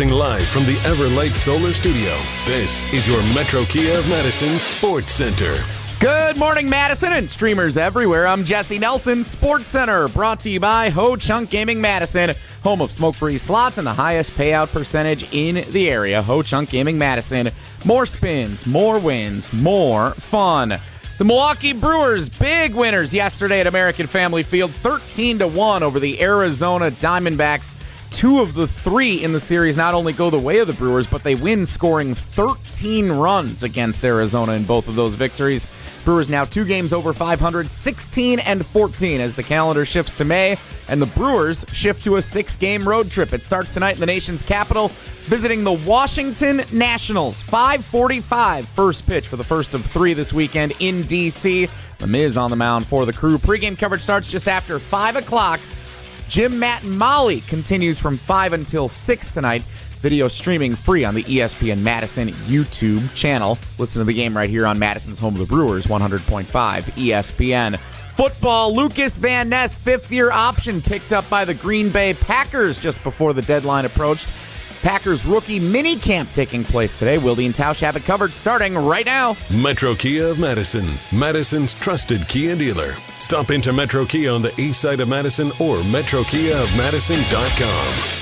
Broadcasting live from the Everlight Solar Studio, this is your Metro Kia of Madison Sports Center. Good morning, Madison, and streamers everywhere. I'm Jesse Nelson, Sports Center, brought to you by Ho Chunk Gaming Madison, home of smoke-free slots and the highest payout percentage in the area. Ho Chunk Gaming Madison. More spins, more wins, more fun. The Milwaukee Brewers, big winners yesterday at American Family Field, 13-1 over the Arizona Diamondbacks. Two of the three in the series not only go the way of the Brewers, but they win scoring 13 runs against Arizona in both of those victories. Brewers now 2 games over 500, 16-14 as the calendar shifts to May, and the Brewers shift to a 6-game road trip. It starts tonight in the nation's capital, visiting the Washington Nationals. 5:45 first pitch for the first of 3 this weekend in D.C. The Miz on the mound for the Crew. Pre-game coverage starts just after 5 o'clock. Jim, Matt, and Molly continues from 5 until 6 tonight. Video streaming free on the ESPN Madison YouTube channel. Listen to the game right here on Madison's home of the Brewers, 100.5 ESPN. Football, Lukas Van Ness, 5th-year option picked up by the Green Bay Packers just before the deadline approached. Packers rookie minicamp taking place today. Wilde and Tausch have it covered starting right now. Metro Kia of Madison, Madison's trusted Kia dealer. Stop into Metro Kia on the east side of Madison or metrokiaofmadison.com.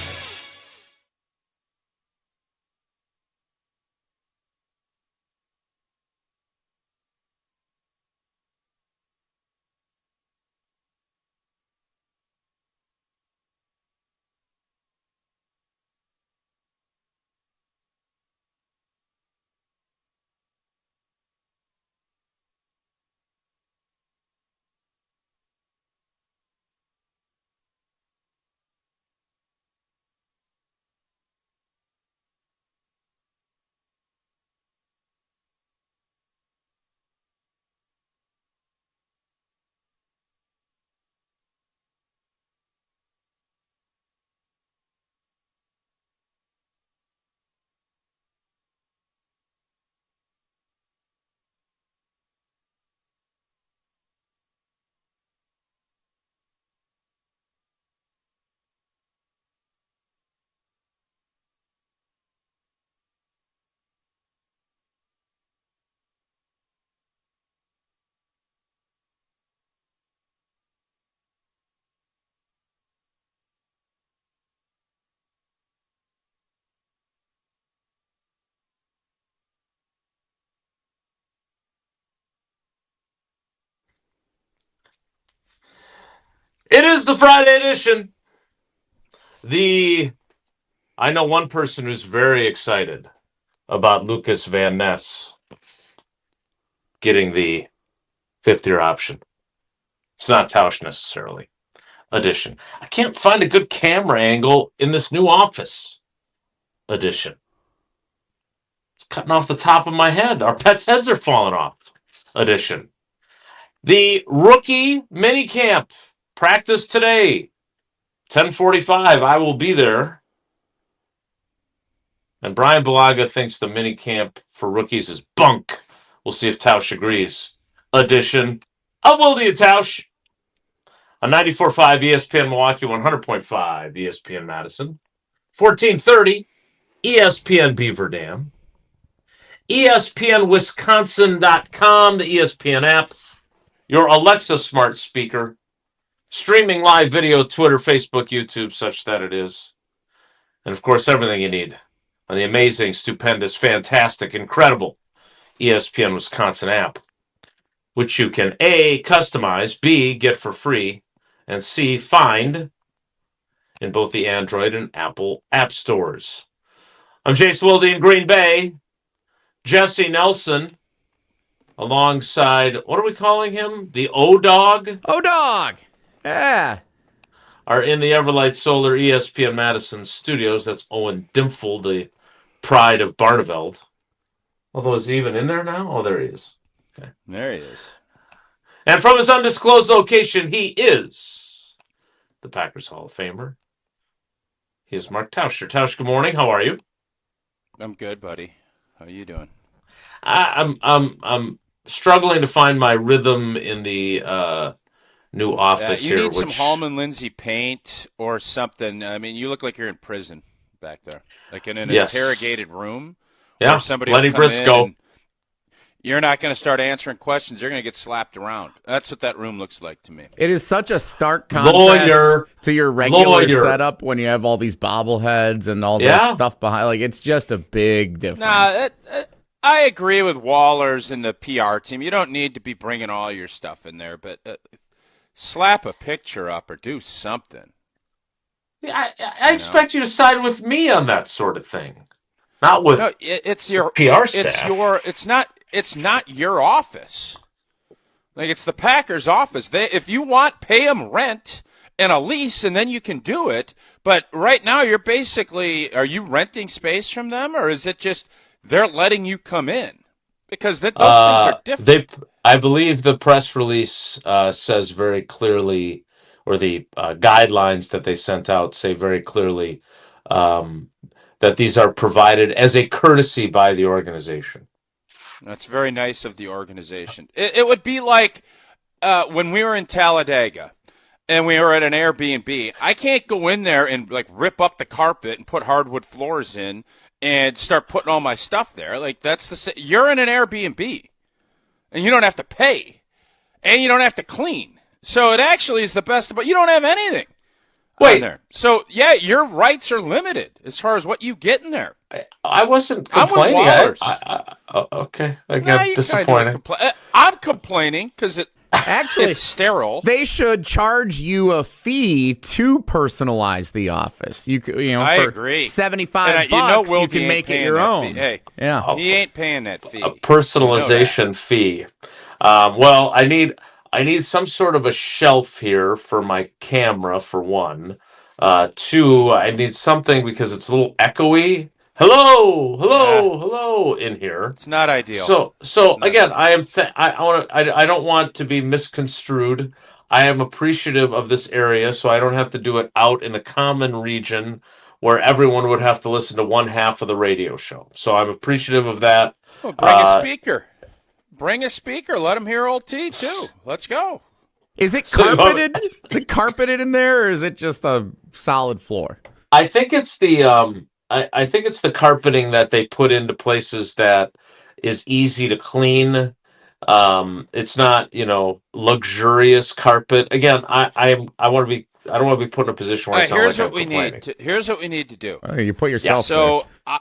It is the Friday edition. I know one person who's very excited about Lukas Van Ness getting the 5th-year option. It's not Tausch necessarily. Edition. I can't find a good camera angle in this new office. Edition. It's cutting off the top of my head. Our pets' heads are falling off. Edition. The rookie minicamp. Practice today, 10:45. I will be there. And Brian Balaga thinks the minicamp for rookies is bunk. We'll see if Tausch agrees. Edition of Wilde and Tausch on 94.5 ESPN Milwaukee, 100.5 ESPN Madison, 1430 ESPN Beaver Dam, ESPNWisconsin.com, the ESPN app, your Alexa smart speaker, streaming live video, Twitter, Facebook, YouTube, such that it is. And, of course, everything you need on the amazing, stupendous, fantastic, incredible ESPN Wisconsin app, which you can A, customize, B, get for free, and C, find in both the Android and Apple app stores. I'm Jason Wilde in Green Bay. Jesse Nelson, alongside, what are we calling him? The O-Dog? O-Dog! Yeah. Are in the Everlight Solar ESPN Madison studios. That's Owen Dimfel, the pride of Barneveld. Although, is he even in there now? Oh, there he is. Okay. There he is. And from his undisclosed location, he is the Packers Hall of Famer. He is Mark Tauscher. Tausch, good morning. How are you? I'm good, buddy. How are you doing? I'm struggling to find my rhythm in the new office you here. need some Hallman Lindsay paint or something. I mean, you look like you're in prison. back there, like in an Yes. interrogated room. Yeah, Where somebody Lenny will come in Briscoe. and you're not going to start answering questions. You're going to get slapped around. That's what that room looks like to me. It is such a stark contrast to your regular setup when you have all these bobbleheads and all this stuff behind. Like, it's just a big difference. I agree with Wallers and the PR team. You don't need to be bringing all your stuff in there, but slap a picture up or do something. Yeah, I expect you to side with me on that sort of thing. Not with it's your PR staff. It's not your office. Like, it's the Packers' office. If you want, pay them rent and a lease, and then you can do it. But right now, you're basically, are you renting space from them, or is it just they're letting you come in? Because those things are different. I believe the press release says very clearly, or the guidelines that they sent out say very clearly, that these are provided as a courtesy by the organization. That's very nice of the organization. It would be like when we were in Talladega and we were at an Airbnb. I can't go in there and like rip up the carpet and put hardwood floors in and start putting all my stuff there. Like, you're in an Airbnb and you don't have to pay and you don't have to clean. So it actually is the best, but you don't have anything. Wait. There. So, yeah, your rights are limited as far as what you get in there. I wasn't complaining. Okay. I got disappointed. I'm complaining because it's sterile. They should charge you a fee to personalize the office. I agree. $75, you can make it your own. Hey, he ain't paying that fee. A personalization fee. Well, I need some sort of a shelf here for my camera, for one. Two, I need something because it's a little echoey. Hello, in here. It's not ideal. So again, I don't want to be misconstrued. I am appreciative of this area, so I don't have to do it out in the common region where everyone would have to listen to one half of the radio show. So I'm appreciative of that. Well, bring a speaker. Bring a speaker. Let them hear old T, too. Let's go. Is it carpeted? Is it carpeted in there, or is it just a solid floor? I think it's the I think it's the carpeting that they put into places that is easy to clean. It's not, luxurious carpet. Again, I want to be. I don't want to be put in a position where I sound like I'm complaining. Here's what we need to do. You put yourself. So there.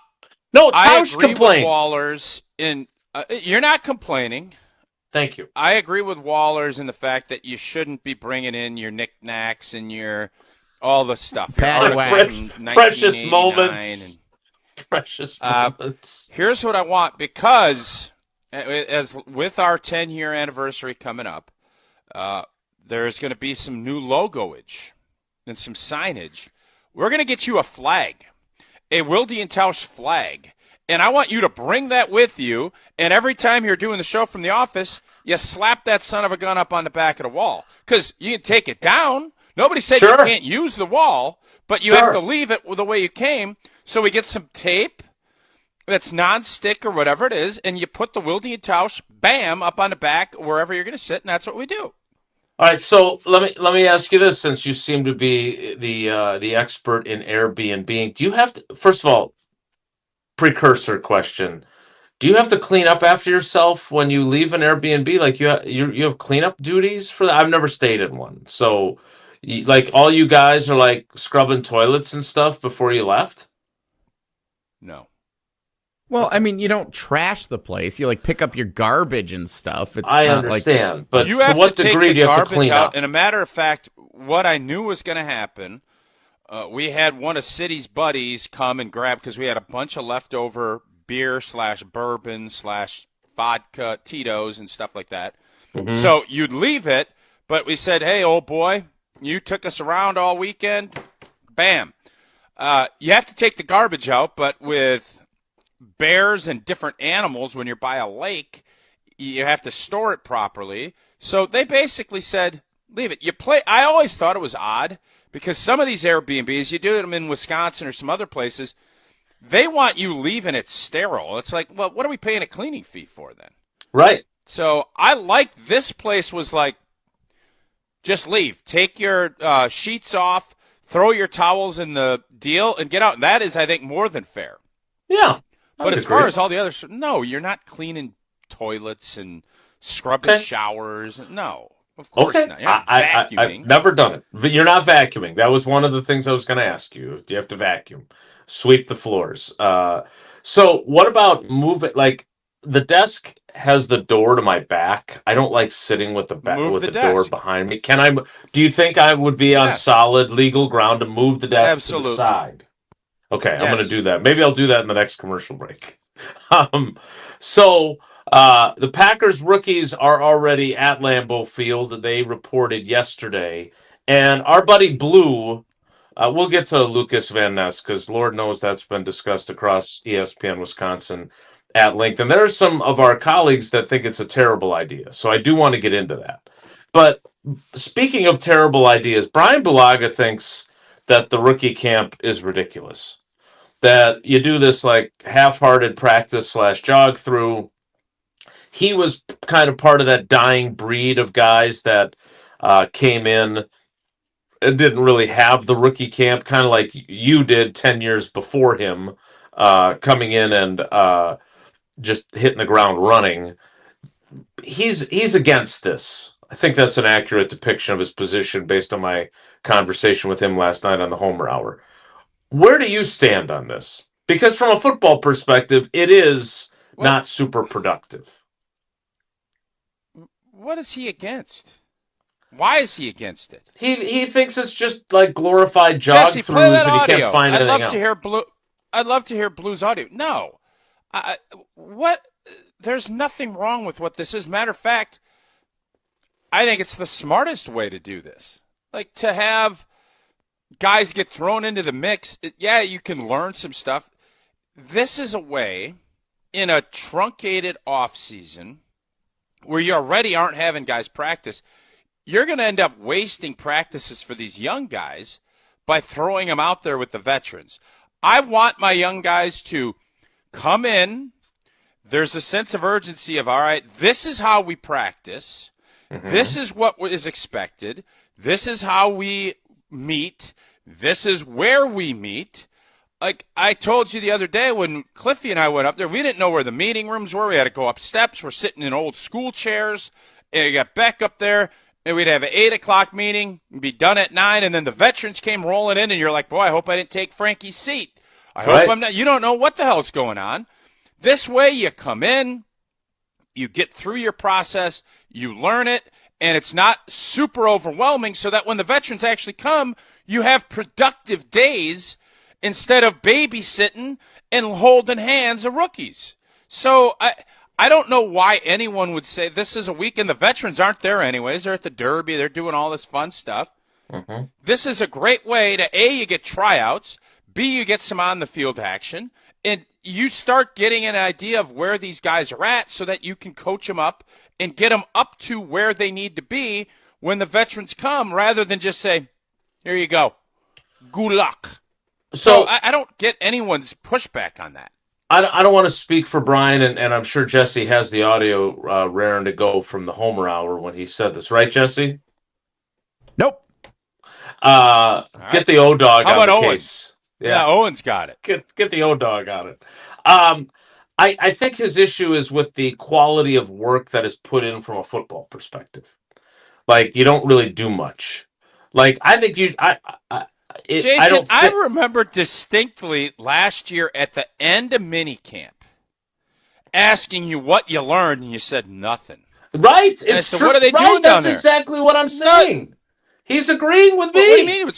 I agree with Wallers in. You're not complaining. Thank you. I agree with Wallers in the fact that you shouldn't be bringing in your knickknacks and all the stuff. Precious moments. Precious moments. Here's what I want, because as with our 10-year anniversary coming up, there's going to be some new logoage and some signage. We're going to get you a flag, a Wilde and Tausch flag. And I want you to bring that with you, and every time you're doing the show from the office, you slap that son of a gun up on the back of the wall. Because you can take it down. Nobody said you can't use the wall, but you have to leave it the way you came. So we get some tape that's non-stick or whatever it is, and you put the Wilde and Tausch, bam, up on the back wherever you're going to sit, and that's what we do. All right, so let me ask you this, since you seem to be the expert in Airbnb. Do you have to, first of all, precursor question, do you have to clean up after yourself when you leave an Airbnb? Like you have cleanup duties for that? I've never stayed in one, so like all you guys are like scrubbing toilets and stuff before you left? No. Well, I mean, you don't trash the place. You like pick up your garbage and stuff. I understand, but you have to what to degree do you have to clean out? up? And a matter of fact, what I knew was going to happen, we had one of City's buddies come and grab, because we had a bunch of leftover beer / bourbon / vodka, Tito's and stuff like that. Mm-hmm. So you'd leave it, but we said, hey, old boy, you took us around all weekend. Bam. You have to take the garbage out, but with bears and different animals, when you're by a lake, you have to store it properly. So they basically said, leave it. I always thought it was odd, because some of these Airbnbs, you do them in Wisconsin or some other places, they want you leaving it sterile. It's like, well, what are we paying a cleaning fee for then? Right. So I like this place was like, just leave. Take your sheets off, throw your towels in the deal and get out. And that is, I think, more than fair. Yeah. But as far as all the others, no, you're not cleaning toilets and scrubbing showers. No, of course not. You're not vacuuming. I've never done it. You're not vacuuming. That was one of the things I was going to ask you. Do you have to vacuum? Sweep the floors. So what about moving? Like, the desk has the door to my back. I don't like sitting with the door behind me. Do you think I would be on solid legal ground to move the desk to the side? Okay, I'm going to do that. Maybe I'll do that in the next commercial break. So the Packers rookies are already at Lambeau Field. They reported yesterday. And our buddy Blue, we'll get to Lukas Van Ness because Lord knows that's been discussed across ESPN Wisconsin at length. And there are some of our colleagues that think it's a terrible idea. So I do want to get into that. But speaking of terrible ideas, Brian Bulaga thinks that the rookie camp is ridiculous. That you do this like half-hearted practice / jog through. He was kind of part of that dying breed of guys that came in and didn't really have the rookie camp, kind of like you did 10 years before him, coming in and just hitting the ground running. He's against this. I think that's an accurate depiction of his position based on my conversation with him last night on the Homer Hour. Where do you stand on this? Because from a football perspective, it is not super productive. What is he against? Why is he against it? He thinks it's just like glorified jog throughs and he can't find anything else. I'd love to hear Blue's audio. No. What? There's nothing wrong with what this is. Matter of fact, I think it's the smartest way to do this. Like, to have guys get thrown into the mix. Yeah, you can learn some stuff. This is a way in a truncated offseason where you already aren't having guys practice. You're going to end up wasting practices for these young guys by throwing them out there with the veterans. I want my young guys to come in. There's a sense of urgency of, all right, this is how we practice. Mm-hmm. This is what is expected. This is how we meet. This is where we meet. Like I told you the other day when Cliffy and I went up there, we didn't know where the meeting rooms were. We had to go up steps. We're sitting in old school chairs. And we got Beck up there, and we'd have an 8 o'clock meeting and be done at 9, and then the veterans came rolling in, and you're like, boy, I hope I didn't take Frankie's seat. I hope I'm not. You don't know what the hell's going on. This way you come in, you get through your process, you learn it, and it's not super overwhelming so that when the veterans actually come, you have productive days instead of babysitting and holding hands of rookies. So I don't know why anyone would say this is a weekend. The veterans aren't there anyways. They're at the Derby. They're doing all this fun stuff. Mm-hmm. This is a great way to, A, you get tryouts, B, you get some on-the-field action, and you start getting an idea of where these guys are at so that you can coach them up and get them up to where they need to be when the veterans come, rather than just say, here you go, good luck. So I don't get anyone's pushback on that. I don't want to speak for Brian, and I'm sure Jesse has the audio raring to go from the Homer Hour when he said this. Right, Jesse? Nope. Get the O-Dog on the Owen? Case. Yeah, Owen's got it. Get the O-Dog on it. I think his issue is with the quality of work that is put in from a football perspective. Like, you don't really do much. Like, I think Jason, I remember distinctly last year at the end of minicamp asking you what you learned, and you said nothing. Right. And so what are they doing down there? That's exactly what I'm saying. He's agreeing with me. What do you mean?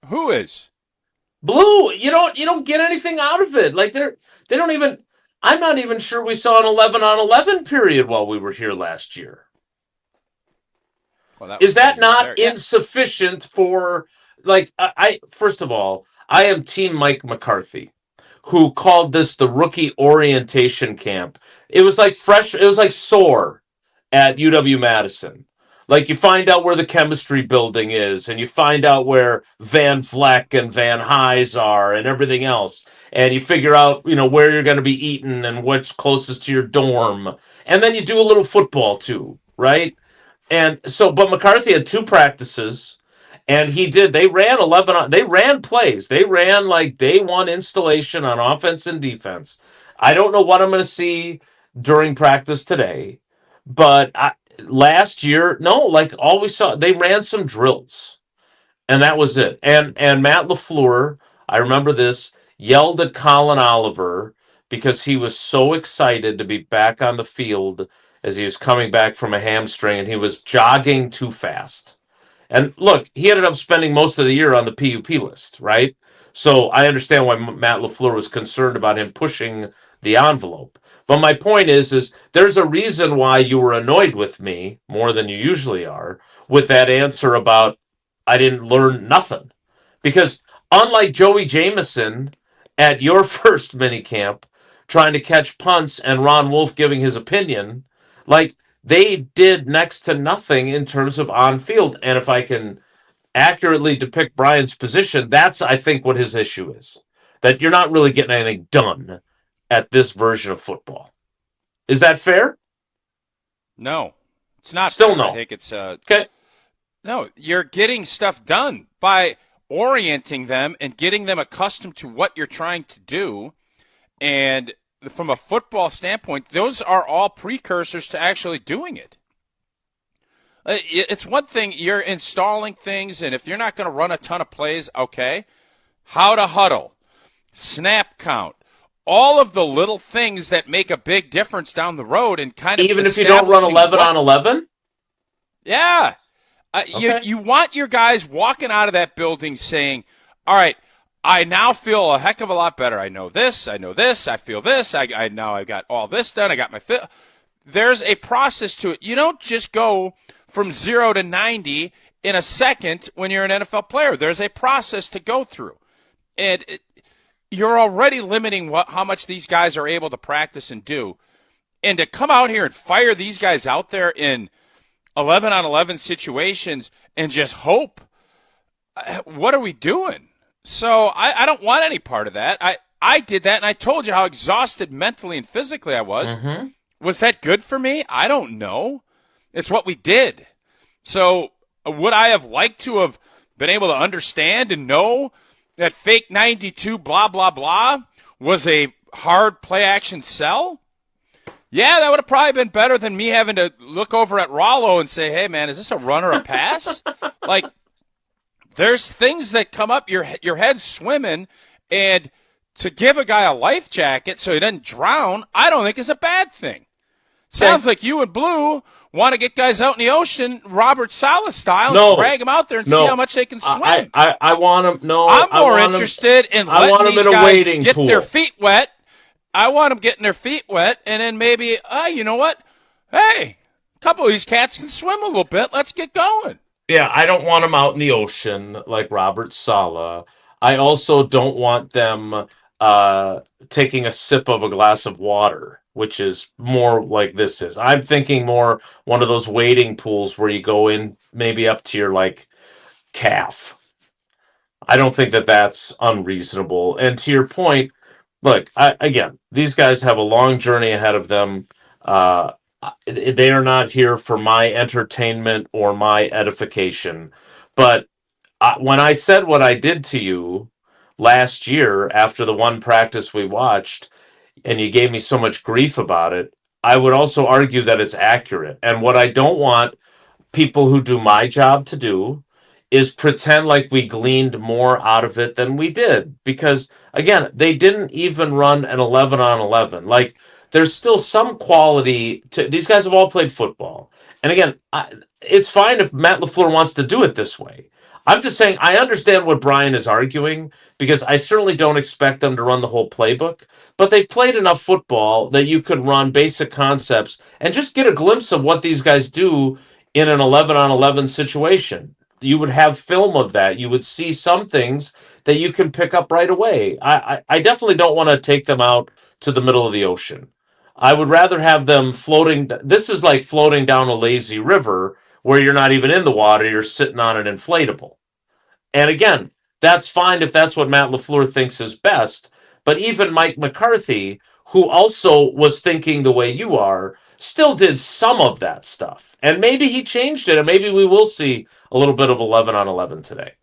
Who is? Blue. You don't get anything out of it. Like they don't even. I'm not even sure we saw an 11-on-11 period while we were here last year. Well, is that not insufficient for? Like, first of all, I am Team Mike McCarthy, who called this the rookie orientation camp. It was like it was like SOAR at UW-Madison. Like, you find out where the chemistry building is, and you find out where Van Vleck and Van Hise are and everything else. And you figure out, where you're going to be eating and what's closest to your dorm. And then you do a little football too, right? And so, but McCarthy had 2 practices. And he did. They ran 11. They ran plays. They ran like day one installation on offense and defense. I don't know what I'm going to see during practice today, but last year, no, like all we saw, they ran some drills, and that was it. And Matt LaFleur, I remember this, yelled at Colin Oliver because he was so excited to be back on the field as he was coming back from a hamstring, and he was jogging too fast. And look, he ended up spending most of the year on the PUP list, right? So I understand why Matt LaFleur was concerned about him pushing the envelope. But my point is there's a reason why you were annoyed with me more than you usually are with that answer about I didn't learn nothing. Because unlike Joey Jamison at your first minicamp trying to catch punts and Ron Wolf giving his opinion, like they did next to nothing in terms of on field. And if I can accurately depict Brian's position, that's, I think, what his issue is. That you're not really getting anything done at this version of football. Is that fair? No, it's not. Still fair. no. I think it's okay. No, you're getting stuff done by orienting them and getting them accustomed to what you're trying to do. And from a football standpoint, those are all precursors to actually doing it. It's one thing, you're installing things, and if you're not going to run a ton of plays, okay. How to huddle, snap count, all of the little things that make a big difference down the road, and kind of even if you don't run 11 on 11? Yeah. Okay. You want your guys walking out of that building saying, all right, I now feel a heck of a lot better. I know this, I feel this, I now I got all this done, I got my fit. There's a process to it. You don't just go from 0 to 90 in a second when you're an NFL player. There's a process to go through. And you're already limiting how much these guys are able to practice and do. And to come out here and fire these guys out there in 11 on 11 situations and just hope, what are we doing? So I don't want any part of that. I did that, and I told you how exhausted mentally and physically I was. Mm-hmm. Was that good for me? I don't know. It's what we did. So would I have liked to have been able to understand and know that fake 92 blah, blah, blah was a hard play-action sell? Yeah, that would have probably been better than me having to look over at Rollo and say, hey, man, is this a run or a pass? Like, there's things that come up, your head's swimming, and to give a guy a life jacket so he doesn't drown, I don't think is a bad thing. Sounds like you and Blue want to get guys out in the ocean, Robert Saleh style, and drag them out there and see how much they can swim. I want them. No, I'm more interested in letting these guys get their feet wet. I want them getting their feet wet, and then maybe, you know what? Hey, a couple of these cats can swim a little bit. Let's get going. Yeah, I don't want them out in the ocean like Robert Saleh. I also don't want them taking a sip of a glass of water, which is more like this is. I'm thinking more one of those wading pools where you go in maybe up to your like calf. I don't think that that's unreasonable. And to your point, look, again, these guys have a long journey ahead of them. They are not here for my entertainment or my edification. But when I said what I did to you last year after the one practice we watched, and you gave me so much grief about it, I would also argue that it's accurate. And what I don't want people who do my job to do is pretend like we gleaned more out of it than we did. Because, again, they didn't even run an 11 on 11. Like, there's still some quality to these guys have all played football. And again, it's fine if Matt LaFleur wants to do it this way. I'm just saying I understand what Brian is arguing because I certainly don't expect them to run the whole playbook, but they've played enough football that you could run basic concepts and just get a glimpse of what these guys do in an 11 on 11 situation. You would have film of that. You would see some things that you can pick up right away. I definitely don't want to take them out to the middle of the ocean. I would rather have them floating. This is like floating down a lazy river where you're not even in the water. You're sitting on an inflatable. And again, that's fine if that's what Matt LaFleur thinks is best. But even Mike McCarthy, who also was thinking the way you are, still did some of that stuff. And maybe he changed it, and maybe we will see a little bit of 11 on 11 today.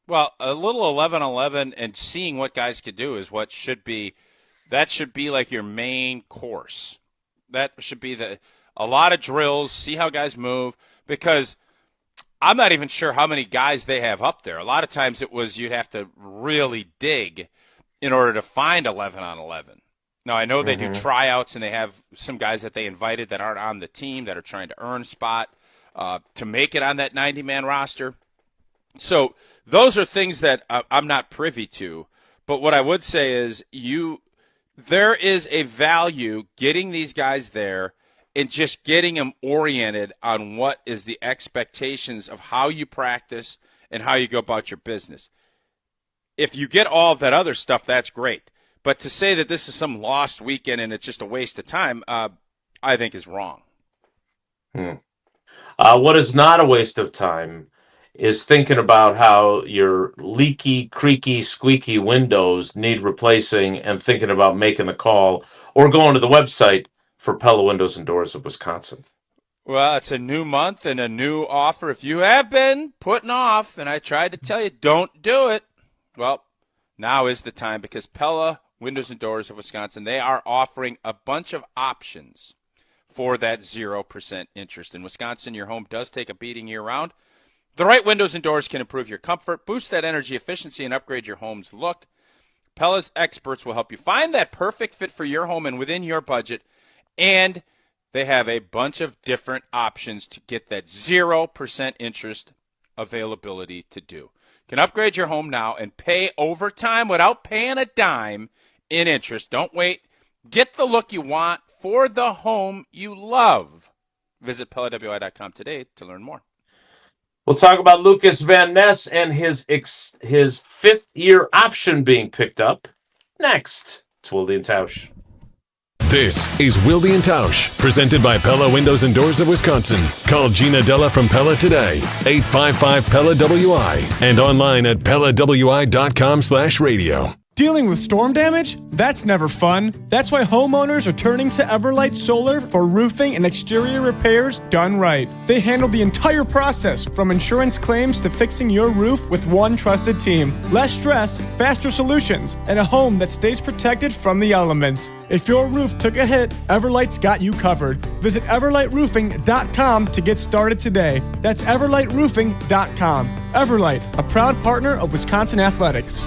Well, a little 11-11 and seeing what guys could do is what should be like your main course. That should be a lot of drills, see how guys move, because I'm not even sure how many guys they have up there. A lot of times it was you'd have to really dig in order to find 11 on 11. Now, I know they do tryouts, and they have some guys that they invited that aren't on the team that are trying to earn a spot to make it on that 90-man roster. So those are things that I'm not privy to. But what I would say is there is a value getting these guys there and just getting them oriented on what is the expectations of how you practice and how you go about your business. If you get all of that other stuff, that's great. But to say that this is some lost weekend and it's just a waste of time, I think is wrong. What is not a waste of time is thinking about how your leaky, creaky, squeaky windows need replacing and thinking about making the call or going to the website for Pella Windows and Doors of Wisconsin. Well, it's a new month and a new offer. If you have been putting off, and I tried to tell you, don't do it, well, now is the time, because Pella Windows and Doors of Wisconsin, they are offering a bunch of options for that 0% interest. In Wisconsin, your home does take a beating year-round. The right windows and doors can improve your comfort, boost that energy efficiency, and upgrade your home's look. Pella's experts will help you find that perfect fit for your home and within your budget. And they have a bunch of different options to get that 0% interest availability to do. You can upgrade your home now and pay over time without paying a dime in interest. Don't wait. Get the look you want for the home you love. Visit PellaWI.com today to learn more. We'll talk about Lukas Van Ness and his fifth-year option being picked up next. It's Wilde and Tausch. This is Wilde and Tausch, presented by Pella Windows and Doors of Wisconsin. Call Gina Della from Pella today, 855-PELLA-WI, and online at PellaWI.com/radio. Dealing with storm damage? That's never fun. That's why homeowners are turning to Everlight Solar for roofing and exterior repairs done right. They handle the entire process, from insurance claims to fixing your roof, with one trusted team. Less stress, faster solutions, and a home that stays protected from the elements. If your roof took a hit, Everlight's got you covered. Visit EverlightRoofing.com to get started today. That's EverlightRoofing.com. Everlight, a proud partner of Wisconsin Athletics.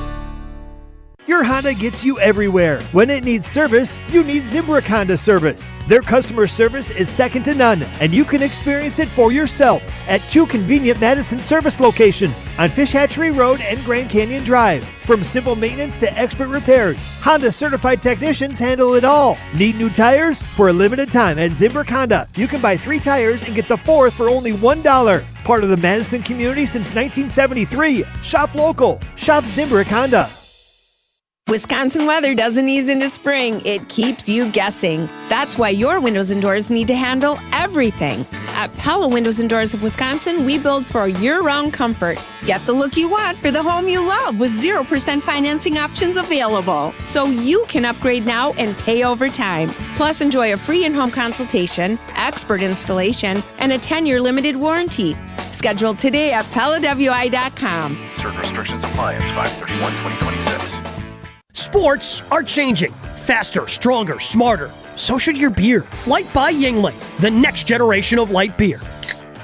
Your Honda gets you everywhere. When it needs service, you need Zimbrick Honda service. Their customer service is second to none, and you can experience it for yourself at 2 convenient Madison service locations on Fish Hatchery Road and Grand Canyon Drive. From simple maintenance to expert repairs, Honda certified technicians handle it all. Need new tires? For a limited time at Zimbrick Honda, you can buy 3 tires and get the 4th for only $1. Part of the Madison community since 1973. Shop local. Shop Zimbrick Honda. Wisconsin weather doesn't ease into spring. It keeps you guessing. That's why your windows and doors need to handle everything. At Pella Windows and Doors of Wisconsin, we build for year-round comfort. Get the look you want for the home you love with 0% financing options available. So you can upgrade now and pay over time. Plus, enjoy a free in-home consultation, expert installation, and a 10-year limited warranty. Schedule today at PellaWI.com. Certain restrictions apply. It's 5/31/2026. Sports are changing. Faster, stronger, smarter. So should your beer. Flight by Yuengling, the next generation of light beer.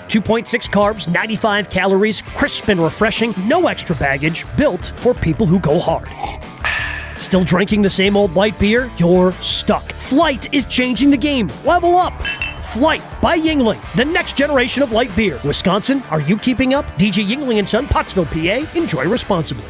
2.6 carbs, 95 calories, crisp and refreshing, no extra baggage, built for people who go hard. Still drinking the same old light beer? You're stuck. Flight is changing the game. Level up. Flight by Yuengling, the next generation of light beer. Wisconsin, are you keeping up? DJ Yuengling & Son, Pottsville, PA. Enjoy responsibly.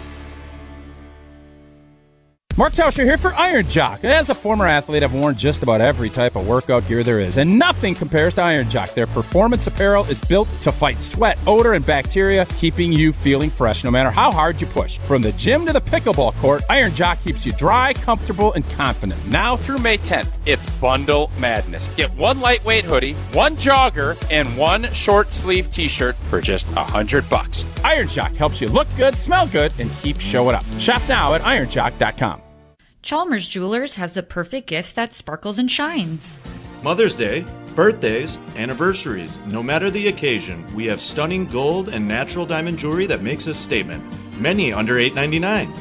Mark Tauscher here for Iron Jock. As a former athlete, I've worn just about every type of workout gear there is, and nothing compares to Iron Jock. Their performance apparel is built to fight sweat, odor, and bacteria, keeping you feeling fresh no matter how hard you push. From the gym to the pickleball court, Iron Jock keeps you dry, comfortable, and confident. Now through May 10th, it's Bundle Madness. Get 1 lightweight hoodie, 1 jogger, and 1 short sleeve t-shirt for just $100. Iron Jock helps you look good, smell good, and keep showing up. Shop now at ironjock.com. Chalmers Jewelers has the perfect gift that sparkles and shines. Mother's Day, birthdays, anniversaries, no matter the occasion, we have stunning gold and natural diamond jewelry that makes a statement. Many under $8.99.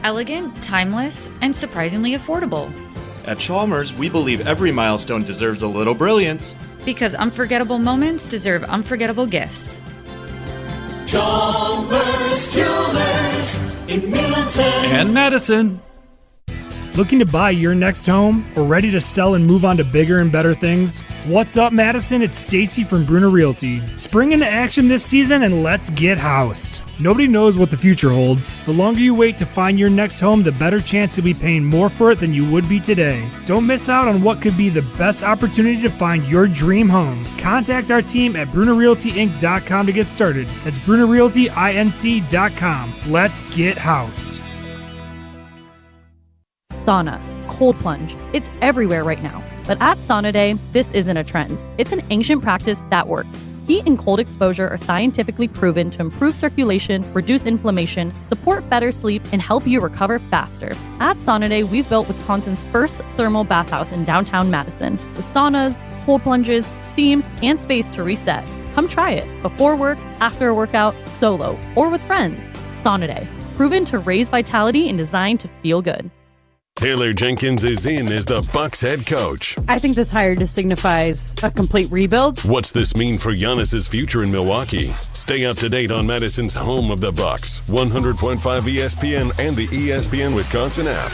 Elegant, timeless, and surprisingly affordable. At Chalmers, we believe every milestone deserves a little brilliance. Because unforgettable moments deserve unforgettable gifts. Chalmers Jewelers in Middleton and Madison. Looking to buy your next home or ready to sell and move on to bigger and better things? What's up, Madison? It's Stacy from Bruner Realty. Spring into action this season and let's get housed. Nobody knows what the future holds. The longer you wait to find your next home, the better chance you'll be paying more for it than you would be today. Don't miss out on what could be the best opportunity to find your dream home. Contact our team at BrunerRealtyInc.com to get started. That's BrunerRealtyInc.com. Let's get housed. Sauna, cold plunge, it's everywhere right now. But at Sauna Day, this isn't a trend. It's an ancient practice that works. Heat and cold exposure are scientifically proven to improve circulation, reduce inflammation, support better sleep, and help you recover faster. At Sauna Day, we've built Wisconsin's first thermal bathhouse in downtown Madison, with saunas, cold plunges, steam, and space to reset. Come try it before work, after a workout, solo, or with friends. Sauna Day, proven to raise vitality and designed to feel good. Taylor Jenkins is in as the Bucks head coach. I think this hire just signifies a complete rebuild. What's this mean for Giannis's future in Milwaukee? Stay up to date on Madison's home of the Bucks, 100.5 ESPN and the ESPN Wisconsin app.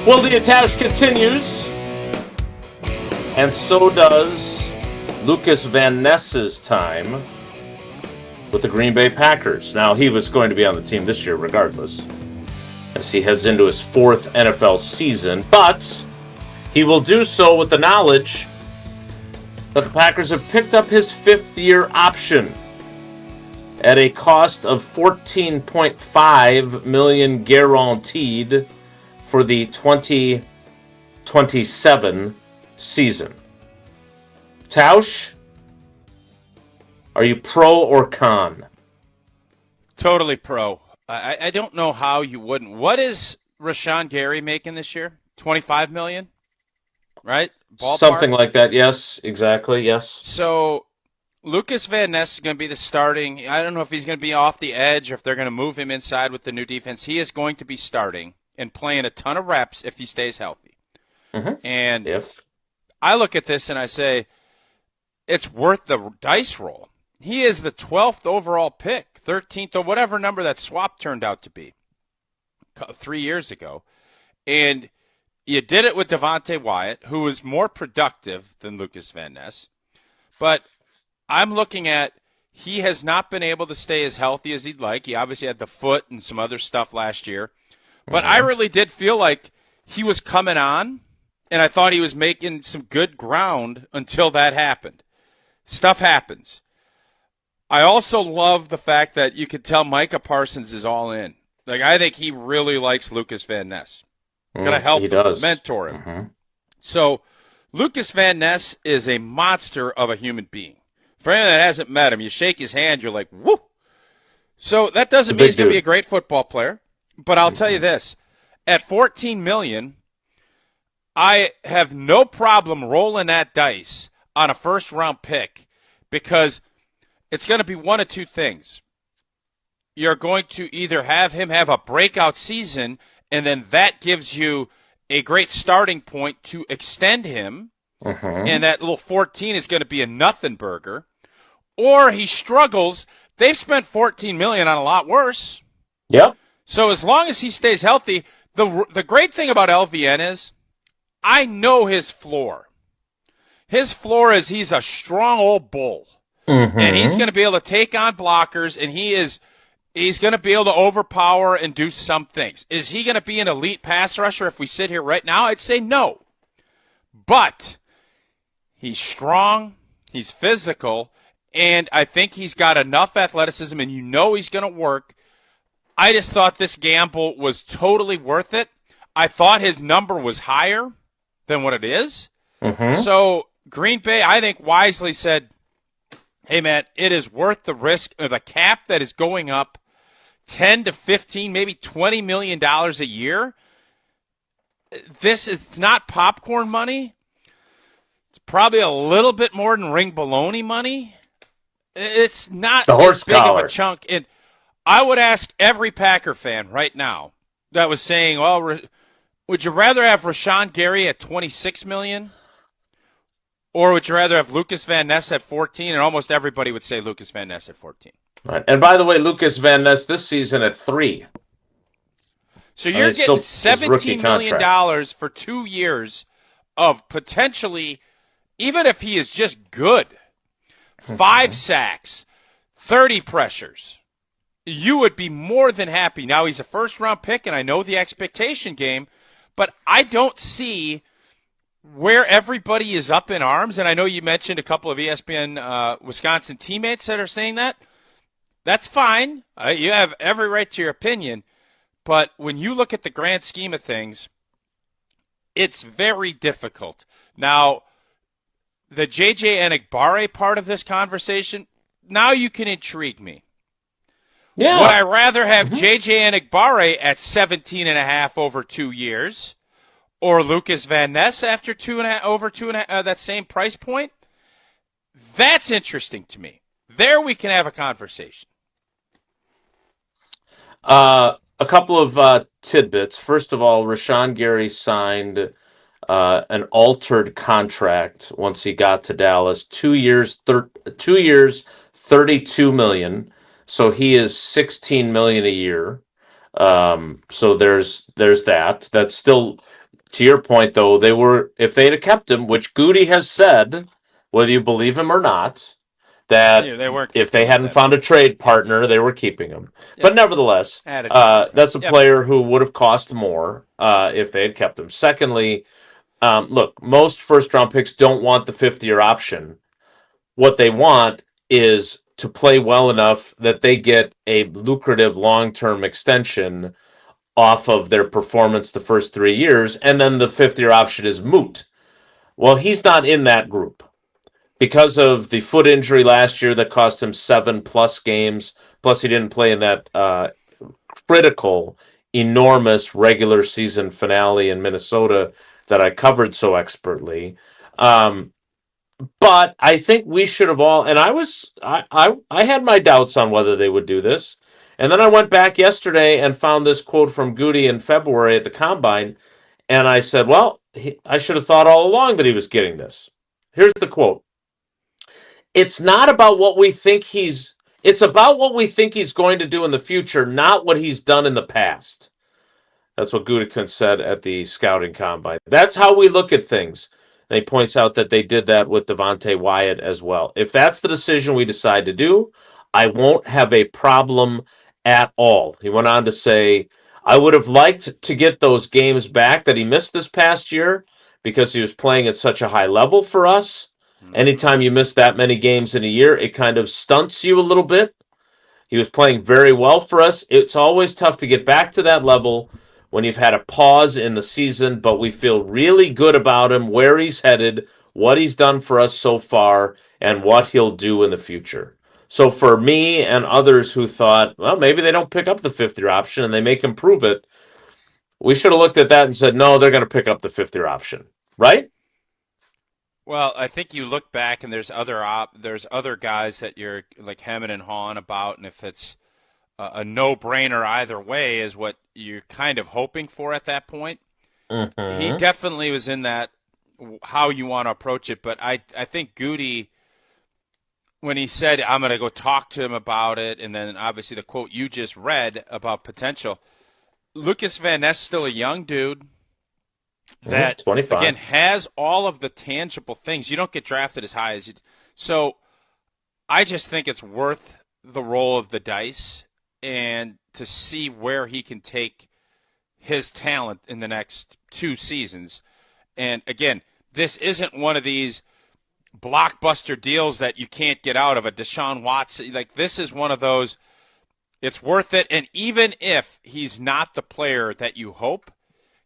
Wilde and Tausch continues, and so does Lukas Van Ness's time with the Green Bay Packers. Now, he was going to be on the team this year regardless, as he heads into his fourth NFL season, but he will do so with the knowledge that the Packers have picked up his fifth-year option at a cost of $14.5 million guaranteed for the 2027 season. Tausch, are you pro or con? Totally pro. I don't know how you wouldn't. What is Rashawn Gary making this year? $25 million, right? Ballpark? Something like that. Yes, exactly. Yes. So Lukas Van Ness is going to be the starting. I don't know if he's going to be off the edge or if they're going to move him inside with the new defense. He is going to be starting and playing a ton of reps if he stays healthy. Mm-hmm. And I look at this and I say, it's worth the dice roll. He is the 12th overall pick, 13th or whatever number that swap turned out to be 3 years ago. And you did it with Devontae Wyatt, who was more productive than Lukas Van Ness. But I'm looking at, he has not been able to stay as healthy as he'd like. He obviously had the foot and some other stuff last year. But I really did feel like he was coming on, and I thought he was making some good ground until that happened. Stuff happens. I also love the fact that you could tell Micah Parsons is all in. Like, I think he really likes Lukas Van Ness. Going to help him, mentor him. Mm-hmm. So Lukas Van Ness is a monster of a human being. For anyone that hasn't met him, you shake his hand, you're like, woo. So that doesn't mean he's going to be a great football player. But I'll tell you this, at $14 million, I have no problem rolling that dice on a first-round pick because it's going to be one of two things. You're going to either have him have a breakout season, and then that gives you a great starting point to extend him, and that little 14 is going to be a nothing burger, or he struggles. They've spent $14 million on a lot worse. Yep. So as long as he stays healthy, the great thing about LVN is I know his floor. His floor is he's a strong old bull. And he's going to be able to take on blockers, and he's going to be able to overpower and do some things. Is he going to be an elite pass rusher if we sit here right now? I'd say no. But he's strong, he's physical, And I think he's got enough athleticism, and he's going to work. I just thought this gamble was totally worth it. I thought his number was higher than what it is. Mm-hmm. So Green Bay, I think, wisely said, hey, man, it is worth the risk of the cap that is going up $10 to $15, maybe $20 million a year. It's not popcorn money. It's probably a little bit more than ring baloney money. It's not as big of a chunk. And I would ask every Packer fan right now that was saying, well, would you rather have Rashawn Gary at $26 million? Or would you rather have Lukas Van Ness at 14? And almost everybody would say Lukas Van Ness at 14. Right. And by the way, Lukas Van Ness this season at 3. So you're getting $17 million for 2 years of potentially, even if he is just good, 5 sacks, 30 pressures. You would be more than happy. Now, he's a first-round pick, and I know the expectation game, but I don't see where everybody is up in arms. And I know you mentioned a couple of ESPN Wisconsin teammates that are saying that. That's fine. You have every right to your opinion. But when you look at the grand scheme of things, it's very difficult. Now, the J.J. Enagbare part of this conversation, now you can intrigue me. Yeah. Would I rather have J.J. Enagbare at 17.5 over 2 years, or Lukas Van Ness after 2.5 over 2.5 that same price point? That's interesting to me. There we can have a conversation. A couple of tidbits. First of all, Rashawn Gary signed an altered contract once he got to Dallas. 2 years, $32 million. So he is $16 million a year. So there's that. That's still, to your point though, if they'd have kept him, which Goody has said, whether you believe him or not, that if they hadn't found a trade partner, they were keeping him. Yep. But nevertheless, that's a player who would have cost more if they had kept him. Secondly, look, most first-round picks don't want the fifth-year option. What they want is to play well enough that they get a lucrative long-term extension off of their performance the first 3 years, and then the fifth-year option is moot. Well, he's not in that group. Because of the foot injury last year that cost him 7+ games, plus he didn't play in that critical, enormous regular season finale in Minnesota that I covered so expertly. But I think we should have all, and I had my doubts on whether they would do this. And then I went back yesterday and found this quote from Goody in February at the Combine, and I said, well, I should have thought all along that he was getting this. Here's the quote. It's not about what we think it's about what we think he's going to do in the future, not what he's done in the past. That's what Gutekunst said at the scouting combine. That's how we look at things. And he points out that they did that with Devontae Wyatt as well. If that's the decision we decide to do, I won't have a problem at all. He went on to say, I would have liked to get those games back that he missed this past year because he was playing at such a high level for us. Anytime you miss that many games in a year, it kind of stunts you a little bit. He was playing very well for us. It's always tough to get back to that level when you've had a pause in the season, but we feel really good about him, where he's headed, what he's done for us so far, and what he'll do in the future. So for me and others who thought, well, maybe they don't pick up the fifth-year option and they make him prove it, we should have looked at that and said, no, they're going to pick up the fifth-year option, right? Well, I think you look back and there's other guys that you're like hemming and hawing about, and if it's a no-brainer either way is what you're kind of hoping for at that point. Mm-hmm. He definitely was in that how you want to approach it, but I think Goody, when he said, I'm going to go talk to him about it, and then obviously the quote you just read about potential, Lukas Van Ness still a young dude that, 25. Again, has all of the tangible things. You don't get drafted as high as you. So I just think it's worth the roll of the dice and to see where he can take his talent in the next 2 seasons. And, again, this isn't one of these, blockbuster deals that you can't get out of, a Deshaun Watson. Like, this is one of those, it's worth it. And even if he's not the player that you hope,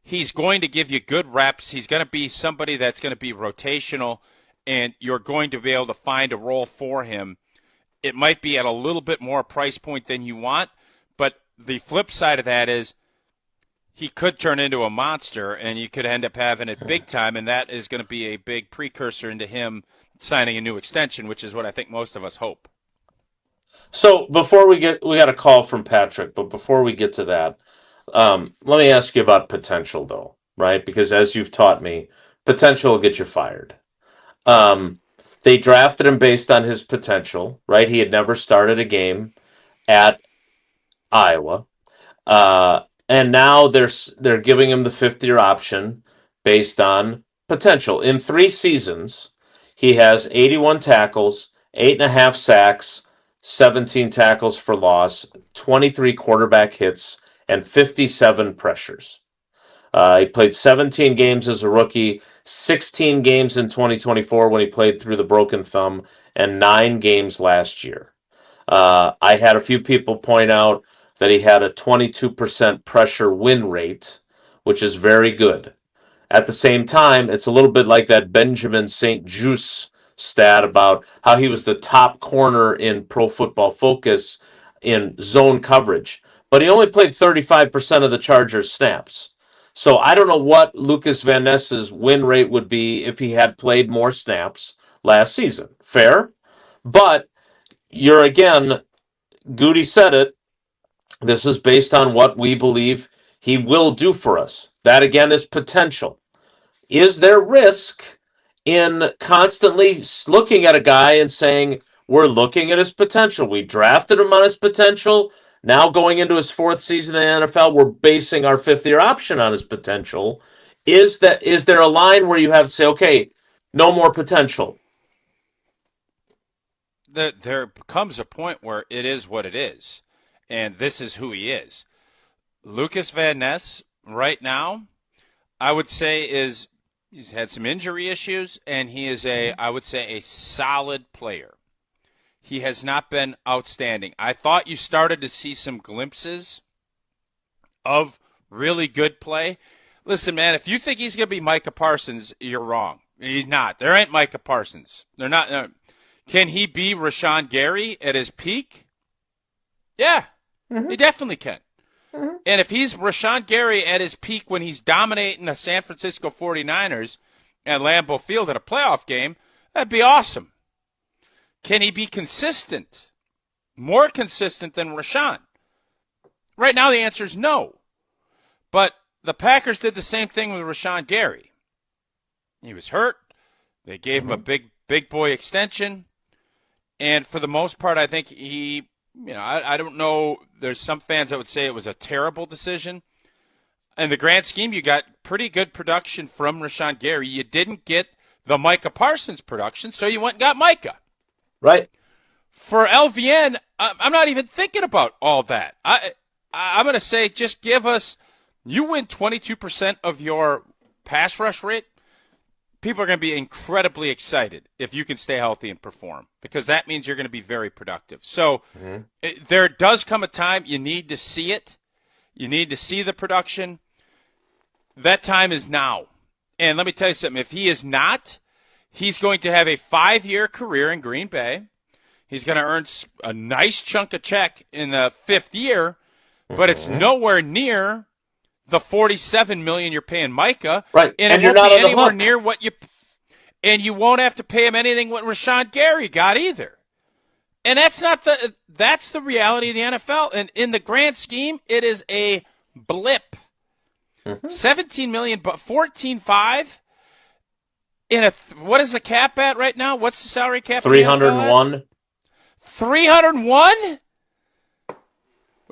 he's going to give you good reps. He's going to be somebody that's going to be rotational, and you're going to be able to find a role for him. It might be at a little bit more price point than you want, but the flip side of that is he could turn into a monster, and you could end up having it big time, and that is going to be a big precursor into him signing a new extension, which is what I think most of us hope. So before we got a call from Patrick, but before we get to that, let me ask you about potential, though, right? Because as you've taught me, potential will get you fired. They drafted him based on his potential, right? He had never started a game at Iowa. And now they're giving him the fifth-year option based on potential. In 3 seasons, he has 81 tackles, 8.5 sacks, 17 tackles for loss, 23 quarterback hits, and 57 pressures. He played 17 games as a rookie, 16 games in 2024 when he played through the broken thumb, and 9 games last year. I had a few people point out that he had a 22% pressure win rate, which is very good. At the same time, it's a little bit like that Benjamin St. Juste stat about how he was the top corner in Pro Football Focus in zone coverage, but he only played 35% of the Chargers' snaps. So I don't know what Lukas Van Ness's win rate would be if he had played more snaps last season. Fair? But you're, again, Goody said it, this is based on what we believe he will do for us. That, again, is potential. Is there risk in constantly looking at a guy and saying, we're looking at his potential? We drafted him on his potential. Now going into his 4th season in the NFL, we're basing our 5th-year option on his potential. Is there a line where you have to say, okay, no more potential? There comes a point where it is what it is, and this is who he is. Lukas Van Ness, right now, I would say he's had some injury issues, and he is I would say a solid player. He has not been outstanding. I thought you started to see some glimpses of really good play. Listen, man, if you think he's going to be Micah Parsons, you're wrong. He's not. There ain't Micah Parsons. They're not. Can he be Rashawn Gary at his peak? Yeah, he definitely can. And if he's Rashawn Gary at his peak when he's dominating the San Francisco 49ers at Lambeau Field at a playoff game, that'd be awesome. Can he be consistent? More consistent than Rashawn? Right now the answer is no. But the Packers did the same thing with Rashawn Gary. He was hurt. They gave him a big boy extension. And for the most part, I think I don't know. There's some fans that would say it was a terrible decision. In the grand scheme, you got pretty good production from Rashawn Gary. You didn't get the Micah Parsons production, so you went and got Micah. Right. For LVN, I'm not even thinking about all that. I'm going to say just give us, you win 22% of your pass rush rate, people are going to be incredibly excited if you can stay healthy and perform, because that means you're going to be very productive. So there does come a time you need to see it. You need to see the production. That time is now. And let me tell you something. If he is not, he's going to have a 5-year career in Green Bay. He's going to earn a nice chunk of check in the 5th year, but it's nowhere near the $47 million you're paying Micah, right? And it won't be anywhere near what you, and you won't have to pay him anything what Rashawn Gary got either. And that's the reality of the NFL. And in the grand scheme, it is a blip. $17 million, but $14.5 in a what is the cap at right now? What's the salary cap? 301. 301.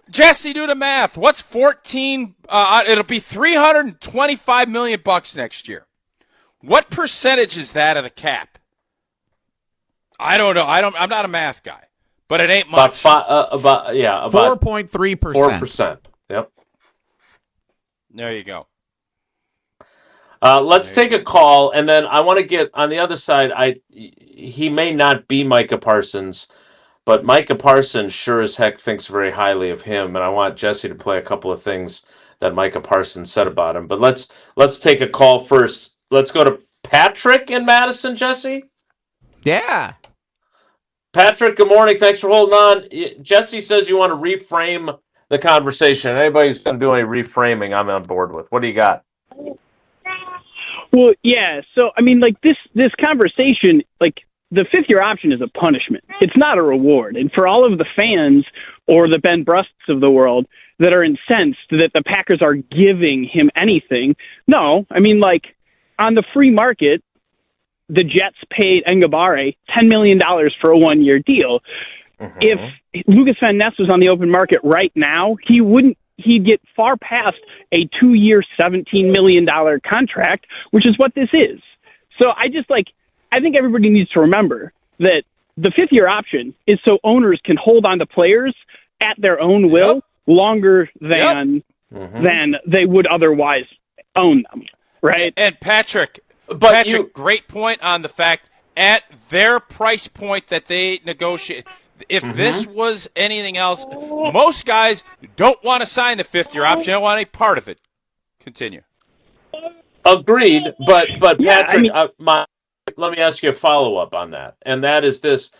Jesse, do the math. What's 14? It'll be $325 million next year. What percentage is that of the cap? I don't know. I'm not a math guy, but it ain't much. About 4.3%. 4%. Yep. There you go. Let's take a call, and then I want to get on the other side. He may not be Micah Parsons, but Micah Parsons sure as heck thinks very highly of him, and I want Jesse to play a couple of things that Micah Parsons said about him. But let's take a call first. Let's go to Patrick in Madison, Jesse. Yeah. Patrick, good morning. Thanks for holding on. Jesse says you want to reframe the conversation. Anybody who's going to do any reframing, I'm on board with. What do you got? Well, yeah. So, I mean, like this conversation, like the fifth-year option is a punishment. It's not a reward. And for all of the fans or the Ben Brusts of the world that are incensed that the Packers are giving him anything, no. I mean, like on the free market, the Jets paid Ngabare $10 million for a one-year deal. Mm-hmm. If Lukas Van Ness was on the open market right now, he'd get far past a 2-year, $17 million contract, which is what this is. So I think everybody needs to remember that the fifth-year option is so owners can hold on to players at their own will longer than they would otherwise own them, right? And Patrick, great point on the fact at their price point that they negotiate. If this was anything else, most guys don't want to sign the fifth-year option. They don't want any part of it. Continue. Agreed, but Patrick, let me ask you a follow-up on that, and that is this: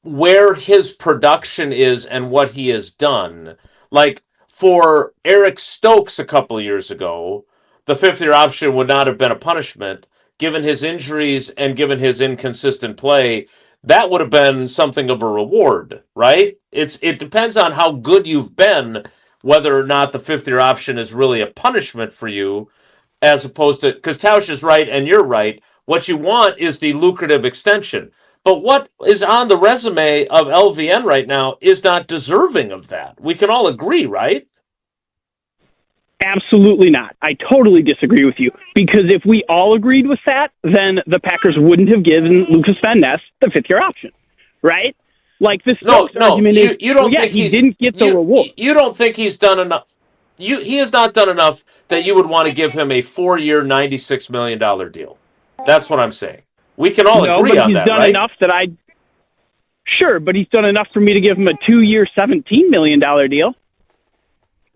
where his production is and what he has done. Like for Eric Stokes a couple of years ago, the fifth-year option would not have been a punishment, given his injuries and given his inconsistent play. That would have been something of a reward, right? It depends on how good you've been, whether or not the fifth-year option is really a punishment for you, as opposed to, because Tausch is right and you're right, what you want is the lucrative extension. But what is on the resume of LVN right now is not deserving of that. We can all agree, right? Absolutely not. I totally disagree with you. Because if we all agreed with that, then the Packers wouldn't have given Lukas Van Ness the fifth-year option, right? Like this argument is, you don't think he didn't get the reward. You don't think he's done enough? He has not done enough that you would want to give him a 4-year, $96 million deal. That's what I'm saying. We can all agree on that, right? He's done enough that Sure, but he's done enough for me to give him a 2-year, $17 million deal.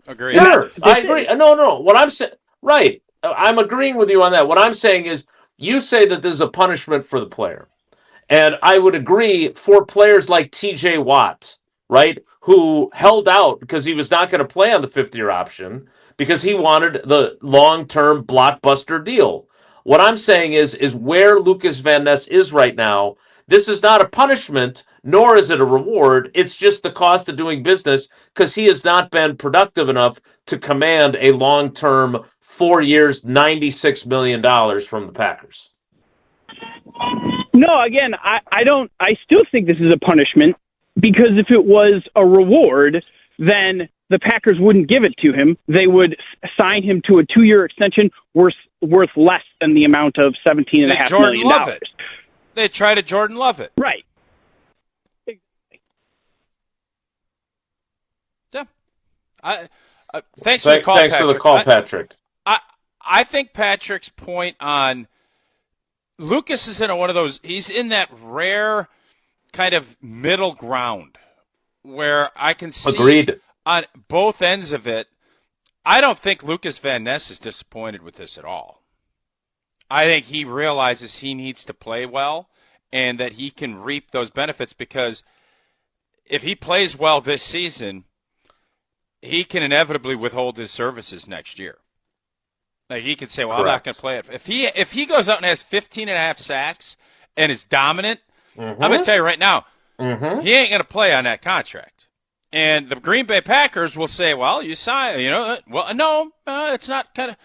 Agreed. Sure, I agree. No. What I'm saying, right? I'm agreeing with you on that. What I'm saying is, you say that this is a punishment for the player, and I would agree for players like T.J. Watt, right, who held out because he was not going to play on the fifth-year option because he wanted the long-term blockbuster deal. What I'm saying is where Lukas Van Ness is right now. This is not a punishment, nor is it a reward. It's just the cost of doing business because he has not been productive enough to command a long-term 4 years, $96 million from the Packers. No, again, I still think this is a punishment because if it was a reward, then the Packers wouldn't give it to him. They would sign him to a 2-year extension worth less than the amount of $17.5 million. They try to Jordan Love it. Right. Yeah. Thanks for the call, Patrick. Thanks for the call, Patrick. I think Patrick's point on Lukas is in one of those, he's in that rare kind of middle ground where I can see on both ends of it. I don't think Lukas Van Ness is disappointed with this at all. I think he realizes he needs to play well and that he can reap those benefits because if he plays well this season, he can inevitably withhold his services next year. Like he can say, well, I'm not going to play it. If he goes out and has 15.5 sacks and is dominant, I'm going to tell you right now, he ain't going to play on that contract. And the Green Bay Packers will say, well, you sign, it's not kind of.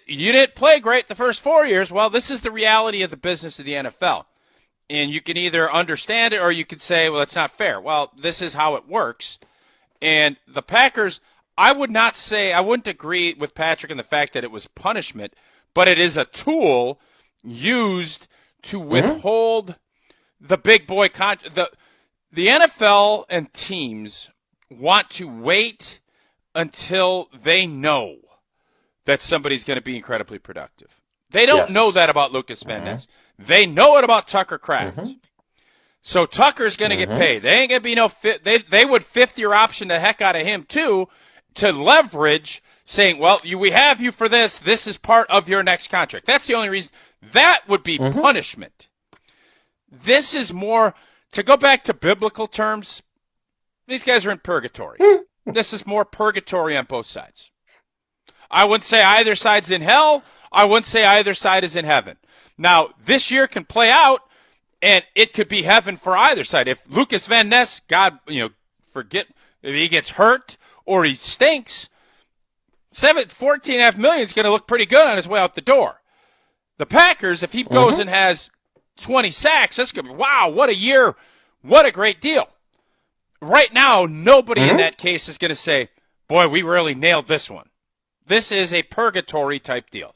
You didn't play great the first 4 years. Well, this is the reality of the business of the NFL. And you can either understand it or you can say, well, it's not fair. Well, this is how it works. And the Packers, I wouldn't agree with Patrick in the fact that it was punishment, but it is a tool used to withhold the big boy contract. The NFL and teams want to wait until they know that somebody's going to be incredibly productive. They don't know that about Lukas Van Ness. They know it about Tucker Kraft. So Tucker's going to get paid. They ain't going to be no they would fifth-year option the heck out of him, too, to leverage saying, well, we have you for this. This is part of your next contract. That's the only reason. That would be punishment. This is more, to go back to biblical terms, these guys are in purgatory. This is more purgatory on both sides. I wouldn't say either side's in hell. I wouldn't say either side is in heaven. Now, this year can play out, and it could be heaven for either side. If Lukas Van Ness, God, forget, if he gets hurt or he stinks, $14.5 million is going to look pretty good on his way out the door. The Packers, if he goes and has 20 sacks, that's going to be, wow, what a year. What a great deal. Right now, nobody in that case is going to say, boy, we really nailed this one. This is a purgatory type deal.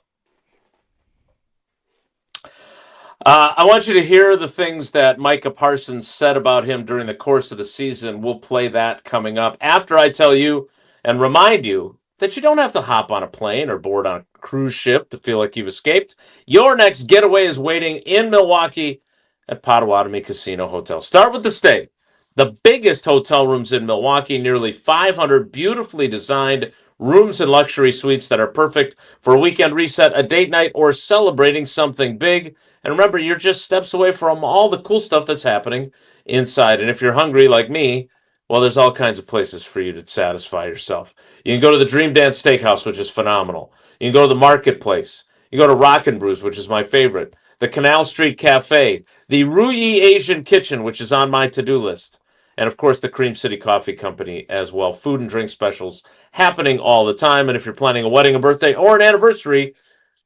I want you to hear the things that Micah Parsons said about him during the course of the season. We'll play that coming up after I tell you and remind you that you don't have to hop on a plane or board on a cruise ship to feel like you've escaped. Your next getaway is waiting in Milwaukee at Potawatomi Casino Hotel. Start with the stay. The biggest hotel rooms in Milwaukee, nearly 500 beautifully designed rooms and luxury suites that are perfect for a weekend reset, a date night, or celebrating something big. And remember, you're just steps away from all the cool stuff that's happening inside. And if you're hungry like me, well, there's all kinds of places for you to satisfy yourself. You can go to the Dream Dance Steakhouse, which is phenomenal. You can go to the Marketplace. You go to Rockin' Brews, which is my favorite. The Canal Street Cafe. The Ruyi Asian Kitchen, which is on my to-do list. And, of course, the Cream City Coffee Company as well. Food and drink specials happening all the time. And if you're planning a wedding, a birthday, or an anniversary,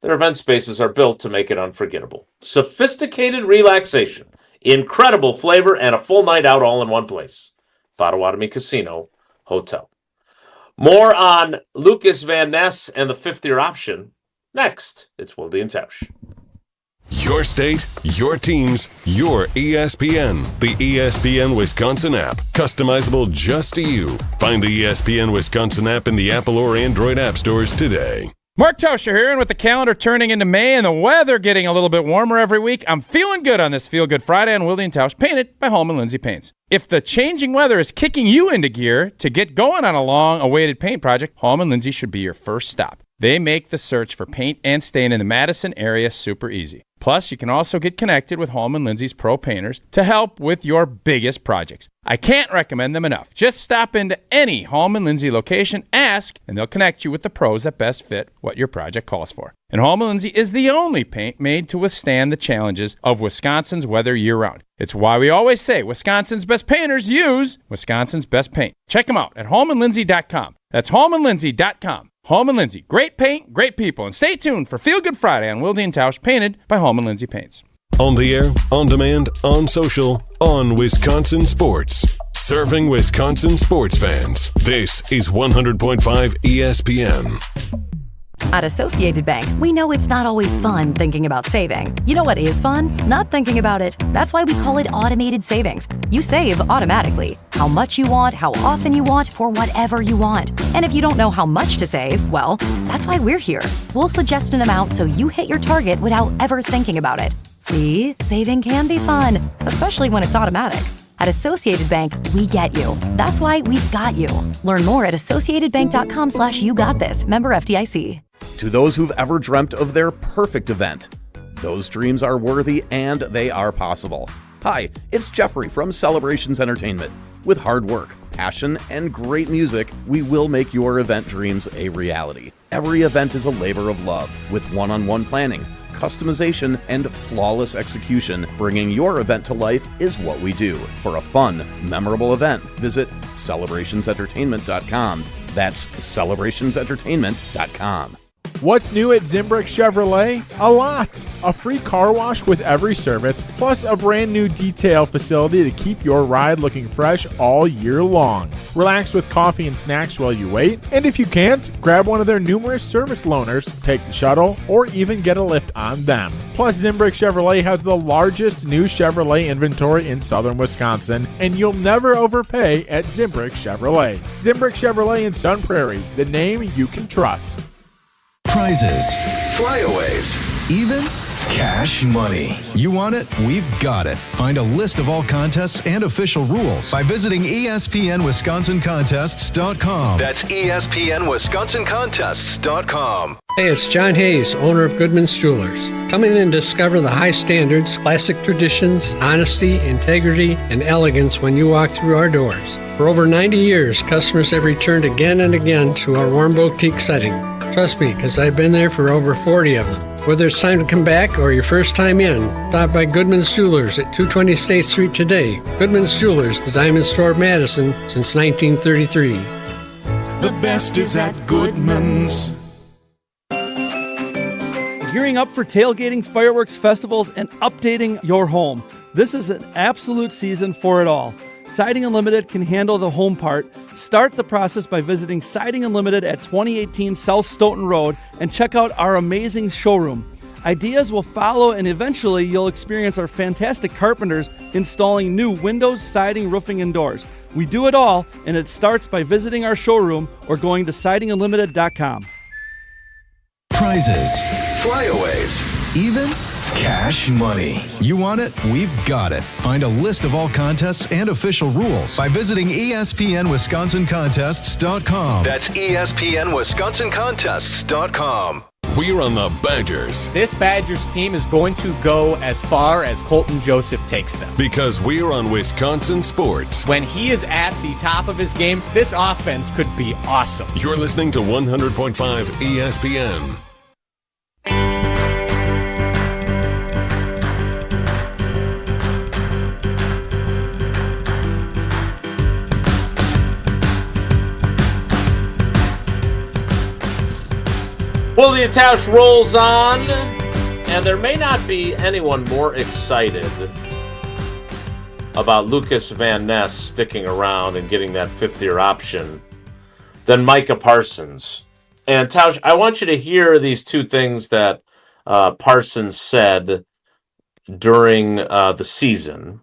their event spaces are built to make it unforgettable. Sophisticated relaxation, incredible flavor, and a full night out all in one place. Potawatomi Casino Hotel. More on Lukas Van Ness and the fifth-year option next. It's Wilde and Tausch. Your state, your teams, your ESPN. The ESPN Wisconsin app. Customizable just to you. Find the ESPN Wisconsin app in the Apple or Android app stores today. Mark Toscher here, and with the calendar turning into May and the weather getting a little bit warmer every week, I'm feeling good on this Feel Good Friday on Wilde and Tausch, painted by Holman Lindsay Paints. If the changing weather is kicking you into gear to get going on a long-awaited paint project, Holman Lindsay should be your first stop. They make the search for paint and stain in the Madison area super easy. Plus, you can also get connected with Holman Lindsay's pro painters to help with your biggest projects. I can't recommend them enough. Just stop into any Holman Lindsay location, ask, and they'll connect you with the pros that best fit what your project calls for. And Holman Lindsay is the only paint made to withstand the challenges of Wisconsin's weather year-round. It's why we always say Wisconsin's best painters use Wisconsin's best paint. Check them out at holmanlindsay.com. That's holmanlindsay.com. Holman Lindsay, great paint, great people. And stay tuned for Feel Good Friday on Wilde and Tausch, painted by Holman Lindsay Paints. On the air, on demand, on social, on Wisconsin Sports. Serving Wisconsin sports fans. This is 100.5 ESPN. At Associated Bank, we know it's not always fun thinking about saving. You know what is fun? Not thinking about it. That's why we call it automated savings. You save automatically. How much you want, how often you want, for whatever you want. And if you don't know how much to save, well, that's why we're here. We'll suggest an amount so you hit your target without ever thinking about it. See, saving can be fun, especially when it's automatic. At Associated Bank, we get you. That's why we've got you. Learn more at associatedbank.com/yougotthis. Member FDIC. To those who've ever dreamt of their perfect event, those dreams are worthy and they are possible. Hi, it's Jeffrey from Celebrations Entertainment. With hard work, passion, and great music, we will make your event dreams a reality. Every event is a labor of love, with one-on-one planning, customization, and flawless execution. Bringing your event to life is what we do. For a fun, memorable event, visit celebrationsentertainment.com. That's celebrationsentertainment.com. What's new at Zimbrick Chevrolet? A lot! A free car wash with every service, plus a brand new detail facility to keep your ride looking fresh all year long. Relax with coffee and snacks while you wait, and if you can't, grab one of their numerous service loaners, take the shuttle, or even get a lift on them. Plus, Zimbrick Chevrolet has the largest new Chevrolet inventory in southern Wisconsin, and you'll never overpay at Zimbrick Chevrolet. Zimbrick Chevrolet in Sun Prairie, the name you can trust. Prizes, flyaways, even cash money. You want it? We've got it. Find a list of all contests and official rules by visiting ESPNWisconsinContests.com. That's ESPNWisconsinContests.com. Hey, it's John Hayes, owner of Goodman's Jewelers. Come in and discover the high standards, classic traditions, honesty, integrity, and elegance when you walk through our doors. For over 90 years, customers have returned again and again to our warm boutique setting. Trust me, because I've been there for over 40 of them. Whether it's time to come back or your first time in, stop by Goodman's Jewelers at 220 State Street today. Goodman's Jewelers, the diamond store of Madison since 1933. The best is at Goodman's. Gearing up for tailgating, fireworks, festivals, and updating your home. This is an absolute season for it all. Siding Unlimited can handle the home part. Start the process by visiting Siding Unlimited at 2018 South Stoughton Road and check out our amazing showroom. Ideas will follow, and eventually you'll experience our fantastic carpenters installing new windows, siding, roofing, and doors. We do it all, and it starts by visiting our showroom or going to sidingunlimited.com. Prizes, flyaways, even cash money. You want it? We've got it. Find a list of all contests and official rules by visiting ESPNWisconsinContests.com. That's ESPNWisconsinContests.com. We're on the Badgers. This Badgers team is going to go as far as Colton Joseph takes them. Because we're on Wisconsin Sports. When he is at the top of his game, this offense could be awesome. You're listening to 100.5 ESPN. Wilde and Tausch rolls on, and there may not be anyone more excited about Lukas Van Ness sticking around and getting that fifth-year option than Micah Parsons. And Tausch, I want you to hear these two things that Parsons said during the season,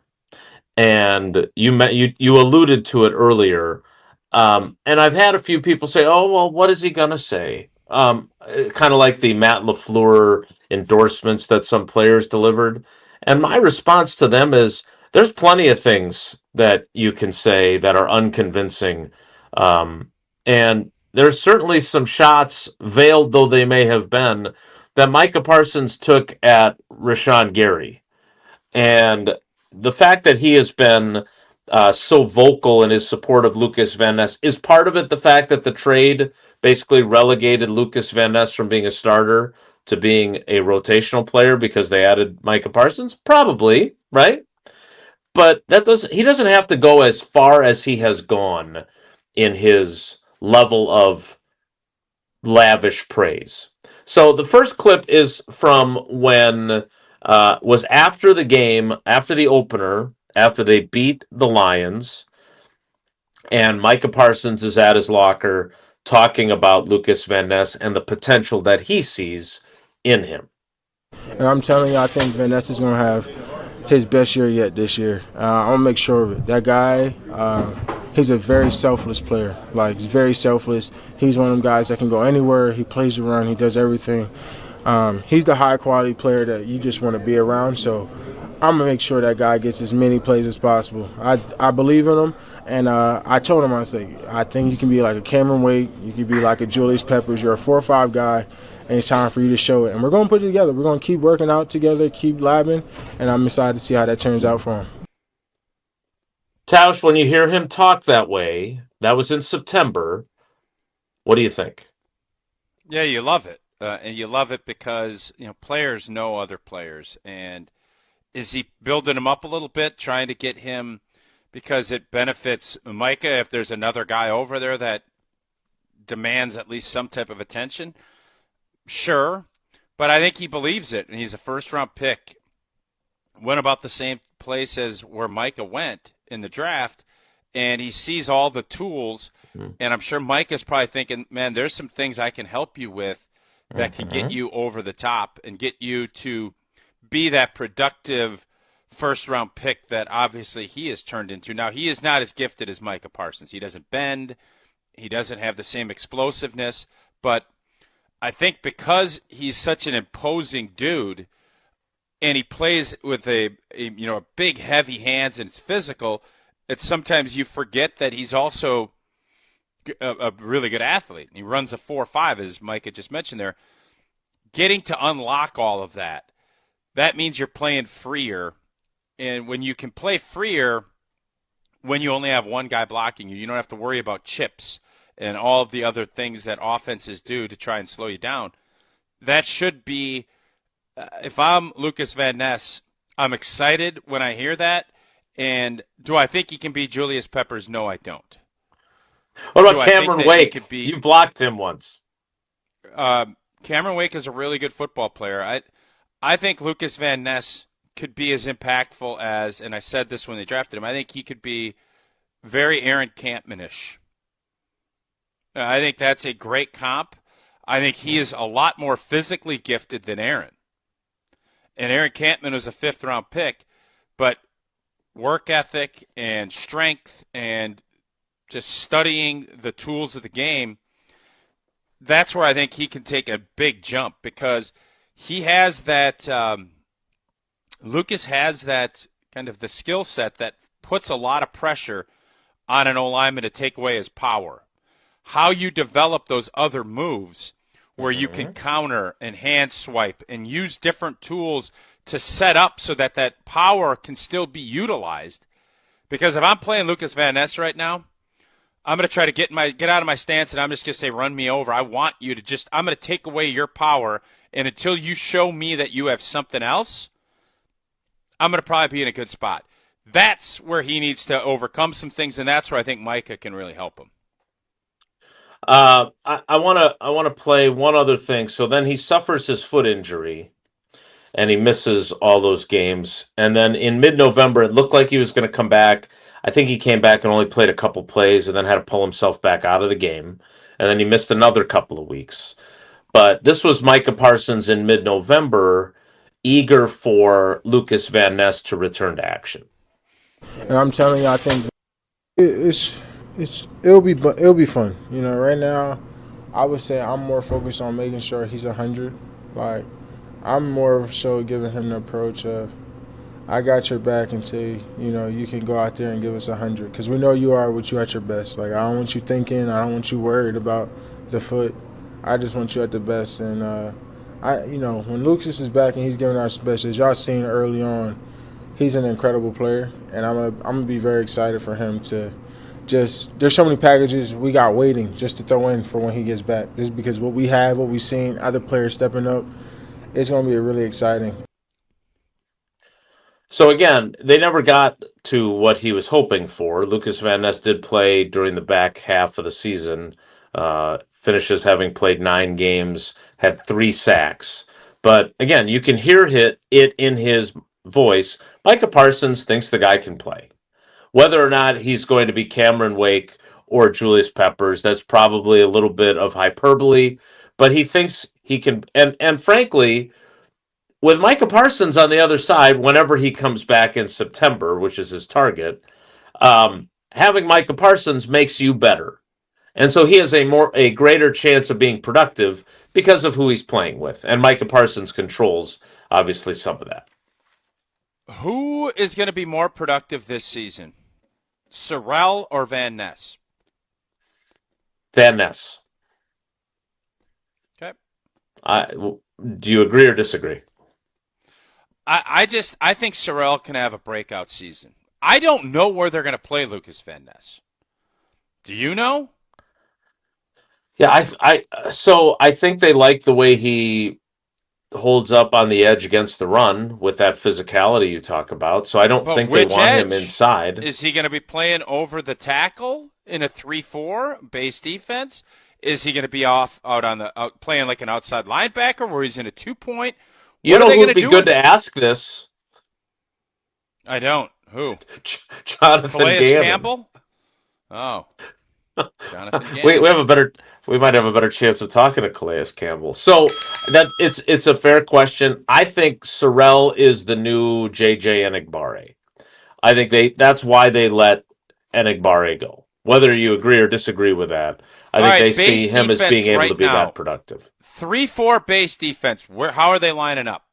and you alluded to it earlier. And I've had a few people say, "Oh, well, what is he gonna say?" Kind of like the Matt LaFleur endorsements that some players delivered. And my response to them is there's plenty of things that you can say that are unconvincing. And there's certainly some shots, veiled though they may have been, that Micah Parsons took at Rashawn Gary. And the fact that he has been so vocal in his support of Lukas Van Ness, is part of it the fact that the trade basically relegated Lukas Van Ness from being a starter to being a rotational player because they added Micah Parsons? Probably, right? But he doesn't have to go as far as he has gone in his level of lavish praise. So the first clip is from when was after the game, after the opener, after they beat the Lions, and Micah Parsons is at his locker talking about Lukas Van Ness and the potential that he sees in him. And I'm telling you, I think Van Ness is going to have his best year yet this year. I'm going to make sure of it. That guy, he's a very selfless player. Like, he's very selfless. He's one of them guys that can go anywhere. He plays the run. He does everything. He's the high-quality player that you just want to be around. So I'm going to make sure that guy gets as many plays as possible. I believe in him, and I told him, I think you can be like a Cameron Wake, you can be like a Julius Peppers. You're a 4-5 guy, and it's time for you to show it. And we're going to put it together. We're going to keep working out together, keep labbing, and I'm excited to see how that turns out for him. Tausch, when you hear him talk that way, that was in September, what do you think? Yeah, you love it. And you love it because, players know other players, and is he building him up a little bit, trying to get him because it benefits Micah if there's another guy over there that demands at least some type of attention? Sure, but I think he believes it, and he's a first-round pick. Went about the same place as where Micah went in the draft, and he sees all the tools, and I'm sure Micah's probably thinking, man, there's some things I can help you with that can get you over the top and get you to be that productive first-round pick that obviously he has turned into. Now, he is not as gifted as Micah Parsons. He doesn't bend. He doesn't have the same explosiveness. But I think because he's such an imposing dude, and he plays with a big, heavy hands and it's physical, it's sometimes you forget that he's also a really good athlete. He runs a 4.5, as Micah just mentioned there. Getting to unlock all of that means you're playing freer. And when you can play freer, when you only have one guy blocking you, you don't have to worry about chips and all of the other things that offenses do to try and slow you down. That should be, if I'm Lukas Van Ness, I'm excited when I hear that. And do I think he can be Julius Peppers? No, I don't. What about Cameron Wake? You blocked him once. Cameron Wake is a really good football player. I think Lukas Van Ness could be as impactful as, and I said this when they drafted him, I think he could be very Aaron Campman-ish. I think that's a great comp. I think he is a lot more physically gifted than Aaron. And Aaron Campman was a 5th-round pick, but work ethic and strength and just studying the tools of the game, that's where I think he can take a big jump because he has that Lukas has that kind of the skill set that puts a lot of pressure on an O-lineman to take away his power. How you develop those other moves where you can counter and hand swipe and use different tools to set up so that that power can still be utilized. Because if I'm playing Lukas Van Ness right now, I'm going to try to get out of my stance and I'm just going to say, run me over. I want you to I'm going to take away your power. And until you show me that you have something else, I'm going to probably be in a good spot. That's where he needs to overcome some things, and that's where I think Micah can really help him. I want to play one other thing. So then he suffers his foot injury, and he misses all those games. And then in mid-November, it looked like he was going to come back. I think he came back and only played a couple plays and then had to pull himself back out of the game. And then he missed another couple of weeks. But this was Micah Parsons in mid-November, eager for Lukas Van Ness to return to action. And I'm telling you, I think it'll be fun. You know, right now, I would say I'm more focused on making sure he's 100. Like, I'm more so giving him the approach of, I got your back until, you can go out there and give us 100. Because we know you are what you at your best. Like, I don't want you thinking. I don't want you worried about the foot. I just want you at the best. And, when Lukas is back and he's giving our best, as y'all seen early on, he's an incredible player. And I'm going to be very excited for him to there's so many packages we got waiting just to throw in for when he gets back. Just because what we've seen, other players stepping up, it's going to be really exciting. So again, they never got to what he was hoping for. Lukas Van Ness did play during the back half of the season, finishes having played 9 games, had 3 sacks. But again, you can hear it in his voice. Micah Parsons thinks the guy can play. Whether or not he's going to be Cameron Wake or Julius Peppers, that's probably a little bit of hyperbole, but he thinks he can. And frankly, with Micah Parsons on the other side, whenever he comes back in September, which is his target, having Micah Parsons makes you better. And so he has a greater chance of being productive because of who he's playing with. And Micah Parsons controls, obviously, some of that. Who is going to be more productive this season? Sorrell or Van Ness? Van Ness. Okay. Do you agree or disagree? I think Sorrell can have a breakout season. I don't know where they're going to play Lukas Van Ness. Do you know? Yeah, I think they like the way he holds up on the edge against the run with that physicality you talk about. So I don't think they want him inside. Is he going to be playing over the tackle in a 3-4 base defense? Is he going to be out playing like an outside linebacker where he's in a 2-point? You know who would be good to ask this? I don't. Who? Jonathan Calais Gannon. Campbell? Oh. Jonathan Gannon. We might have a better chance of talking to Calais Campbell. So that it's a fair question. I think Sorrell is the new JJ Enagbare. I think that's why they let Enagbare go. whether you agree or disagree with that. I think they see him as being able to be that productive. 3-4 base defense. How are they lining up?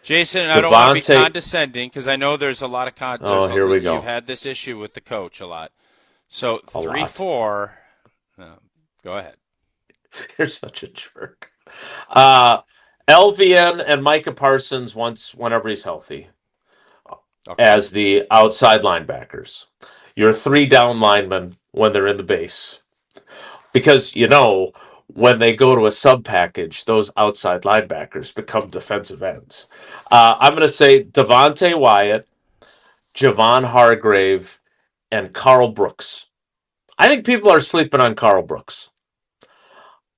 Jason, I don't want to be condescending because I know there's a lot of here we go. You've had this issue with the coach a lot. So 3-4. Go ahead. You're such a jerk. LVN and Micah Parsons whenever he's healthy as the outside linebackers. Your 3 down linemen when they're in the base. Because, when they go to a sub package, those outside linebackers become defensive ends. I'm going to say Devontae Wyatt, Javon Hargrave, and Carl Brooks. I think people are sleeping on Carl Brooks.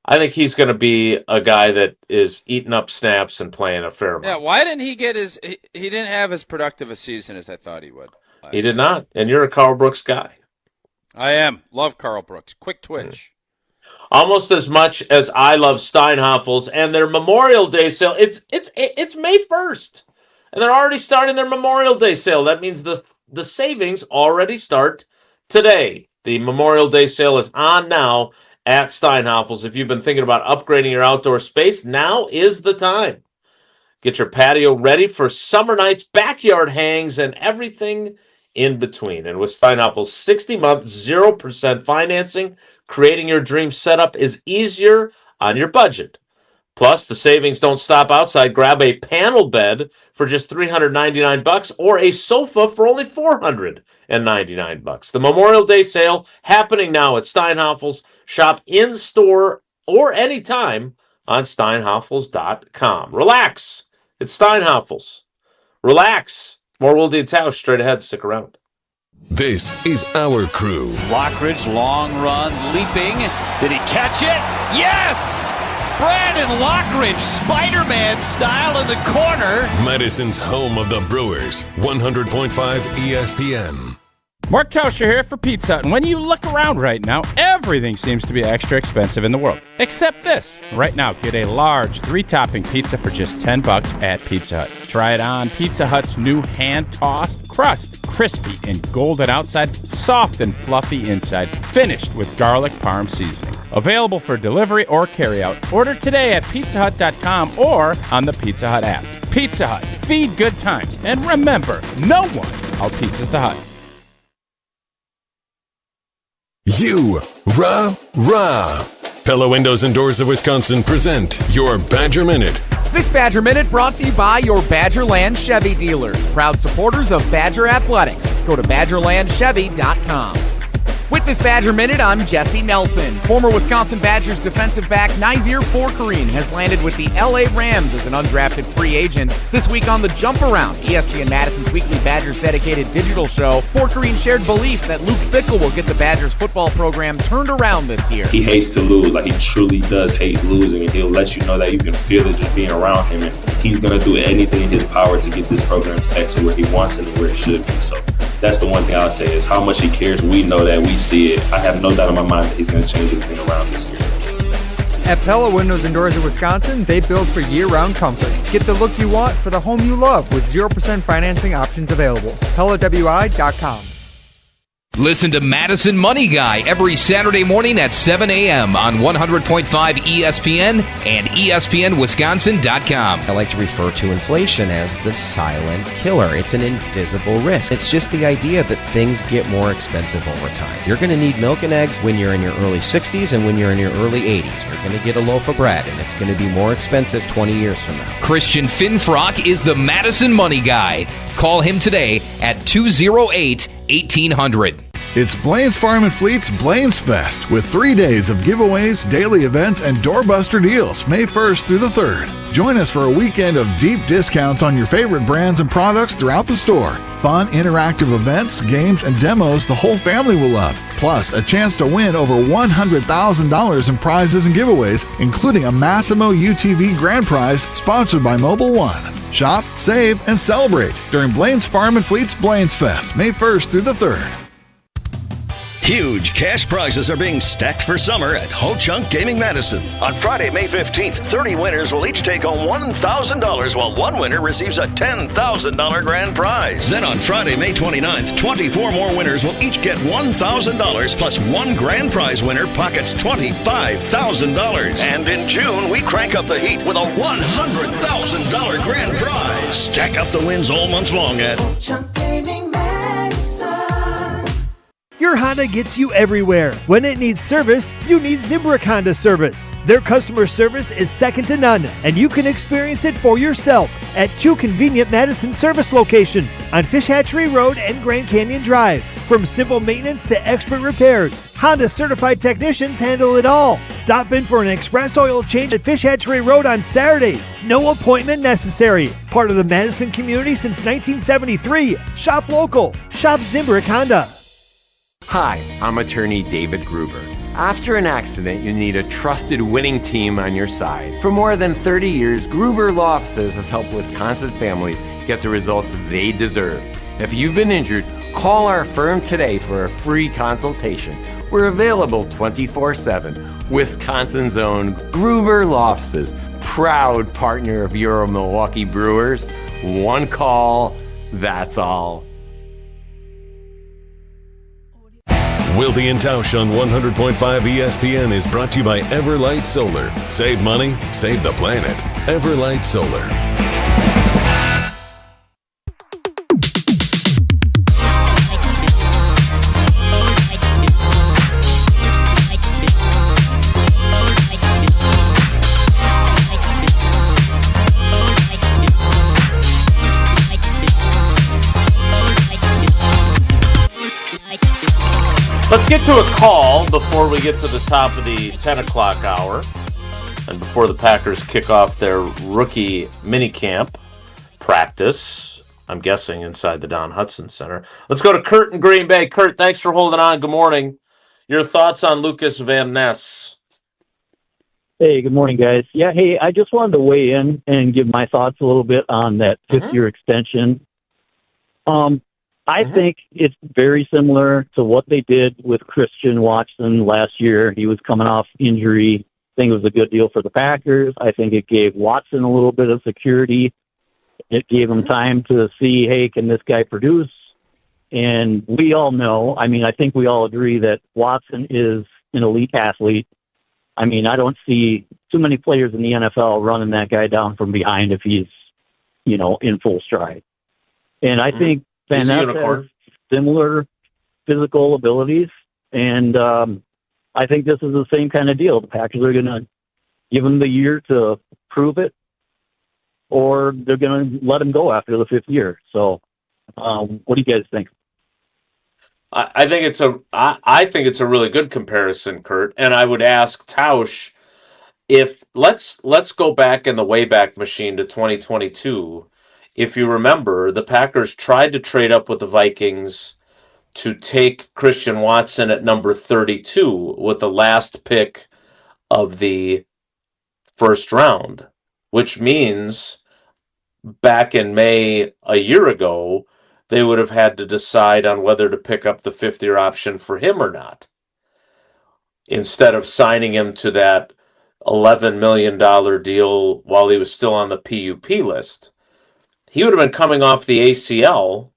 I think he's going to be a guy that is eating up snaps and playing a fair amount. Yeah, why didn't he get he didn't have as productive a season as I thought he would. He did not, and you're a Carl Brooks guy. I am. Love Carl Brooks. Quick twitch. Almost as much as I love Steinhafels and their Memorial Day sale. It's May 1st, and they're already starting their Memorial Day sale. That means the savings already start today. The Memorial Day sale is on now at Steinhafels. If you've been thinking about upgrading your outdoor space, now is the time. Get your patio ready for summer nights, backyard hangs, and everything in between. And with Steinhafels' 60-month 0% financing, creating your dream setup is easier on your budget. Plus, the savings don't stop outside. Grab a panel bed for just $399 or a sofa for only $499. The Memorial Day sale happening now at Steinhafels. Shop in-store or anytime on steinhafels.com. Relax. It's Steinhafels. Relax. More Wilde and Tausch straight ahead. Stick around. This is our crew. Lockridge, long run, leaping. Did he catch it? Yes! Brandon Lockridge, Spider-Man style in the corner. Madison's home of the Brewers, 100.5 ESPN. Mark Tauscher here for Pizza Hut. And when you look around right now, everything seems to be extra expensive in the world. Except this. Right now, get a large 3-topping pizza for just $10 at Pizza Hut. Try it on Pizza Hut's new hand-tossed crust. Crispy and golden outside, soft and fluffy inside, finished with garlic parm seasoning. Available for delivery or carryout. Order today at pizzahut.com or on the Pizza Hut app. Pizza Hut. Feed good times. And remember, no one out-pizzas the Hut. Rah. Pella Windows and Doors of Wisconsin present your Badger Minute. This Badger Minute brought to you by your Badgerland Chevy dealers, proud supporters of Badger Athletics. Go to BadgerlandChevy.com. With this Badger Minute, I'm Jesse Nelson. Former Wisconsin Badgers defensive back Nazir Forkarine has landed with the LA Rams as an undrafted free agent. This week on The Jump Around, ESPN Madison's weekly Badgers dedicated digital show, Forkarine shared belief that Luke Fickell will get the Badgers football program turned around this year. He hates to lose, like he truly does hate losing, and he'll let you know that you can feel it just being around him, and he's going to do anything in his power to get this program back to where he wants it and where it should be. So that's the one thing I'll say is how much he cares. We know that, we see it. I have no doubt in my mind that he's going to change everything around this year. At Pella Windows and Doors of Wisconsin, they build for year-round comfort. Get the look you want for the home you love with 0% financing options available. PellaWI.com. Listen to Madison Money Guy every Saturday morning at 7 a.m. on 100.5 ESPN and ESPNWisconsin.com. I like to refer to inflation as the silent killer. It's an invisible risk. It's just the idea that things get more expensive over time. You're going to need milk and eggs when you're in your early 60s and when you're in your early 80s. You're going to get a loaf of bread, and it's going to be more expensive 20 years from now. Christian Finfrock is the Madison Money Guy. Call him today at 208-1800. It's Blaine's Farm and Fleet's Blaine's Fest with 3 days of giveaways, daily events, and doorbuster deals May 1st through the 3rd. Join us for a weekend of deep discounts on your favorite brands and products throughout the store. Fun, interactive events, games, and demos the whole family will love. Plus, a chance to win over $100,000 in prizes and giveaways, including a Massimo UTV grand prize sponsored by Mobile One. Shop, save, and celebrate during Blaine's Farm and Fleet's Blaine's Fest, May 1st through the 3rd. Huge cash prizes are being stacked for summer at Ho Chunk Gaming Madison. On Friday, May 15th, 30 winners will each take home $1,000 while one winner receives a $10,000 grand prize. Then on Friday, May 29th, 24 more winners will each get $1,000 plus one grand prize winner pockets $25,000. And in June, we crank up the heat with a $100,000 grand prize. Stack up the wins all month long at Ho Chunk Gaming Madison. Your Honda gets you everywhere. When it needs service, you need Zimbrick Honda service. Their customer service is second to none, and you can experience it for yourself at 2 convenient Madison service locations on Fish Hatchery Road and Grand Canyon Drive. From simple maintenance to expert repairs, Honda certified technicians handle it all. Stop in for an express oil change at Fish Hatchery Road on Saturdays. No appointment necessary. Part of the Madison community since 1973. Shop local. Shop Zimbrick Honda. Hi, I'm attorney David Gruber. After an accident, you need a trusted winning team on your side. For more than 30 years, Gruber Law Offices has helped Wisconsin families get the results they deserve. If you've been injured, call our firm today for a free consultation. We're available 24/7. Wisconsin's own Gruber Law Offices, proud partner of your Milwaukee Brewers. One call, that's all. Wilde and Tausch on 100.5 ESPN is brought to you by Everlight Solar. Save money, save the planet. Everlight Solar. Let's get to a call before we get to the top of the 10 o'clock hour and before the Packers kick off their rookie minicamp practice, I'm guessing inside the Don Hudson Center. Let's go to Kurt in Green Bay. Kurt, thanks for holding on. Good morning. Your thoughts on Lukas Van Ness? Hey, good morning, guys. Yeah, hey, I just wanted to weigh in and give my thoughts a little bit on that fifth-year extension. I think it's very similar to what they did with Christian Watson last year. He was coming off injury. I think it was a good deal for the Packers. I think it gave Watson a little bit of security. It gave him time to see, hey, can this guy produce? And we all know, I mean, I think we all agree that Watson is an elite athlete. I mean, I don't see too many players in the NFL running that guy down from behind if he's, in full stride. And I think Van Ness has similar physical abilities, and I think this is the same kind of deal. The Packers are going to give him the year to prove it, or they're going to let him go after the fifth year. So, what do you guys think? I think it's a really good comparison, Kurt. And I would ask Tausch if let's go back in the Wayback Machine to 2022. If you remember, the Packers tried to trade up with the Vikings to take Christian Watson at number 32 with the last pick of the first round, which means back in May a year ago, they would have had to decide on whether to pick up the fifth-year option for him or not, instead of signing him to that $11 million deal while he was still on the PUP list. He would have been coming off the ACL.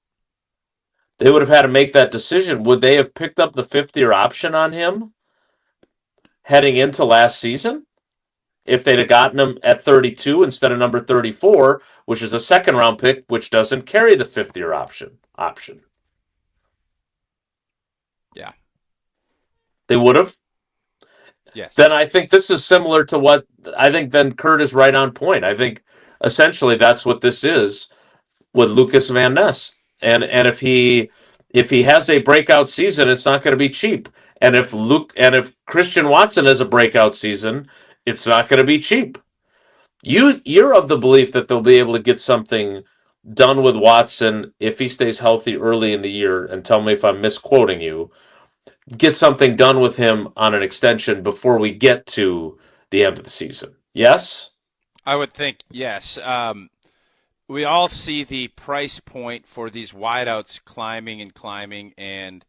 They would have had to make that decision. Would they have picked up the fifth-year option on him heading into last season if they'd have gotten him at 32 instead of number 34, which is a second-round pick, which doesn't carry the fifth-year option? Yeah. They would have? Yes. Then I think this is similar to what I think then Kurt is right on point. I think essentially that's what this is with Lukas Van Ness. And if he has a breakout season, it's not going to be cheap. And if Christian Watson has a breakout season, it's not going to be cheap. You're of the belief that they'll be able to get something done with Watson if he stays healthy early in the year, and tell me if I'm misquoting you, get something done with him on an extension before we get to the end of the season. Yes? I would think yes. We all see the price point for these wideouts climbing, and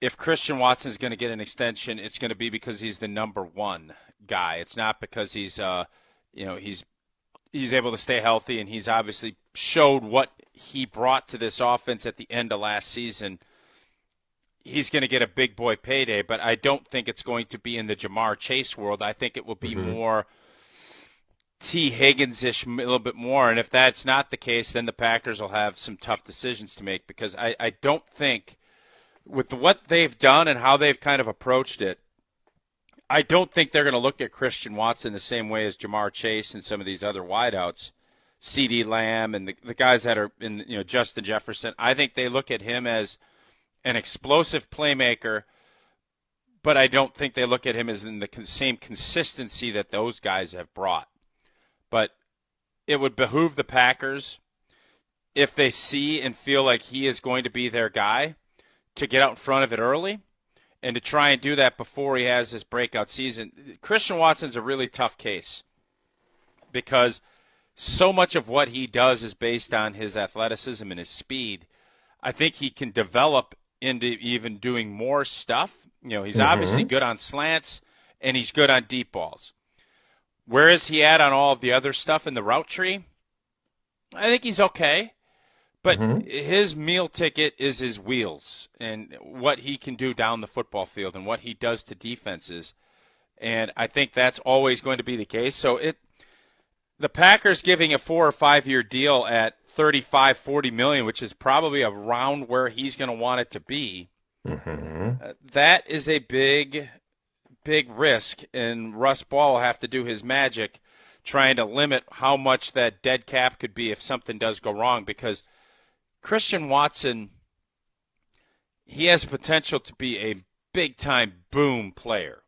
if Christian Watson is going to get an extension, it's going to be because he's the number one guy. It's not because he's able to stay healthy, and he's obviously showed what he brought to this offense at the end of last season. He's going to get a big boy payday, but I don't think it's going to be in the Jamar Chase world. I think it will be more T. Higgins-ish, a little bit more. And if that's not the case, then the Packers will have some tough decisions to make, because I don't think, with what they've done and how they've kind of approached it, I don't think they're going to look at Christian Watson the same way as Jamar Chase and some of these other wideouts, CeeDee Lamb and the guys that are in, Justin Jefferson. I think they look at him as an explosive playmaker, but I don't think they look at him as in the same consistency that those guys have brought. But it would behoove the Packers, if they see and feel like he is going to be their guy, to get out in front of it early and to try and do that before he has his breakout season. Christian Watson's a really tough case because so much of what he does is based on his athleticism and his speed. I think he can develop into even doing more stuff. He's obviously good on slants, and he's good on deep balls. Where is he at on all of the other stuff in the route tree? I think he's okay. But his meal ticket is his wheels and what he can do down the football field and what he does to defenses. And I think that's always going to be the case. So the Packers giving a 4 or 5 year deal at $35-40 million, which is probably around where he's going to want it to be. That is a big risk, and Russ Ball will have to do his magic trying to limit how much that dead cap could be if something does go wrong, because Christian Watson, he has potential to be a big-time boom player.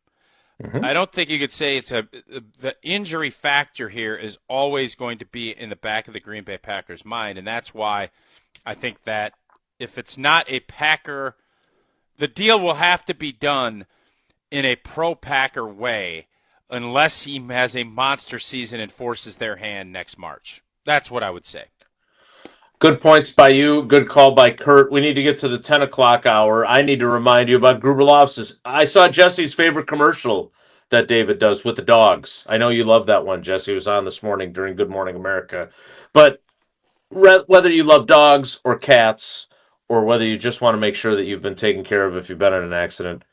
I don't think you could say the injury factor here is always going to be in the back of the Green Bay Packers' mind, and that's why I think that if it's not a Packer, the deal will have to be done in a pro-Packer way unless he has a monster season and forces their hand next March. That's what I would say. Good points by you. Good call by Kurt. We need to get to the 10 o'clock hour. I need to remind you about Gruber Lofts. I saw Jesse's favorite commercial that David does with the dogs. I know you love that one, Jesse. It was on this morning during Good Morning America. But whether you love dogs or cats, or whether you just want to make sure that you've been taken care of if you've been in an accident,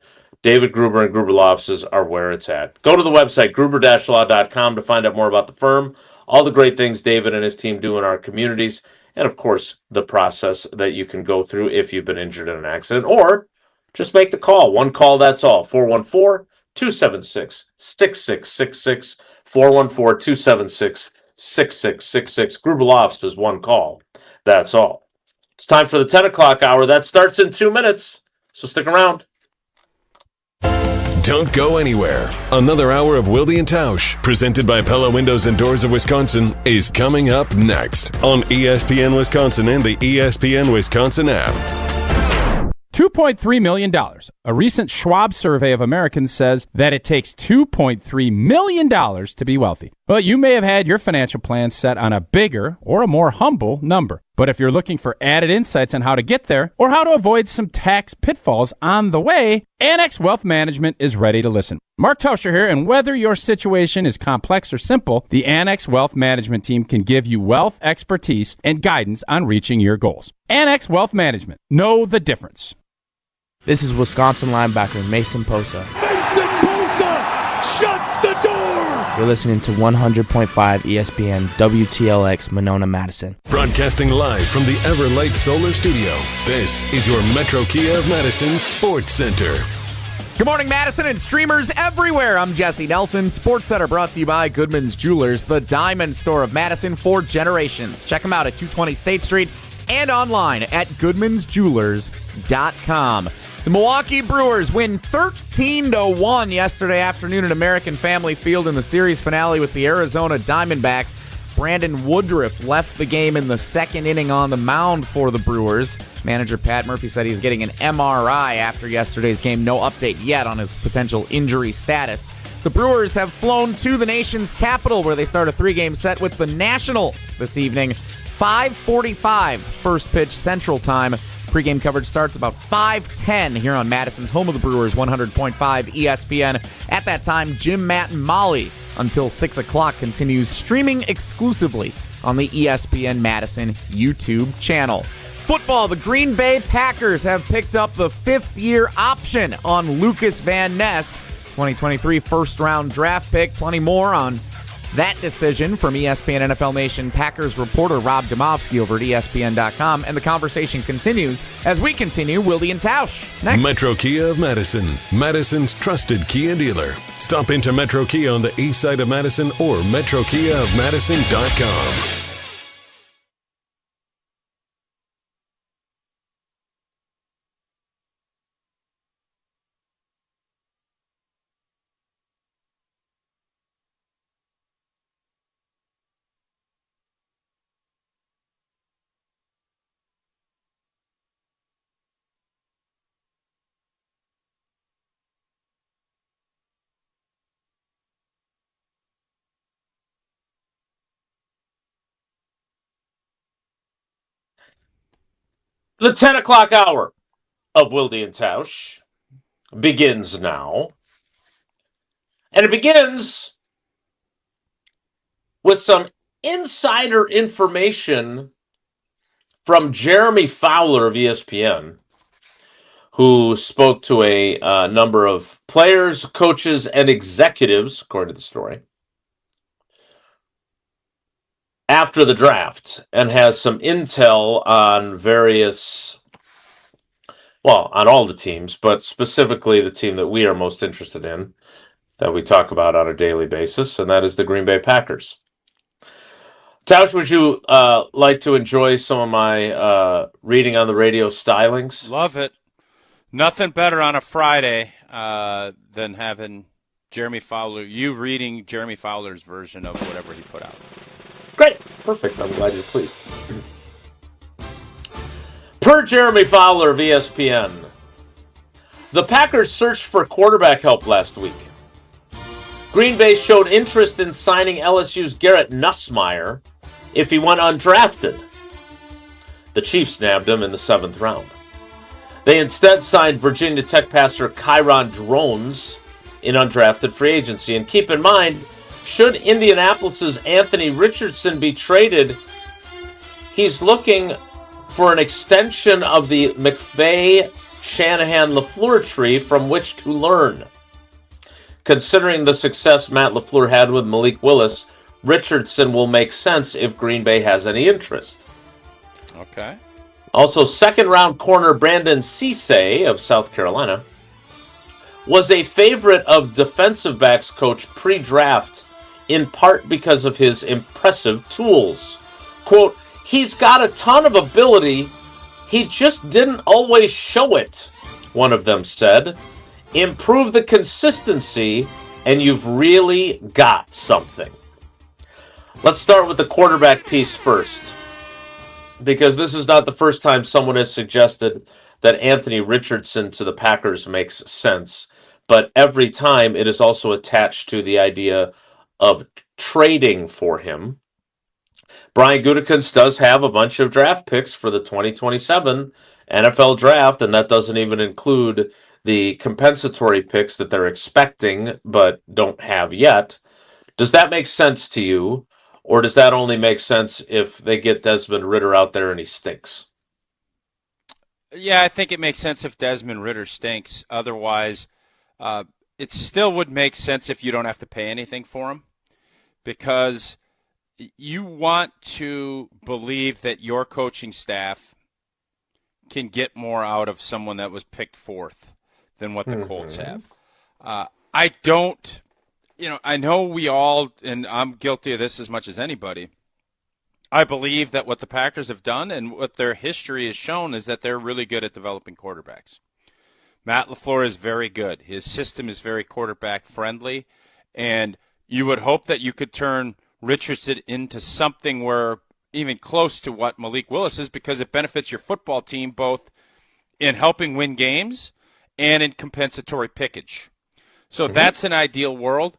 David Gruber and Gruber Law Offices are where it's at. Go to the website, gruber-law.com, to find out more about the firm, all the great things David and his team do in our communities, and, of course, the process that you can go through if you've been injured in an accident. Or just make the call. One call, that's all. 414-276-6666. 414-276-6666. Gruber Law Offices, one call. That's all. It's time for the 10 o'clock hour. That starts in 2 minutes, so stick around. Don't go anywhere. Another hour of Wilde and Tausch, presented by Pella Windows and Doors of Wisconsin, is coming up next on ESPN Wisconsin and the ESPN Wisconsin app. $2.3 million. A recent Schwab survey of Americans says that it takes $2.3 million to be wealthy. Well, you may have had your financial plan set on a bigger or a more humble number. But if you're looking for added insights on how to get there or how to avoid some tax pitfalls on the way, Annex Wealth Management is ready to listen. Mark Tauscher here, and whether your situation is complex or simple, the Annex Wealth Management team can give you wealth expertise and guidance on reaching your goals. Annex Wealth Management. Know the difference. This is Wisconsin linebacker Mason Posa. Mason Posa shuts the door! You're listening to 100.5 ESPN WTLX Monona, Madison. Broadcasting live from the Everlight Solar Studio, this is your Metro Kia of Madison Sports Center. Good morning, Madison and streamers everywhere. I'm Jesse Nelson. Sports Center brought to you by Goodman's Jewelers, the diamond store of Madison for generations. Check them out at 220 State Street and online at goodmansjewelers.com. The Milwaukee Brewers win 13-1 yesterday afternoon at American Family Field in the series finale with the Arizona Diamondbacks. Brandon Woodruff left the game in the second inning on the mound for the Brewers. Manager Pat Murphy said he's getting an MRI after yesterday's game. No update yet on his potential injury status. The Brewers have flown to the nation's capital, where they start a 3-game set with the Nationals this evening. 5:45 first pitch Central Time. Pre-game coverage starts about 5:10 here on Madison's home of the Brewers, 100.5 ESPN. At that time, Jim, Matt, and Molly until 6 o'clock continues streaming exclusively on the ESPN Madison YouTube channel. Football, the Green Bay Packers have picked up the 5th-year option on Lukas Van Ness, 2023 first-round draft pick. Plenty more on that decision from ESPN NFL Nation Packers reporter Rob Domofsky over at ESPN.com. And the conversation continues as we continue Wilde and Tausch. Next. Metro Kia of Madison, Madison's trusted Kia dealer. Stop into Metro Kia on the east side of Madison or metrokiaofmadison.com. The 10 o'clock hour of Wilde and Tausch begins now. And it begins with some insider information from Jeremy Fowler of ESPN, who spoke to a number of players, coaches, and executives, according to the story, after the draft, and has some intel on various, well, on all the teams, but specifically the team that we are most interested in, that we talk about on a daily basis, and that is the Green Bay Packers. Tausch, would you like to enjoy some of my reading on the radio stylings? Love it. Nothing better on a Friday than having Jeremy Fowler, you reading Jeremy Fowler's version of whatever he put out. Great. Perfect. I'm glad you're pleased. Per Jeremy Fowler of ESPN, the Packers searched for quarterback help last week. Green Bay showed interest in signing LSU's Garrett Nussmeier if he went undrafted. The Chiefs nabbed him in the 7th round. They instead signed Virginia Tech passer Kyron Drones in undrafted free agency. And keep in mind, should Indianapolis's Anthony Richardson be traded, he's looking for an extension of the McVay, Shanahan, LaFleur tree from which to learn. Considering the success Matt LaFleur had with Malik Willis, Richardson will make sense if Green Bay has any interest. Okay. Also, 2nd-round corner Brandon Cisse of South Carolina was a favorite of defensive backs coach pre-draft, in part because of his impressive tools. Quote, he's got a ton of ability, he just didn't always show it, one of them said. Improve the consistency, and you've really got something. Let's start with the quarterback piece first, because this is not the first time someone has suggested that Anthony Richardson to the Packers makes sense, but every time it is also attached to the idea of trading for him. Brian Gutekunst does have a bunch of draft picks for the 2027 NFL draft, and that doesn't even include the compensatory picks that they're expecting but don't have yet. Does that make sense to you, or does that only make sense if they get Desmond Ridder out there and he stinks? Yeah, I think it makes sense if Desmond Ridder stinks. Otherwise, it still would make sense if you don't have to pay anything for him, because you want to believe that your coaching staff can get more out of someone that was picked 4th than what the Colts have. I don't, I know we all, and I'm guilty of this as much as anybody, I believe that what the Packers have done and what their history has shown is that they're really good at developing quarterbacks. Matt LaFleur is very good. His system is very quarterback-friendly, and you would hope that you could turn Richardson into something where even close to what Malik Willis is, because it benefits your football team both in helping win games and in compensatory pickage. So that's an ideal world.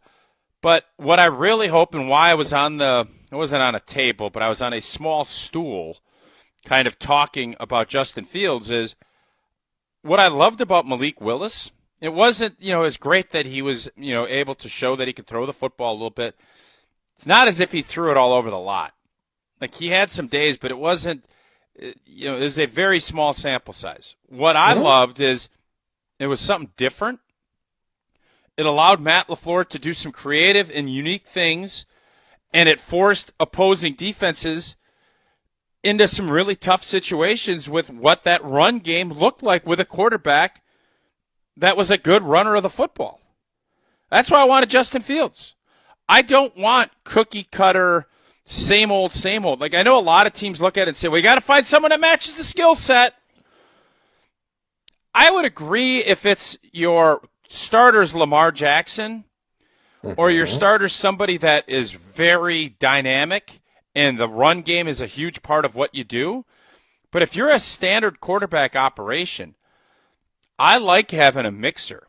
But what I really hope, and why I was I wasn't on a table, but I was on a small stool kind of talking about Justin Fields is what I loved about Malik Willis. It wasn't, it was great that he was, able to show that he could throw the football a little bit. It's not as if he threw it all over the lot. Like, he had some days, but it wasn't, it was a very small sample size. What I loved is it was something different. It allowed Matt LaFleur to do some creative and unique things, and it forced opposing defenses into some really tough situations with what that run game looked like with a quarterback that was a good runner of the football. That's why I wanted Justin Fields. I don't want cookie cutter, same old, same old. Like, I know a lot of teams look at it and say, we got to find someone that matches the skill set. I would agree if it's your starter's Lamar Jackson or your starter's somebody that is very dynamic and the run game is a huge part of what you do. But if you're a standard quarterback operation, I like having a mixer.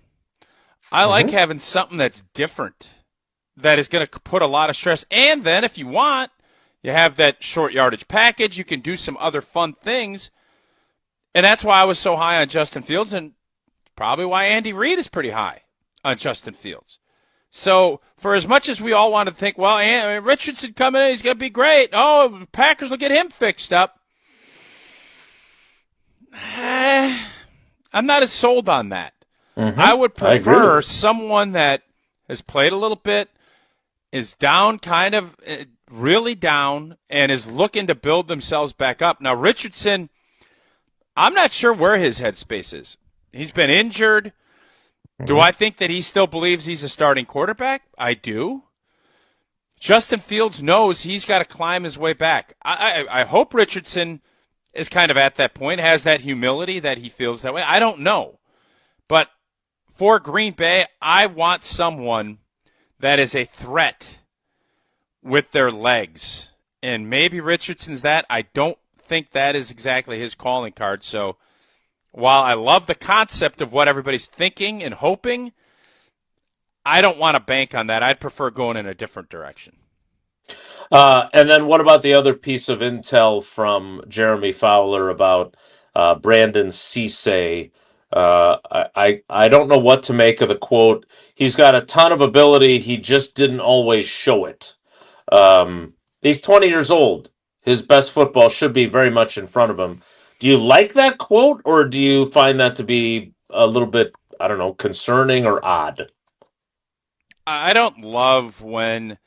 I like having something that's different, that is going to put a lot of stress. And then if you want, you have that short yardage package. You can do some other fun things. And that's why I was so high on Justin Fields, and probably why Andy Reid is pretty high on Justin Fields. So for as much as we all want to think, well, Richardson coming in, he's going to be great. Oh, Packers will get him fixed up. I'm not as sold on that. I would prefer someone that has played a little bit, is down, kind of really down, and is looking to build themselves back up. Now, Richardson, I'm not sure where his headspace is. He's been injured. Do I think that he still believes he's a starting quarterback? I do. Justin Fields knows he's got to climb his way back. I hope Richardson is kind of at that point, has that humility that he feels that way. I don't know. But for Green Bay, I want someone that is a threat with their legs. And maybe Richardson's that. I don't think that is exactly his calling card. So while I love the concept of what everybody's thinking and hoping, I don't want to bank on that. I'd prefer going in a different direction. And then what about the other piece of intel from Jeremy Fowler about Brandon Cisse? I don't know what to make of the quote. He's got a ton of ability. He just didn't always show it. He's 20 years old. His best football should be very much in front of him. Do you like that quote, or do you find that to be a little bit, I don't know, concerning or odd? I don't love when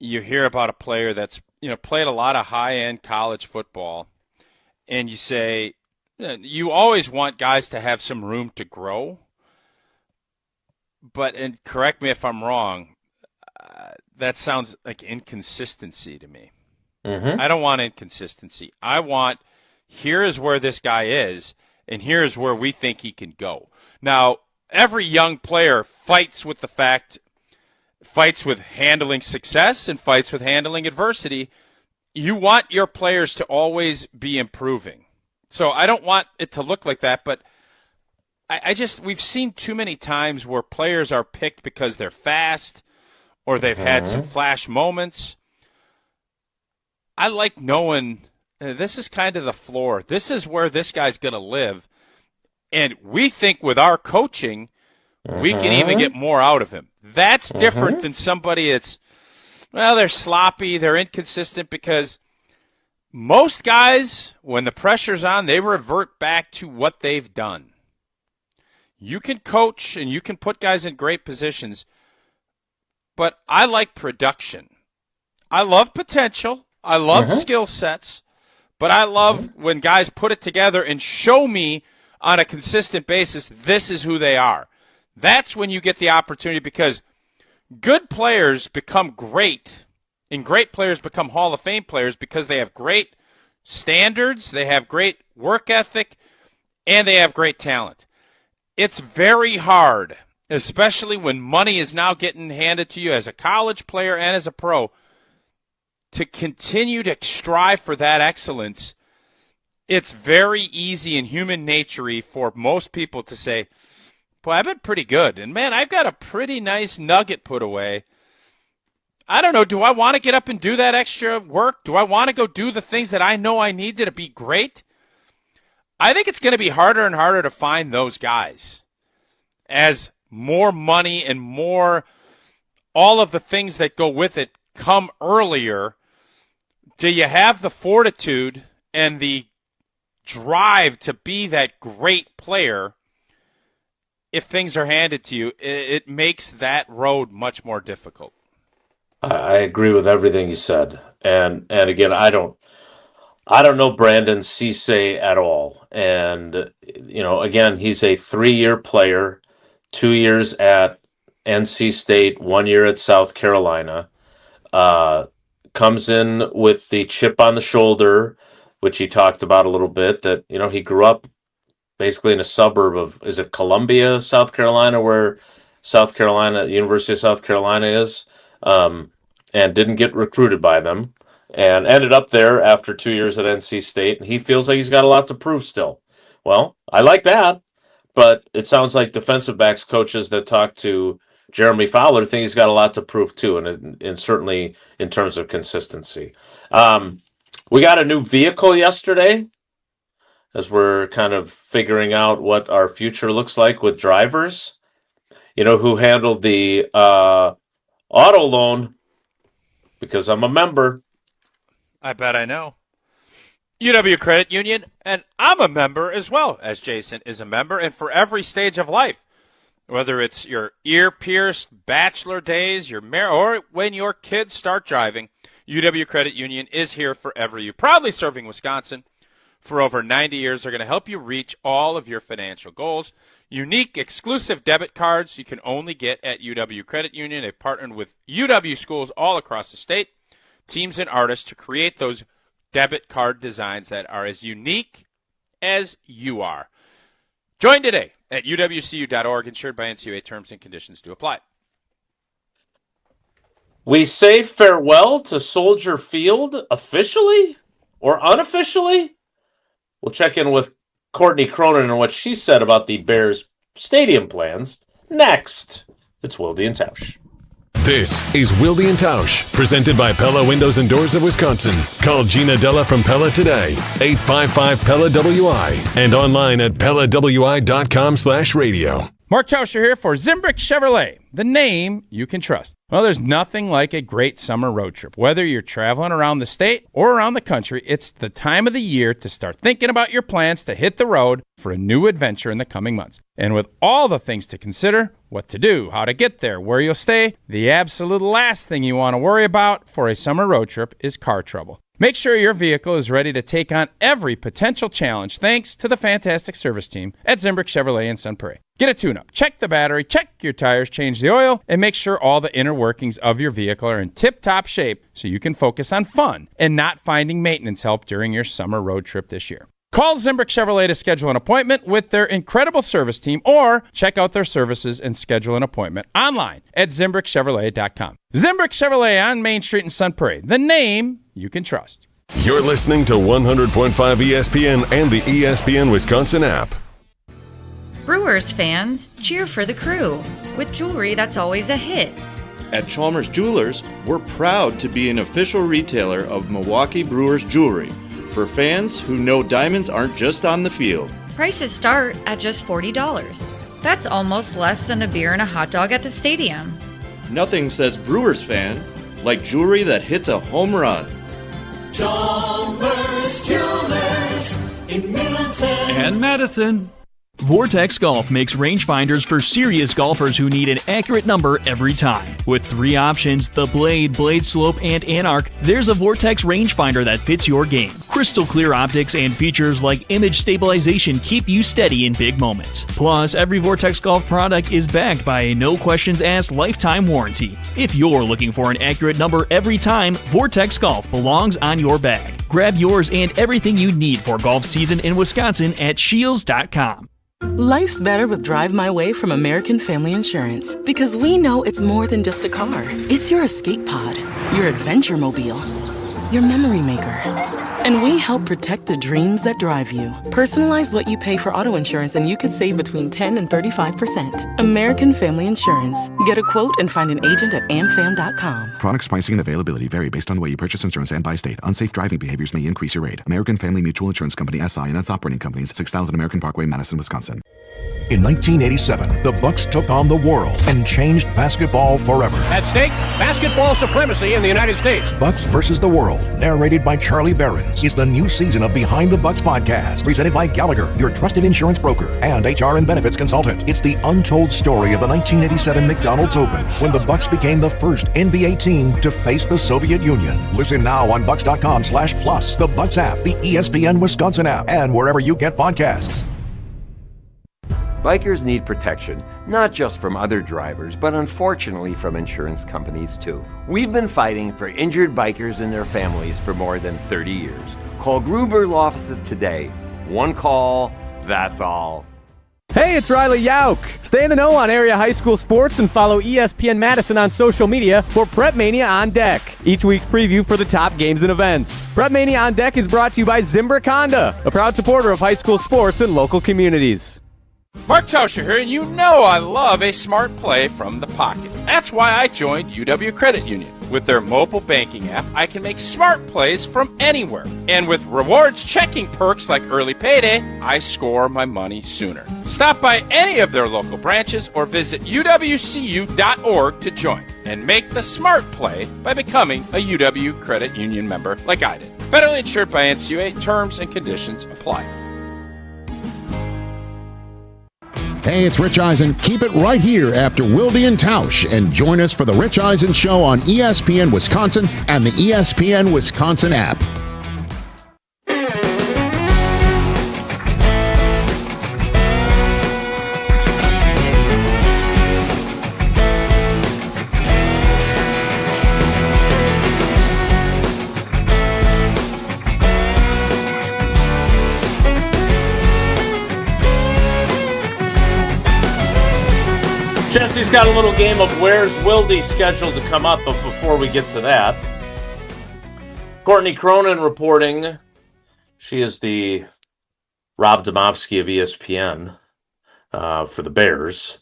you hear about a player that's, played a lot of high-end college football, and you say, you always want guys to have some room to grow. But, and correct me if I'm wrong, that sounds like inconsistency to me. I don't want inconsistency. I want, here is where this guy is, and here is where we think he can go. Now, every young player fights with handling success and fights with handling adversity. You want your players to always be improving. So I don't want it to look like that, but we've seen too many times where players are picked because they're fast or they've had some flash moments. I like knowing this is kind of the floor. This is where this guy's going to live. And we think with our coaching, we can even get more out of him. That's different than somebody that's, they're sloppy, they're inconsistent, because most guys, when the pressure's on, they revert back to what they've done. You can coach and you can put guys in great positions, but I like production. I love potential. I love skill sets, but I love when guys put it together and show me on a consistent basis, this is who they are. That's when you get the opportunity, because good players become great, and great players become Hall of Fame players because they have great standards, they have great work ethic, and they have great talent. It's very hard, especially when money is now getting handed to you as a college player and as a pro, to continue to strive for that excellence. It's very easy in human nature for most people to say, boy, I've been pretty good. And, man, I've got a pretty nice nugget put away. I don't know. Do I want to get up and do that extra work? Do I want to go do the things that I know I need to be great? I think it's going to be harder and harder to find those guys as more money and more all of the things that go with it come earlier. Do you have the fortitude and the drive to be that great player? If things are handed to you, it makes that road much more difficult. I agree with everything you said, and again, I don't know Brandon Cisse at all, and again, he's a 3-year player, 2 years at NC State, 1 year at South Carolina. Comes in with the chip on the shoulder, which he talked about a little bit. That he grew up basically in a suburb of, is it Columbia, South Carolina, where University of South Carolina is. And didn't get recruited by them and ended up there after 2 years at NC State. And he feels like he's got a lot to prove still. Well, I like that, but it sounds like defensive backs coaches that talk to Jeremy Fowler think he's got a lot to prove too, and certainly in terms of consistency. We got a new vehicle yesterday as we're kind of figuring out what our future looks like with drivers. Who handled the auto loan? Because I'm a member. I bet I know. UW Credit Union, and I'm a member as well, as Jason is a member, and for every stage of life, whether it's your ear-pierced bachelor days, or when your kids start driving, UW Credit Union is here forever. You proudly serving Wisconsin for over 90 years. They're going to help you reach all of your financial goals. Unique, exclusive debit cards you can only get at UW Credit Union. They've partnered with UW schools all across the state, teams and artists to create those debit card designs that are as unique as you are. Join today at uwcu.org, insured by NCUA. Terms and conditions do apply. We say farewell to Soldier Field officially or unofficially? We'll check in with Courtney Cronin and what she said about the Bears stadium plans next. It's Wilde and Tausch. This is Wilde and Tausch, presented by Pella Windows and Doors of Wisconsin. Call Gina Della from Pella today, 855-PELLA-WI, and online at PellaWI.com/radio. Mark Tauscher here for Zimbrick Chevrolet, the name you can trust. Well, there's nothing like a great summer road trip. Whether you're traveling around the state or around the country, it's the time of the year to start thinking about your plans to hit the road for a new adventure in the coming months. And with all the things to consider, what to do, how to get there, where you'll stay, the absolute last thing you want to worry about for a summer road trip is car trouble. Make sure your vehicle is ready to take on every potential challenge thanks to the fantastic service team at Zimbrick Chevrolet in Sun Prairie. Get a tune-up, check the battery, check your tires, change the oil, and make sure all the inner workings of your vehicle are in tip-top shape so you can focus on fun and not finding maintenance help during your summer road trip this year. Call Zimbrick Chevrolet to schedule an appointment with their incredible service team or check out their services and schedule an appointment online at ZimbrickChevrolet.com. Zimbrick Chevrolet on Main Street in Sun Prairie, the name you can trust. You're listening to 100.5 ESPN and the ESPN Wisconsin app. Brewers fans, cheer for the crew with jewelry that's always a hit. At Chalmers Jewelers, we're proud to be an official retailer of Milwaukee Brewers jewelry for fans who know diamonds aren't just on the field. Prices start at just $40. That's almost less than a beer and a hot dog at the stadium. Nothing says Brewers fan like jewelry that hits a home run. Chalmers Jewelers in Middleton and Madison. Vortex Golf makes rangefinders for serious golfers who need an accurate number every time. With 3 options, the Blade, Blade Slope, and Anarch, there's a Vortex rangefinder that fits your game. Crystal clear optics and features like image stabilization keep you steady in big moments. Plus, every Vortex Golf product is backed by a no-questions-asked lifetime warranty. If you're looking for an accurate number every time, Vortex Golf belongs on your bag. Grab yours and everything you need for golf season in Wisconsin at Shields.com. Life's better with Drive My Way from American Family Insurance because we know it's more than just a car. It's your escape pod, your adventure mobile, your memory maker. And we help protect the dreams that drive you. Personalize what you pay for auto insurance and you could save between 10 and 35%. American Family Insurance. Get a quote and find an agent at amfam.com. Products, pricing, and availability vary based on the way you purchase insurance and by state. Unsafe driving behaviors may increase your rate. American Family Mutual Insurance Company, SI, and its operating companies, 6000 American Parkway, Madison, Wisconsin. In 1987, the Bucks took on the world and changed basketball forever. At stake, basketball supremacy in the United States. Bucks versus the World, narrated by Charlie Behrens, is the new season of Behind the Bucks podcast, presented by Gallagher, your trusted insurance broker and HR and benefits consultant. It's the untold story of the 1987 McDonald's Open, when the Bucks became the first NBA team to face the Soviet Union. Listen now on Bucks.com/plus, the Bucks app, the ESPN Wisconsin app, and wherever you get podcasts. Bikers need protection, not just from other drivers, but unfortunately from insurance companies too. We've been fighting for injured bikers and their families for more than 30 years. Call Gruber Law Offices today. One call, that's all. Hey, it's Riley Yauk. Stay in the know on area high school sports and follow ESPN Madison on social media for Prep Mania on Deck, each week's preview for the top games and events. Prep Mania on Deck is brought to you by Zimbrick Honda, a proud supporter of high school sports and local communities. Mark Tauscher here, and you know I love a smart play from the pocket. That's why I joined UW Credit Union. With their mobile banking app, I can make smart plays from anywhere. And with rewards checking perks like early payday, I score my money sooner. Stop by any of their local branches or visit uwcu.org to join and make the smart play by becoming a UW Credit Union member like I did. Federally insured by NCUA. Terms and conditions apply. Hey, it's Rich Eisen. Keep it right here after Wilde and Tausch and join us for the Rich Eisen Show on ESPN Wisconsin and the ESPN Wisconsin app. Jesse's got a little game of Where's Wilde scheduled to come up, but before we get to that, Courtney Cronin reporting. She is the Rob Domofsky of ESPN for the Bears.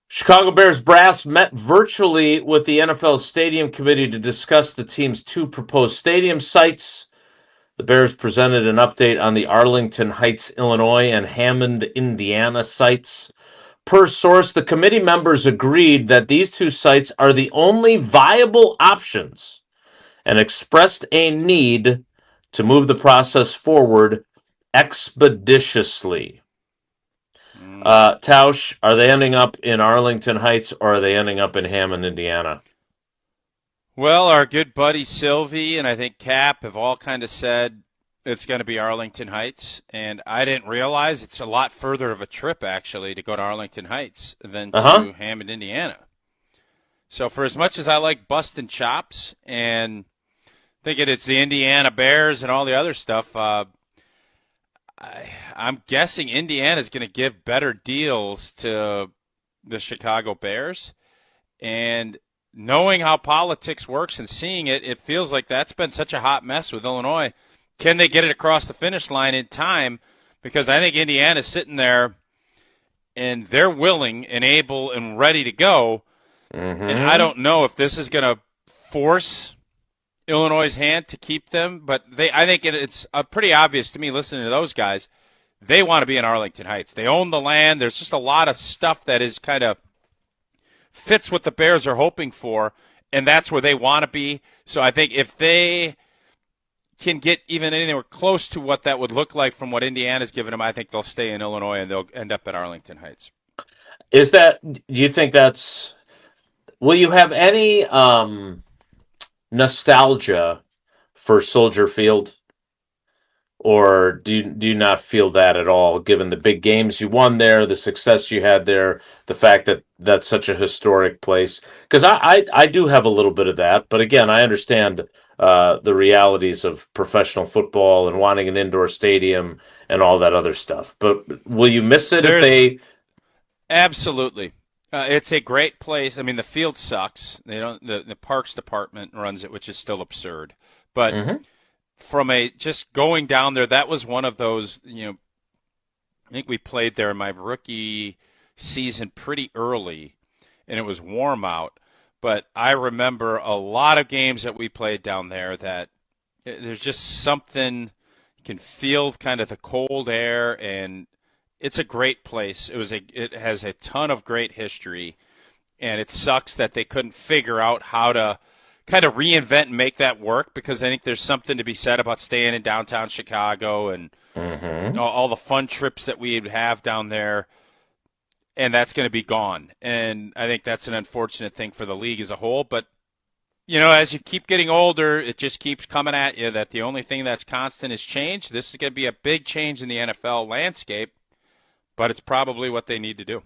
Chicago Bears brass met virtually with the NFL Stadium Committee to discuss the team's two proposed stadium sites. The Bears presented an update on the Arlington Heights, Illinois, and Hammond, Indiana sites. Per source, the committee members agreed that these two sites are the only viable options and expressed a need to move the process forward expeditiously. Tausch, are they ending up in Arlington Heights or are they ending up in Hammond, Indiana? Well, our good buddy Sylvie and I think Cap have all kind of said it's going to be Arlington Heights, and I didn't realize it's a lot further of a trip, actually, to go to Arlington Heights than to Hammond, Indiana. So for as much as I like busting chops and thinking it's the Indiana Bears and all the other stuff, I'm guessing Indiana's going to give better deals to the Chicago Bears. And knowing how politics works and seeing it, it feels like that's been such a hot mess with Illinois. Can they get it across the finish line in time? Because I think Indiana's sitting there, and they're willing and able and ready to go. Mm-hmm. And I don't know if this is going to force Illinois' hand to keep them. But I think it's pretty obvious to me, listening to those guys, they want to be in Arlington Heights. They own the land. There's just a lot of stuff that is kind of fits what the Bears are hoping for, and that's where they want to be. So I think if they can get even anywhere close to what that would look like from what Indiana's given them, I think they'll stay in Illinois and they'll end up at Arlington Heights. Do you think that's, will you have any nostalgia for Soldier Field? Or do you not feel that at all, given the big games you won there, the success you had there, the fact that that's such a historic place? Because I do have a little bit of that, but again, I understand the realities of professional football and wanting an indoor stadium and all that other stuff. But will you miss it if they? Absolutely, it's a great place. I mean, the field sucks. They don't. The Parks Department runs it, which is still absurd. But from just going down there, that was one of those, I think we played there in my rookie season pretty early, and it was warm out. But I remember a lot of games that we played down there that there's just something, you can feel kind of the cold air, and it's a great place. It has a ton of great history, and it sucks that they couldn't figure out how to kind of reinvent and make that work, because I think there's something to be said about staying in downtown Chicago and all the fun trips that we'd have down there, and that's going to be gone. And I think that's an unfortunate thing for the league as a whole. But, as you keep getting older, it just keeps coming at you that the only thing that's constant is change. This is going to be a big change in the NFL landscape, but it's probably what they need to do.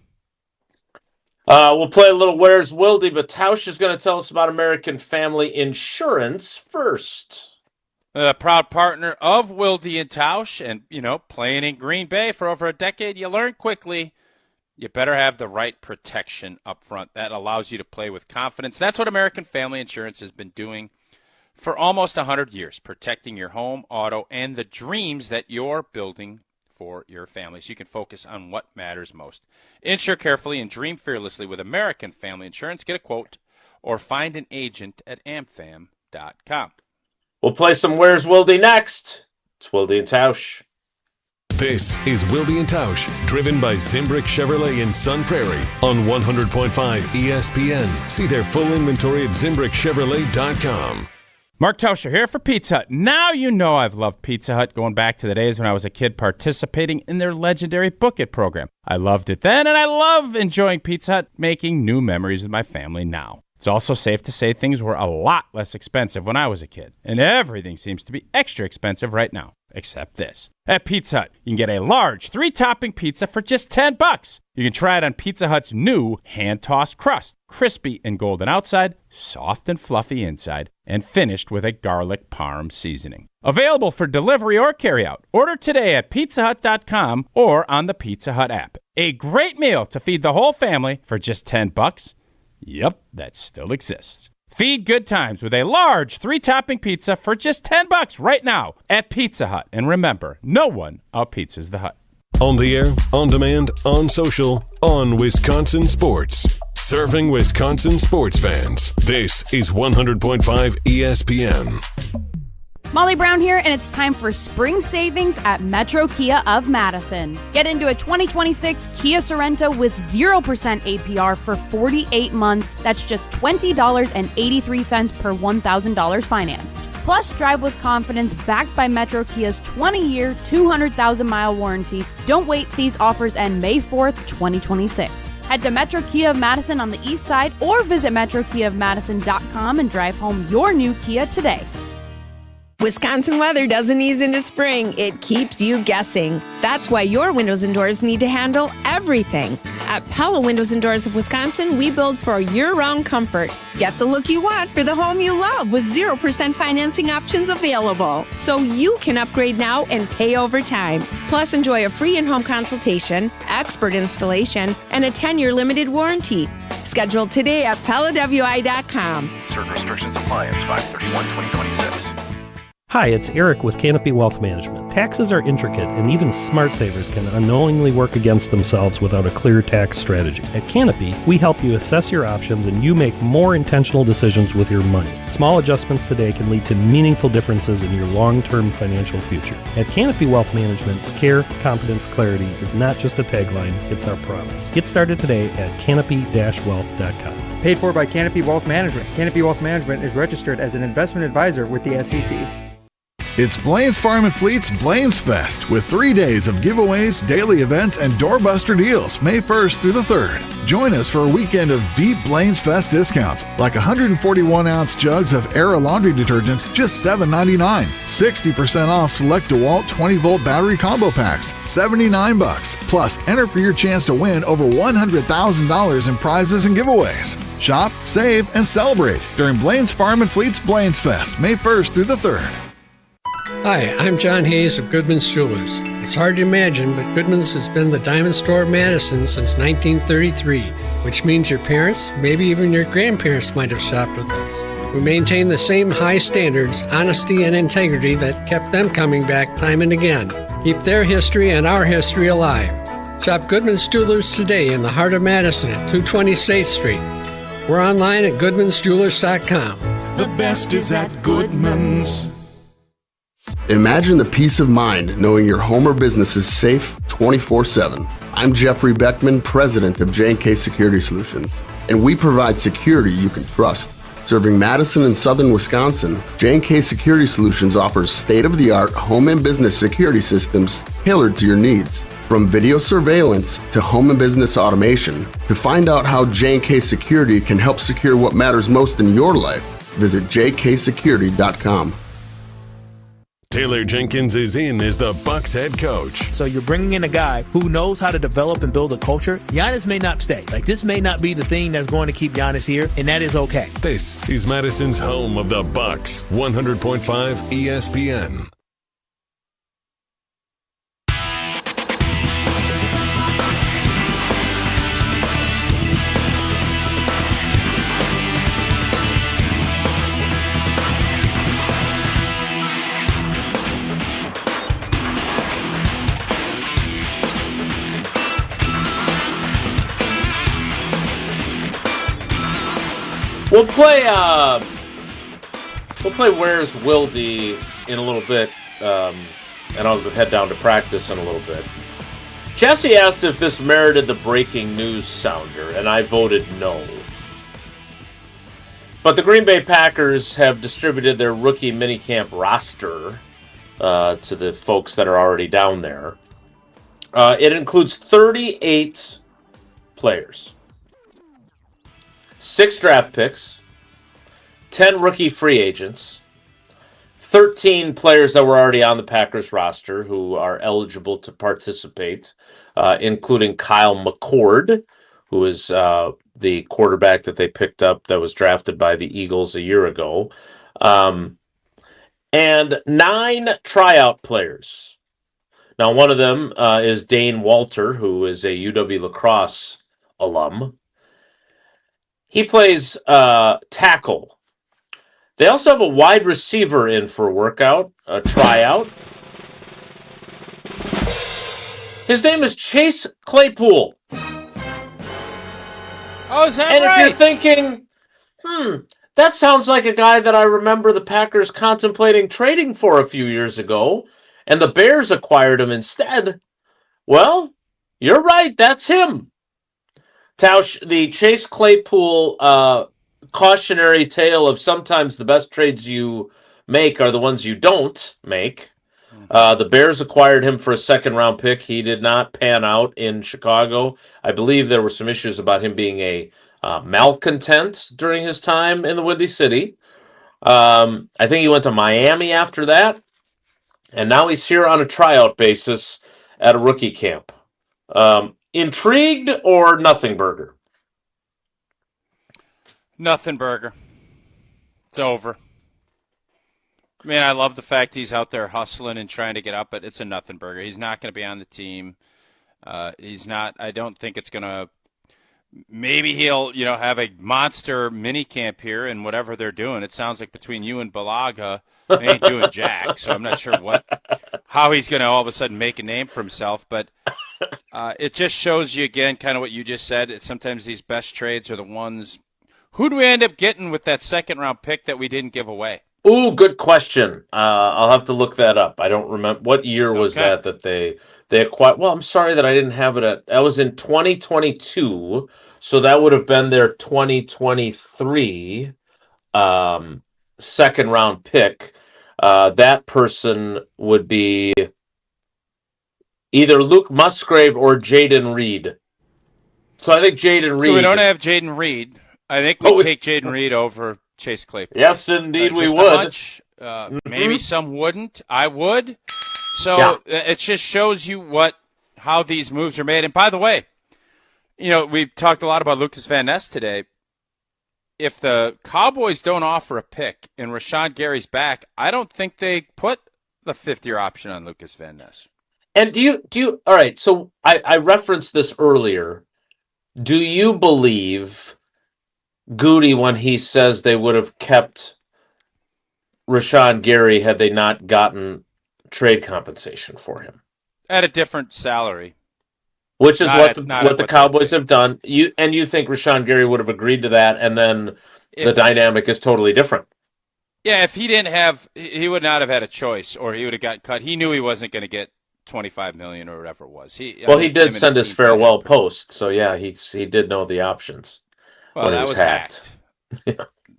We'll play a little Where's Wilde, but Tausch is going to tell us about American Family Insurance first. A proud partner of Wilde and Tausch, and, playing in Green Bay for over a decade, you learn quickly you better have the right protection up front. That allows you to play with confidence. That's what American Family Insurance has been doing for almost 100 years, protecting your home, auto, and the dreams that you're building for your family, so you can focus on what matters most. Insure carefully and dream fearlessly with American Family Insurance. Get a quote or find an agent at amfam.com. We'll play some Where's Wilde next. It's Wilde and Tausch. This is Wilde and Tausch, driven by Zimbrick Chevrolet in Sun Prairie on 100.5 ESPN. See their full inventory at ZimbrickChevrolet.com. Mark Tauscher here for Pizza Hut. Now you know I've loved Pizza Hut going back to the days when I was a kid participating in their legendary Book It program. I loved it then, and I love enjoying Pizza Hut, making new memories with my family now. It's also safe to say things were a lot less expensive when I was a kid, and everything seems to be extra expensive right now, except this. At Pizza Hut, you can get a large 3-topping pizza for just $10. You can try it on Pizza Hut's new hand-tossed crust, crispy and golden outside, soft and fluffy inside, and finished with a garlic parm seasoning. Available for delivery or carryout. Order today at pizzahut.com or on the Pizza Hut app. A great meal to feed the whole family for just $10. Yep, that still exists. Feed good times with a large 3-topping pizza for just $10 right now at Pizza Hut. And remember, no one out-pizzas the Hut. On the air, on demand, on social, on Wisconsin Sports. Serving Wisconsin sports fans. This is 100.5 ESPN. Molly Brown here, and it's time for spring savings at Metro Kia of Madison. Get into a 2026 Kia Sorento with 0% APR for 48 months. That's just $20.83 per $1,000 financed. Plus, drive with confidence backed by Metro Kia's 20-year, 200,000-mile warranty. Don't wait. These offers end May 4th, 2026. Head to Metro Kia of Madison on the east side or visit metrokiaofmadison.com and drive home your new Kia today. Wisconsin weather doesn't ease into spring. It keeps you guessing. That's why your windows and doors need to handle everything. At Pella Windows and Doors of Wisconsin, we build for year-round comfort. Get the look you want for the home you love with 0% financing options available. So you can upgrade now and pay over time. Plus, enjoy a free in-home consultation, expert installation, and a 10-year limited warranty. Schedule today at PellaWI.com. Certain restrictions apply. It's 5/31/2026. Hi, it's Eric with Canopy Wealth Management. Taxes are intricate, and even smart savers can unknowingly work against themselves without a clear tax strategy. At Canopy, we help you assess your options and you make more intentional decisions with your money. Small adjustments today can lead to meaningful differences in your long-term financial future. At Canopy Wealth Management, care, competence, clarity is not just a tagline, it's our promise. Get started today at canopy-wealth.com. Paid for by Canopy Wealth Management. Canopy Wealth Management is registered as an investment advisor with the SEC. It's Blaine's Farm and Fleet's Blaine's Fest with 3 days of giveaways, daily events, and doorbuster deals May 1st through the 3rd. Join us for a weekend of deep Blaine's Fest discounts like 141-ounce jugs of Era laundry detergent, just $7.99. 60% off select DeWalt 20-volt battery combo packs, $79. Plus, enter for your chance to win over $100,000 in prizes and giveaways. Shop, save, and celebrate during Blaine's Farm and Fleet's Blaine's Fest, May 1st through the 3rd. Hi, I'm John Hayes of Goodman's Jewelers. It's hard to imagine, but Goodman's has been the diamond store of Madison since 1933, which means your parents, maybe even your grandparents might have shopped with us. We maintain the same high standards, honesty, and integrity that kept them coming back time and again. Keep their history and our history alive. Shop Goodman's Jewelers today in the heart of Madison at 220 State Street. We're online at goodmansjewelers.com. The best is at Goodman's. Imagine the peace of mind knowing your home or business is safe 24/7. I'm Jeffrey Beckman, president of J&K Security Solutions, and we provide security you can trust. Serving Madison and southern Wisconsin, J&K Security Solutions offers state-of-the-art home and business security systems tailored to your needs. From video surveillance to home and business automation, to find out how J&K Security can help secure what matters most in your life, visit jksecurity.com. Taylor Jenkins is in as the Bucks head coach. So you're bringing in a guy who knows how to develop and build a culture. Giannis may not stay. This may not be the thing that's going to keep Giannis here, and that is okay. This is Madison's home of the Bucks, 100.5 ESPN. We'll play Where's Wilde in a little bit, and I'll head down to practice in a little bit. Jesse asked if this merited the breaking news sounder, and I voted no. But the Green Bay Packers have distributed their rookie minicamp roster to the folks that are already down there. It includes 38 players. 6 draft picks, 10 rookie free agents, 13 players that were already on the Packers roster who are eligible to participate, including Kyle McCord, who is the quarterback that they picked up that was drafted by the Eagles a year ago, and 9 tryout players. Now, one of them is Dane Walter, who is a UW lacrosse alum. He plays tackle. They also have a wide receiver in for a tryout. His name is Chase Claypool. Oh, is that and right? And if you're thinking, that sounds like a guy that I remember the Packers contemplating trading for a few years ago, and the Bears acquired him instead. Well, you're right, that's him. Tausch, the Chase Claypool cautionary tale of sometimes the best trades you make are the ones you don't make. The Bears acquired him for a second-round pick. He did not pan out in Chicago. I believe there were some issues about him being a malcontent during his time in the Windy City. I think he went to Miami after that, and now he's here on a tryout basis at a rookie camp. Intrigued or nothing burger? Nothing burger. It's over. I mean, I love the fact he's out there hustling and trying to get up, but it's a nothing burger. He's not going to be on the team. He's not. I don't think it's going to. Maybe he'll, have a monster mini camp here and whatever they're doing. It sounds like between you and Balaga, they ain't doing jack. So I'm not sure how he's going to all of a sudden make a name for himself. But it just shows you again, kind of what you just said. Sometimes these best trades are the ones. Who do we end up getting with that second-round pick that we didn't give away? Ooh, good question. I'll have to look that up. I don't remember. What year was that they acquired? Well, I'm sorry that I didn't have it. That was in 2022, so that would have been their 2023 second-round pick. That person would be either Luke Musgrave or Jaden Reed. So I think Jaden Reed. So we don't have Jaden Reed. I think we take Jaden Reed over Chase Claypool. Yes, indeed, we would. Maybe some wouldn't. I would. So it just shows you how these moves are made. And by the way, we talked a lot about Lukas Van Ness today. If the Cowboys don't offer a pick and Rashawn Gary's back, I don't think they put the 5th-year option on Lukas Van Ness. And do you? All right. So I referenced this earlier. Do you believe Goody when he says they would have kept Rashawn Gary had they not gotten trade compensation for him. At a different salary. Which is what the Cowboys have done. You think Rashawn Gary would have agreed to that, and then the dynamic is totally different. Yeah, if he didn't have, he would not have had a choice, or he would have got cut. He knew he wasn't going to get $25 million or whatever it was. He did send his farewell post, so yeah, he did know the options. Well, that was hacked.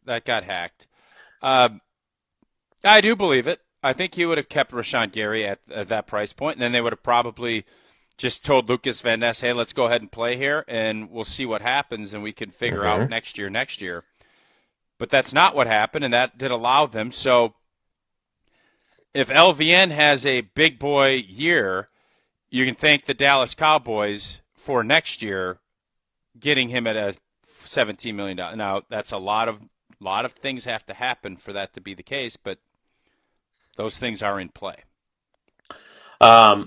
That got hacked. I do believe it. I think he would have kept Rashawn Gary at that price point, and then they would have probably just told Lukas Van Ness, hey, let's go ahead and play here, and we'll see what happens, and we can figure out next year. But that's not what happened, and that did allow them. So if LVN has a big boy year, you can thank the Dallas Cowboys for next year getting him at a $17 million. Now, that's a lot of things have to happen for that to be the case, but those things are in play.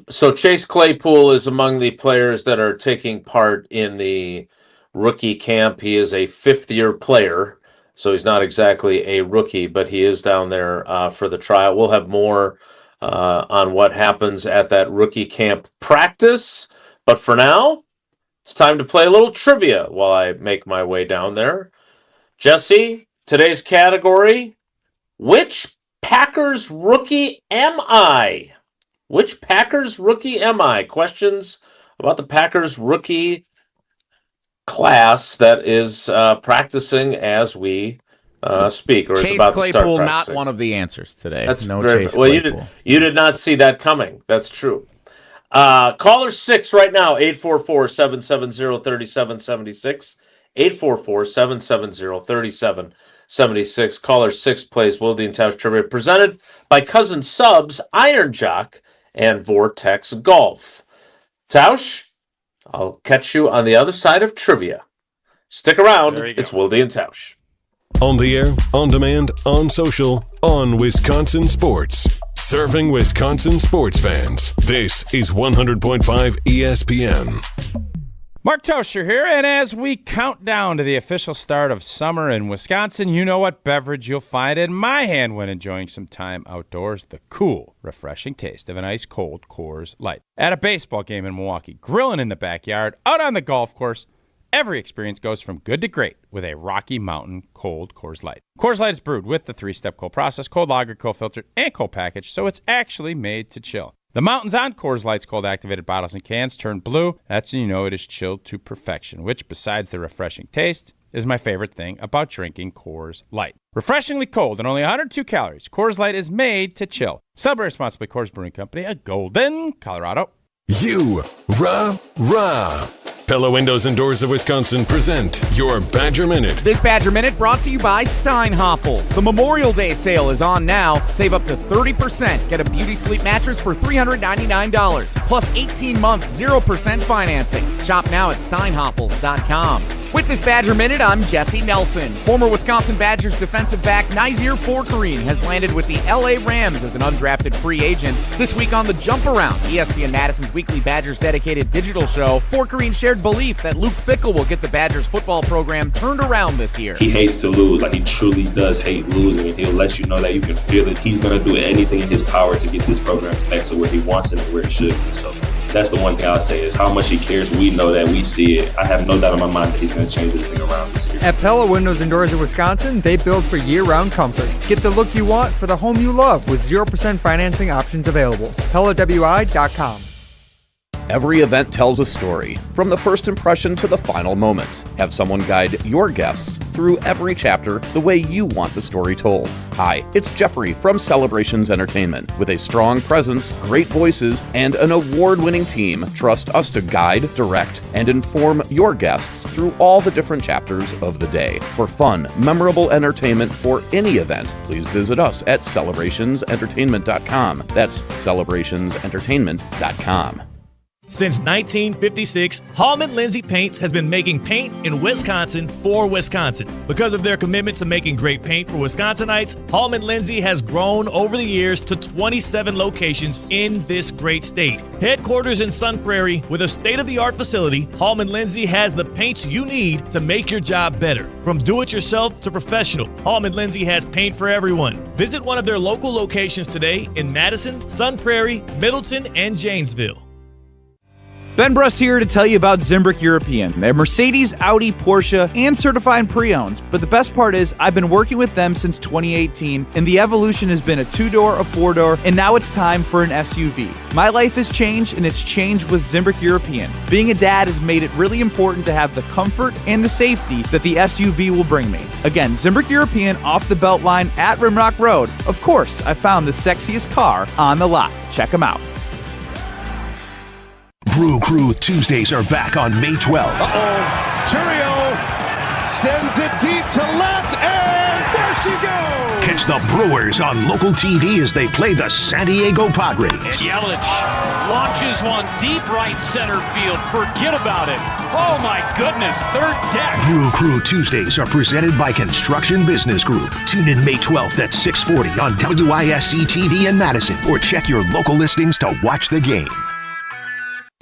So Chase Claypool is among the players that are taking part in the rookie camp. He is a fifth-year player, so he's not exactly a rookie, but he is down there for the trial. We'll have more on what happens at that rookie camp practice. But for now, it's time to play a little trivia while I make my way down there. Jesse, today's category, which Packers rookie am I? Which Packers rookie am I? Questions about the Packers rookie class that is practicing as we speak, or Chase is about Claypool, to start practicing. not one of the answers today. That's no very, Chase well, Claypool. You did not see that coming. That's true. Caller 6 right now, 844-770-3776. 844-770-3776. Caller 6 plays Wilde and Tausch Trivia, presented by Cousin Subs, Iron Jock, and Vortex Golf. Tausch, I'll catch you on the other side of trivia. Stick around. It's Wilde and Tausch. On the air, on demand, on social, on Wisconsin Sports. Serving Wisconsin sports fans. This is 100.5 ESPN. Mark Toscher here, and as we count down to the official start of summer in Wisconsin, you know what beverage you'll find in my hand when enjoying some time outdoors: the cool, refreshing taste of an ice-cold Coors Light. At a baseball game in Milwaukee, grilling in the backyard, out on the golf course, every experience goes from good to great with a Rocky Mountain cold Coors Light. Coors Light is brewed with the 3-step cold process, cold lager, cold filtered, and cold packaged, so it's actually made to chill. The mountains on Coors Light's cold-activated bottles and cans turn blue. That's when you know it is chilled to perfection, which, besides the refreshing taste, is my favorite thing about drinking Coors Light. Refreshingly cold and only 102 calories, Coors Light is made to chill. Celebrate responsibly. Coors Brewing Company, a Golden, Colorado. Rah. Pella Windows and Doors of Wisconsin present your Badger Minute. This Badger Minute brought to you by Steinhoffels. The Memorial Day sale is on now. Save up to 30%. Get a Beauty Sleep mattress for $399. Plus 18 months, 0% financing. Shop now at steinhoffels.com. With this Badger Minute, I'm Jesse Nelson. Former Wisconsin Badgers defensive back Nazir Forkarine has landed with the LA Rams as an undrafted free agent. This week on The Jump Around, ESPN Madison's weekly Badgers dedicated digital show, Forkarine shared belief that Luke Fickell will get the Badgers football program turned around this year. He hates to lose. Like, he truly does hate losing, and he'll let you know that you can feel it. He's going to do anything in his power to get this program back to where he wants it and where it should be. So that's the one thing I'll say is how much he cares. We know that. We see it. I have no doubt in my mind that he's going to change everything around this year. At Pella Windows and Doors of Wisconsin, they build for year-round comfort. Get the look you want for the home you love with 0% financing options available. PellaWI.com. Every event tells a story, from the first impression to the final moments. Have someone guide your guests through every chapter the way you want the story told. Hi, it's Jeffrey from Celebrations Entertainment. With a strong presence, great voices, and an award-winning team, trust us to guide, direct, and inform your guests through all the different chapters of the day. For fun, memorable entertainment for any event, please visit us at celebrationsentertainment.com. That's celebrationsentertainment.com. Since 1956, Hallman Lindsay Paints has been making paint in Wisconsin for Wisconsin. Because of their commitment to making great paint for Wisconsinites, Hallman Lindsay has grown over the years to 27 locations in this great state. Headquarters in Sun Prairie with a state-of-the-art facility, Hallman Lindsay has the paints you need to make your job better. From do-it-yourself to professional, Hallman Lindsay has paint for everyone. Visit one of their local locations today in Madison, Sun Prairie, Middleton, and Janesville. Ben Brust here to tell you about Zimbrick European. They're Mercedes, Audi, Porsche, and certified pre-owned. But the best part is I've been working with them since 2018, and the evolution has been a 2-door, a 4-door, and now it's time for an SUV. My life has changed, and it's changed with Zimbrick European. Being a dad has made it really important to have the comfort and the safety that the SUV will bring me. Again, Zimbrick European off the Beltline at Rimrock Road. Of course, I found the sexiest car on the lot. Check them out. Brew Crew Tuesdays are back on May 12th. Churio sends it deep to left, and there she goes! Catch the Brewers on local TV as they play the San Diego Padres. Yelich launches one deep right center field. Forget about it. Oh my goodness, third deck. Brew Crew Tuesdays are presented by Construction Business Group. Tune in May 12th at 6:40 on WISC TV in Madison, or check your local listings to watch the game.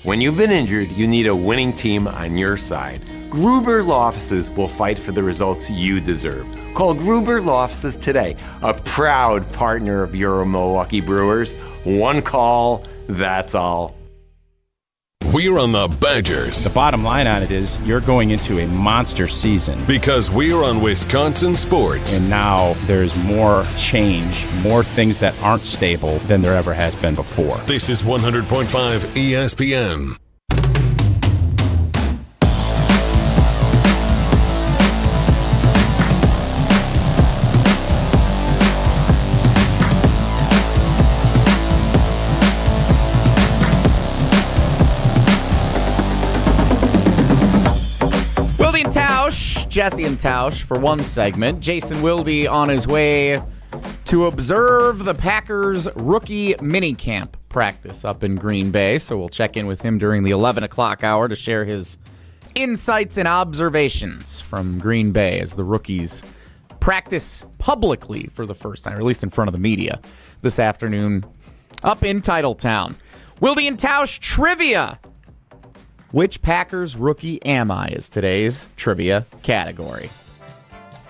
When you've been injured, you need a winning team on your side. Gruber Law Offices will fight for the results you deserve. Call Gruber Law Offices today, a proud partner of your Milwaukee Brewers. One call, that's all. We're on the Badgers. The bottom line on it is you're going into a monster season. Because we're on Wisconsin sports. And now there's more change, more things that aren't stable than there ever has been before. This is 100.5 ESPN. Jesse and Tausch for one segment. Jason will be on his way to observe the Packers rookie minicamp practice up in Green Bay, so we'll check in with him during the 11 o'clock hour to share his insights and observations from Green Bay as the rookies practice publicly for the first time, or at least in front of the media, this afternoon up in Titletown. Wilde and Tausch trivia. Which Packers rookie am I is today's trivia category.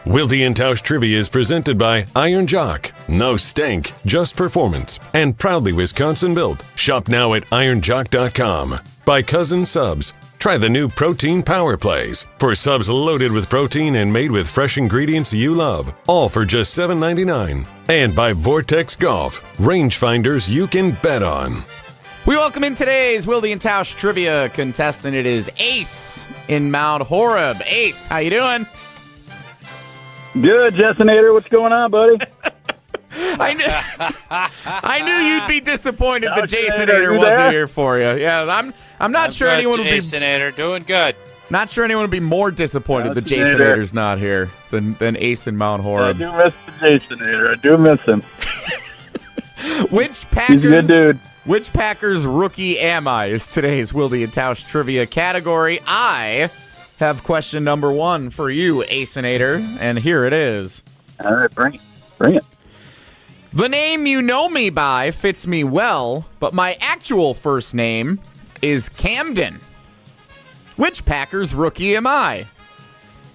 Wilde and Tausch Trivia is presented by Iron Jock. No stink, just performance. And proudly Wisconsin built. Shop now at ironjock.com. By Cousin Subs. Try the new Protein Power Plays. For subs loaded with protein and made with fresh ingredients you love. All for just $7.99. And by Vortex Golf. Rangefinders you can bet on. We welcome in today's Wilde and Tausch trivia contestant. It is Ace in Mount Horeb. Ace, how you doing? Good, Jessinator. What's going on, buddy? I knew you'd be disappointed the Jasinator wasn't here for you. Yeah, I'm not sure anyone would be. Jasinator, doing good. Not sure anyone would be more disappointed the Jasinator's not here than Ace in Mount Horeb. I do miss the Jasinator. I do miss him. Which Packers? He's a good dude. Which Packers rookie am I is today's Wilde and Tausch trivia category. I have question number 1 for you, Acinator, and here it is. All right, bring it. The name you know me by fits me well, but my actual first name is Camden. Which Packers rookie am I?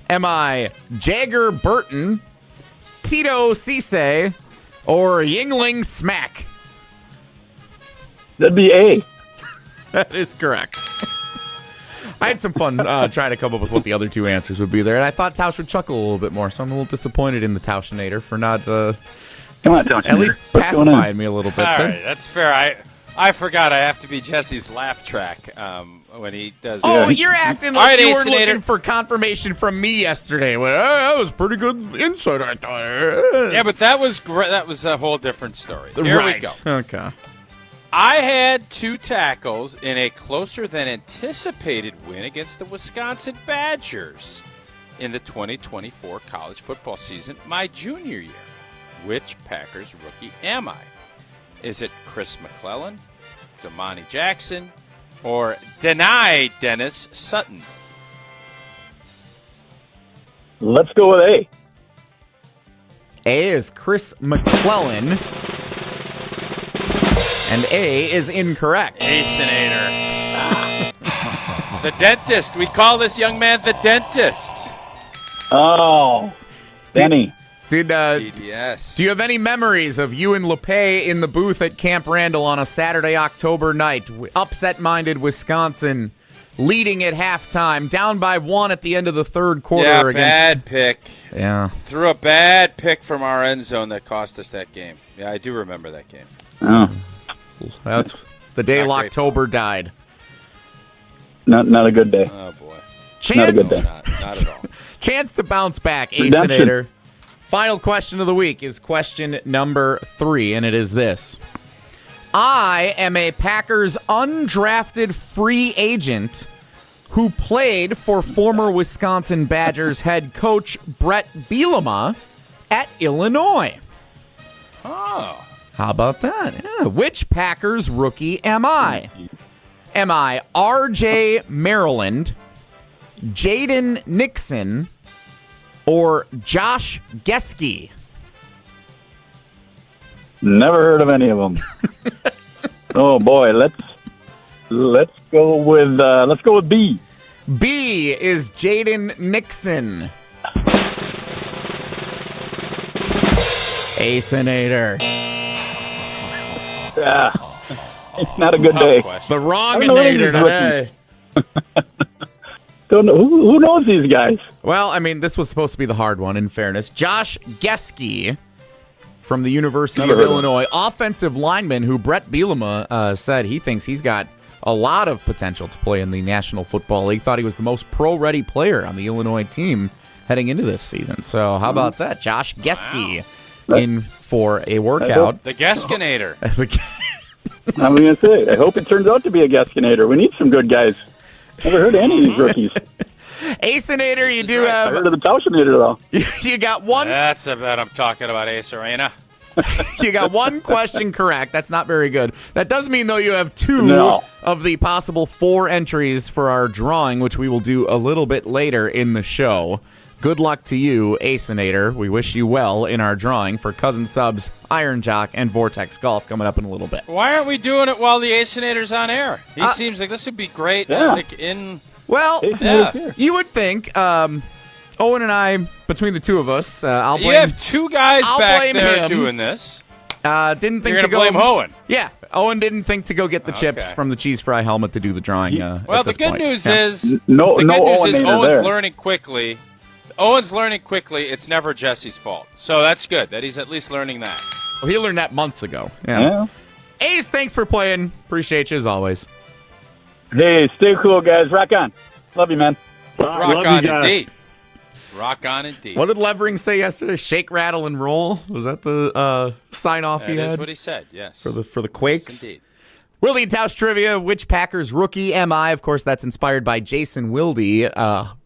Am I Jagger Burton, Tito Cisse, or Yingling Smack? That'd be A. That is correct. I had some fun trying to come up with what the other two answers would be there, and I thought Tausch would chuckle a little bit more, so I'm a little disappointed in the Tauschinator for not Come on, Tauschinator. At least pacifying me a little bit. All right, that's fair. I forgot I have to be Jesse's laugh track when he does. Oh, you're acting like you were looking for confirmation from me yesterday. Well, that was pretty good insight, I thought. Yeah, but that was great. That was a whole different story. Here we go. Okay. I had 2 tackles in a closer than anticipated win against the Wisconsin Badgers in the 2024 college football season, my junior year. Which Packers rookie am I? Is it Chris McClellan, Damani Jackson, or deny Dennis Sutton? Let's go with A. A is Chris McClellan. And A is incorrect. Ace-inator. The dentist. We call this young man the dentist. Oh, Benny. DDS. Do you have any memories of you and LePay in the booth at Camp Randall on a Saturday, October night? Upset-minded Wisconsin leading at halftime, down by 1 at the end of the third quarter. Yeah, against... bad pick. Yeah. Threw a bad pick from our end zone that cost us that game. Yeah, I do remember that game. Oh. That's the day October died. Not a good day. Oh, boy. Not a good day. Not at all. Chance to bounce back, Ace-inator. Final question of the week is question number 3, and it is this. I am a Packers undrafted free agent who played for former Wisconsin Badgers head coach Brett Bielema at Illinois. Oh. How about that? Yeah. Which Packers rookie am I? Am I R.J. Maryland, Jaden Nixon, or Josh Geske? Never heard of any of them. Oh boy, let's go with B. B is Jaden Nixon. Ace-inator. Yeah, it's not a good day. The wrong-inator today. Don't know who knows these guys. Well, I mean, this was supposed to be the hard one, in fairness. Josh Geske from the University of Illinois, offensive lineman who Brett Bielema said he thinks he's got a lot of potential to play in the National Football League. Thought he was the most pro-ready player on the Illinois team heading into this season. So how about that? Josh Geske in for a workout. The Geskinator. I'm going to say, I hope it turns out to be a Geskinator. We need some good guys. Never heard of any of these rookies. Ace-inator, you do have... I heard of the Tauschinator, though. You got one... That's about I'm talking about Ace Arena. You got one question correct. That's not very good. That does mean, though, you have 2 of the possible 4 entries for our drawing, which we will do a little bit later in the show. Good luck to you, Ace-inator. We wish you well in our drawing for Cousin Subs, Iron Jock, and Vortex Golf coming up in a little bit. Why aren't we doing it while the Ace-inator's on air? He seems like this would be great. Well, you would think. Owen and I, between the two of us, I'll blame. You have 2 guys back there him. doing this. Didn't think You're to gonna go blame Owen. Yeah, Owen didn't think to go get the chips from the cheese fry helmet to do the drawing. Well, the good news is Owen's learning quickly. Owen's learning quickly. It's never Jesse's fault. So that's good that he's at least learning that. Well, he learned that months ago. Yeah. Ace, thanks for playing. Appreciate you as always. Hey, stay cool, guys. Rock on. Love you, man. Rock on indeed. Rock on indeed. What did Levering say yesterday? Shake, rattle, and roll? Was that the sign-off he had? That is what he said, yes. For the Quakes? Yes, indeed. Wilde and Tausch trivia. Which Packers rookie am I? Of course, that's inspired by Jason Wilde,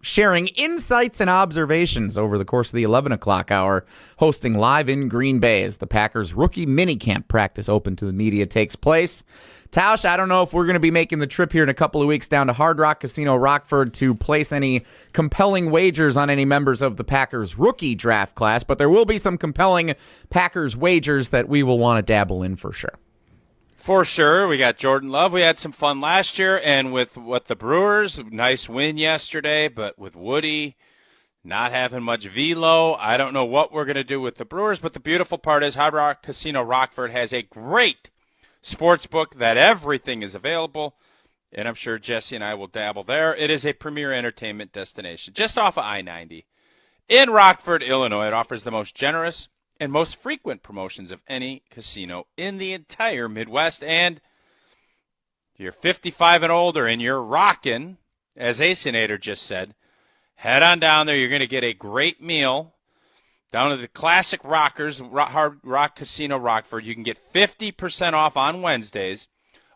sharing insights and observations over the course of the 11 o'clock hour, hosting live in Green Bay as the Packers rookie minicamp practice open to the media takes place. Tausch, I don't know if we're going to be making the trip here in a couple of weeks down to Hard Rock Casino Rockford to place any compelling wagers on any members of the Packers rookie draft class, but there will be some compelling Packers wagers that we will want to dabble in for sure. For sure. We got Jordan Love. We had some fun last year, and with the Brewers, nice win yesterday, but with Woody not having much velo, I don't know what we're going to do with the Brewers, but the beautiful part is Hard Rock Casino Rockford has a great sports book that everything is available, and I'm sure Jesse and I will dabble there. It is a premier entertainment destination just off of I-90 in Rockford, Illinois. It offers the most generous and most frequent promotions of any casino in the entire Midwest. And if you're 55 and older and you're rocking, as Ace-inator just said, head on down there. You're going to get a great meal down to the Classic Rockers, Hard Rock Casino Rockford. You can get 50% off on Wednesdays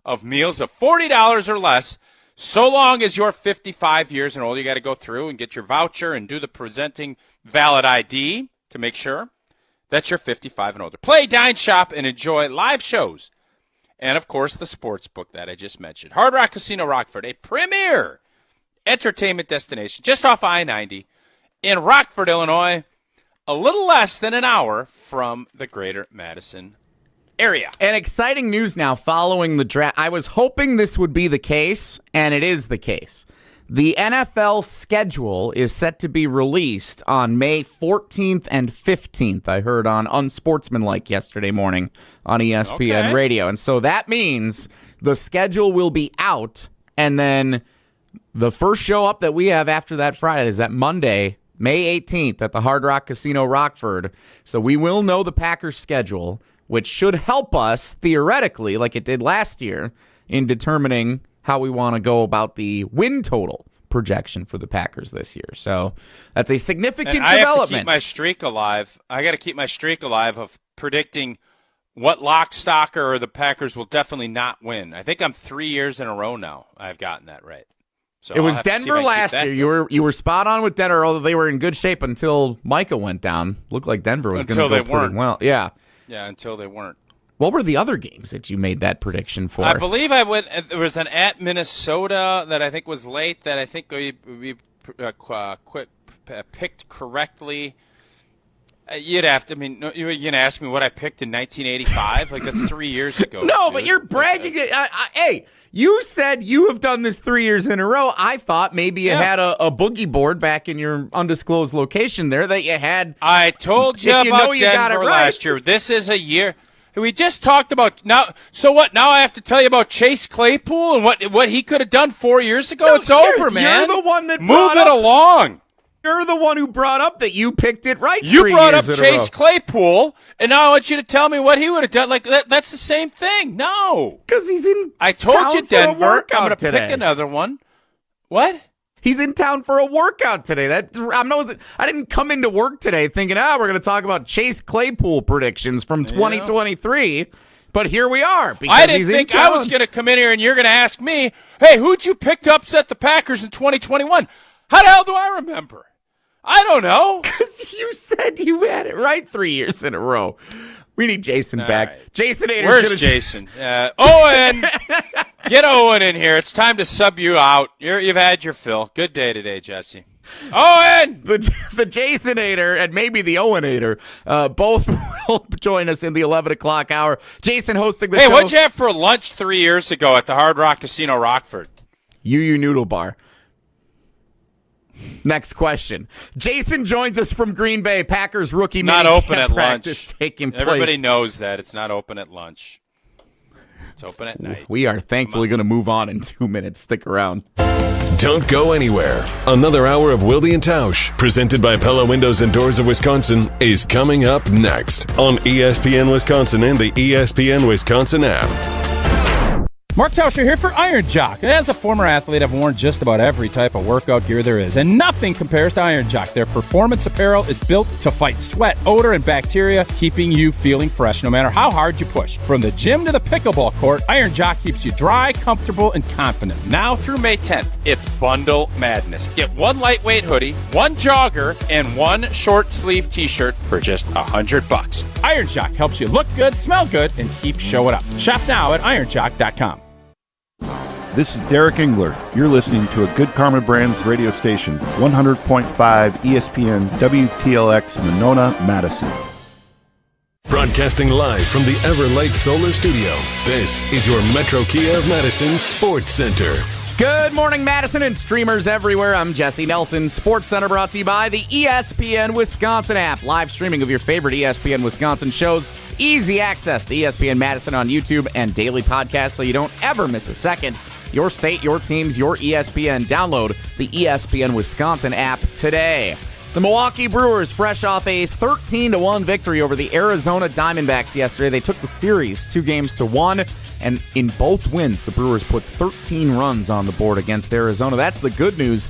of meals of $40 or less, so long as you're 55 years and older. You got to go through and get your voucher and do the presenting valid ID to make sure that you're 55 and older. Play, dine, shop, and enjoy live shows and, of course, the sports book that I just mentioned. Hard Rock Casino Rockford, a premier entertainment destination just off I-90 in Rockford, Illinois, a little less than an hour from the greater Madison area. And exciting news now following the draft. I was hoping this would be the case, and it is the case. The NFL schedule is set to be released on May 14th and 15th, I heard on Unsportsmanlike yesterday morning on ESPN Radio. And so that means the schedule will be out, and then the first show up that we have after that Friday is that Monday, May 18th at the Hard Rock Casino Rockford. So we will know the Packers schedule, which should help us theoretically, like it did last year, in determining how we want to go about the win total projection for the Packers this year. So that's a significant development. I have to keep my streak alive. I got to keep my streak alive of predicting what lock, stock, or the Packers will definitely not win. I think I'm 3 years in a row now. I've gotten that right. So it was Denver last year. You were spot on with Denver, although they were in good shape until Micah went down. Looked like Denver was going to go pretty well. Yeah. Yeah, until they weren't. What were the other games that you made that prediction for? I believe there was an at Minnesota that I think was late that I think we picked correctly. You'd have to. I mean, you're going to ask me what I picked in 1985? Like, that's 3 years ago. No, but you're bragging. Hey, you said you have done this 3 years in a row. I thought maybe you had a boogie board back in your undisclosed location there that you had. I told you about Denver last year. This is a year. We just talked about now. So what? Now I have to tell you about Chase Claypool and what he could have done 4 years ago. It's over, man. You're the one that move it along. You're the one who brought up that you picked it right. You brought up Chase Claypool, and now I want you to tell me what he would have done. Like that's the same thing. No, because he's in. I told you, Denver. I'm going to pick another one. What? He's in town for a workout today. I didn't come into work today thinking, we're going to talk about Chase Claypool predictions from 2023. But here we are. I didn't think I was going to come in here and you're going to ask me, hey, who'd you pick to upset the Packers in 2021? How the hell do I remember? I don't know. Because you said you had it right 3 years in a row. We need Jason back. Right. Jason Ader's Where's Jason? Owen! Get Owen in here. It's time to sub you out. You've had your fill. Good day today, Jesse. Owen! The Jason Ader and maybe the Owen Ader both will join us in the 11 o'clock hour. Jason hosting the show. Hey, what'd you have for lunch 3 years ago at the Hard Rock Casino Rockford? UU Noodle Bar. Next question. Jason joins us from Green Bay. Packers rookie not open at lunch. Taking place. Everybody knows that. It's not open at lunch. It's open at night. We are thankfully going to move on in 2 minutes. Stick around. Don't go anywhere. Another hour of Wilde and Tausch, presented by Pella Windows and Doors of Wisconsin, is coming up next on ESPN Wisconsin and the ESPN Wisconsin app. Mark Tauscher here for Iron Jock. As a former athlete, I've worn just about every type of workout gear there is, and nothing compares to Iron Jock. Their performance apparel is built to fight sweat, odor, and bacteria, keeping you feeling fresh no matter how hard you push. From the gym to the pickleball court, Iron Jock keeps you dry, comfortable, and confident. Now through May 10th, it's Bundle Madness. Get one lightweight hoodie, one jogger, and one short sleeve t-shirt for just $100. Iron Jock helps you look good, smell good, and keep showing up. Shop now at ironjock.com. This is Derek Engler. You're listening to a Good Karma Brands radio station, 100.5 ESPN WTLX Monona, Madison. Broadcasting live from the Everlight Solar Studio, this is your Metro Kia of Madison Sports Center. Good morning, Madison and streamers everywhere. I'm Jesse Nelson. Sports Center brought to you by the ESPN Wisconsin app. Live streaming of your favorite ESPN Wisconsin shows. Easy access to ESPN Madison on YouTube and daily podcasts so you don't ever miss a second. Your state, your teams, your ESPN. Download the ESPN Wisconsin app today. The Milwaukee Brewers, fresh off a 13-1 victory over the Arizona Diamondbacks yesterday. They took the series 2-1, and in both wins, the Brewers put 13 runs on the board against Arizona. That's the good news.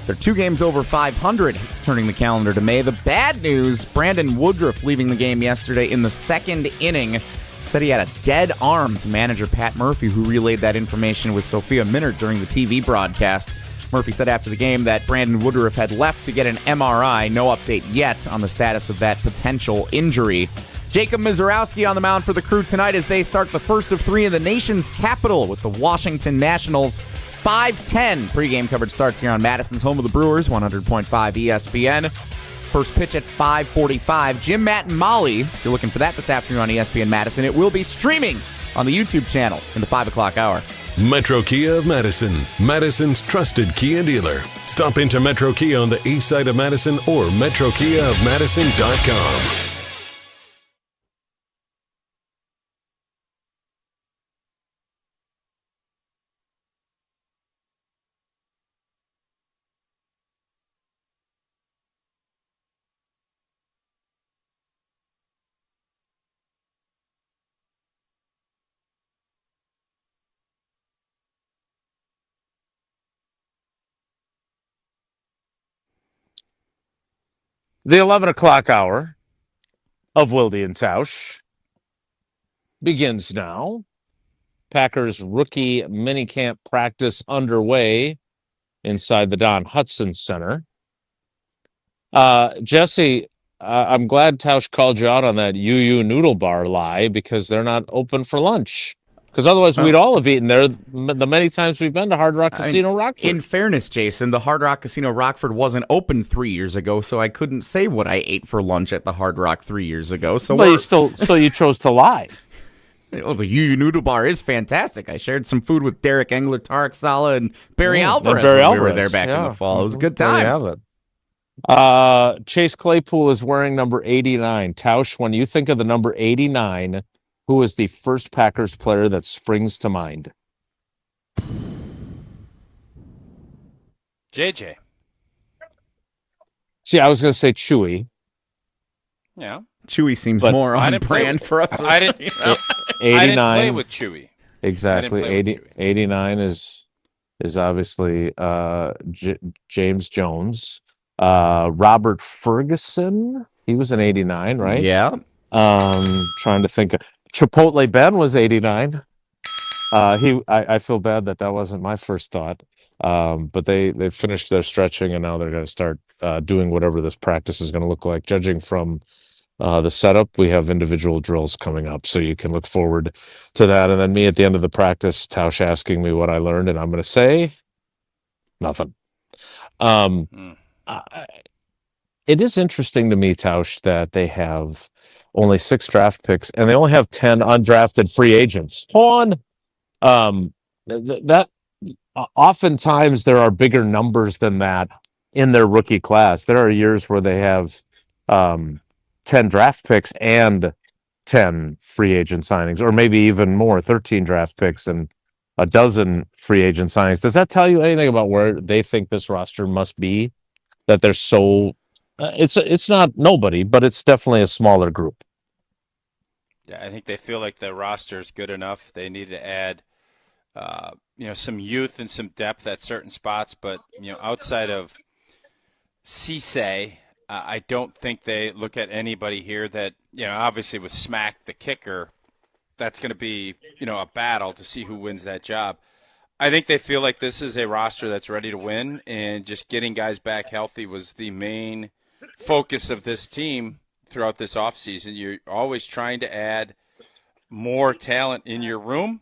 They're 2 games over 500, turning the calendar to May. The bad news, Brandon Woodruff leaving the game yesterday in the second inning. Said he had a dead arm to manager Pat Murphy, who relayed that information with Sophia Minard during the TV broadcast. Murphy said after the game that Brandon Woodruff had left to get an MRI. No update yet on the status of that potential injury. Jacob Mizorowski on the mound for the Crew tonight as they start the first of three in the nation's capital with the Washington Nationals. 5:10 pregame coverage starts here on Madison's home of the Brewers, 100.5 ESPN. First pitch at 5:45. Jim, Matt, and Molly, if you're looking for that this afternoon on ESPN Madison, it will be streaming on the YouTube channel in the 5 o'clock hour. Metro Kia of Madison, Madison's trusted Kia dealer. Stop into Metro Kia on the east side of Madison or metrokiaofmadison.com. The 11 o'clock hour of Wilde and Tausch begins now. Packers rookie minicamp practice underway inside the Don Hudson Center. Jesse, I'm glad Tausch called you out on that UU Noodle Bar lie because they're not open for lunch. Because otherwise we'd all have eaten there the many times we've been to Hard Rock Casino Rockford. In fairness, Jason, the Hard Rock Casino Rockford wasn't open 3 years ago, so I couldn't say what I ate for lunch at the Hard Rock 3 years ago. So but you chose to lie. Well, the UU Noodle Bar is fantastic. I shared some food with Derek Engler, Tarek Saleh, and Barry Alvarez when we were there back in the fall. It was a good time. Chase Claypool is wearing number 89. Tausch, when you think of the number 89, who is the first Packers player that springs to mind? JJ. See, I was going to say Chewy. Yeah. Chewy seems more on brand for us. I didn't 89. play with Chewy. Exactly. 89 is obviously James Jones. Robert Ferguson, he was an 89, right? Yeah. Trying to think. Chipotle Ben was 89. I feel bad that wasn't my first thought. But they finished their stretching and now they're going to start doing whatever this practice is going to look like. Judging from the setup, we have individual drills coming up, so you can look forward to that. And then me at the end of the practice, Tausch asking me what I learned, and I'm going to say nothing. It is interesting to me, Tausch, that they have only 6 draft picks and they only have 10 undrafted free agents. That oftentimes there are bigger numbers than that in their rookie class. There are years where they have 10 draft picks and 10 free agent signings, or maybe even more, 13 draft picks and a dozen free agent signings. Does that tell you anything about where they think this roster must be? That they're so it's not nobody, but it's definitely a smaller group. Yeah, I think they feel like the roster is good enough. They need to add, some youth and some depth at certain spots. But outside of Cisse, I don't think they look at anybody here that obviously with Smack the kicker, that's going to be a battle to see who wins that job. I think they feel like this is a roster that's ready to win, and just getting guys back healthy was the main focus of this team throughout this offseason. You're always trying to add more talent in your room.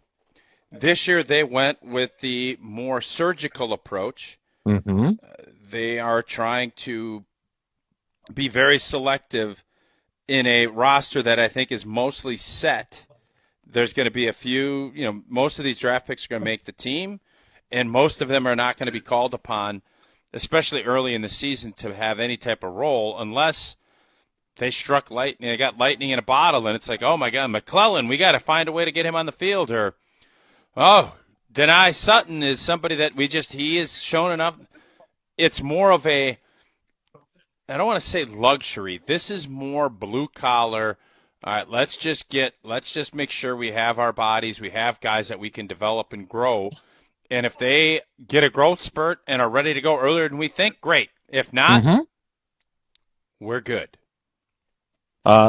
This year they went with the more surgical approach. Mm-hmm. They are trying to be very selective in a roster that I think is mostly set. There's going to be a few, most of these draft picks are going to make the team, and most of them are not going to be called upon, especially early in the season, to have any type of role unless they struck lightning. They got lightning in a bottle, and it's like, oh, my God, McClellan, we got to find a way to get him on the field. Or, Denai Sutton is somebody that he has shown enough. It's more of I don't want to say luxury. This is more blue-collar. All right, let's just make sure we have our bodies. We have guys that we can develop and grow. And if they get a growth spurt and are ready to go earlier than we think, great. If not, we're good.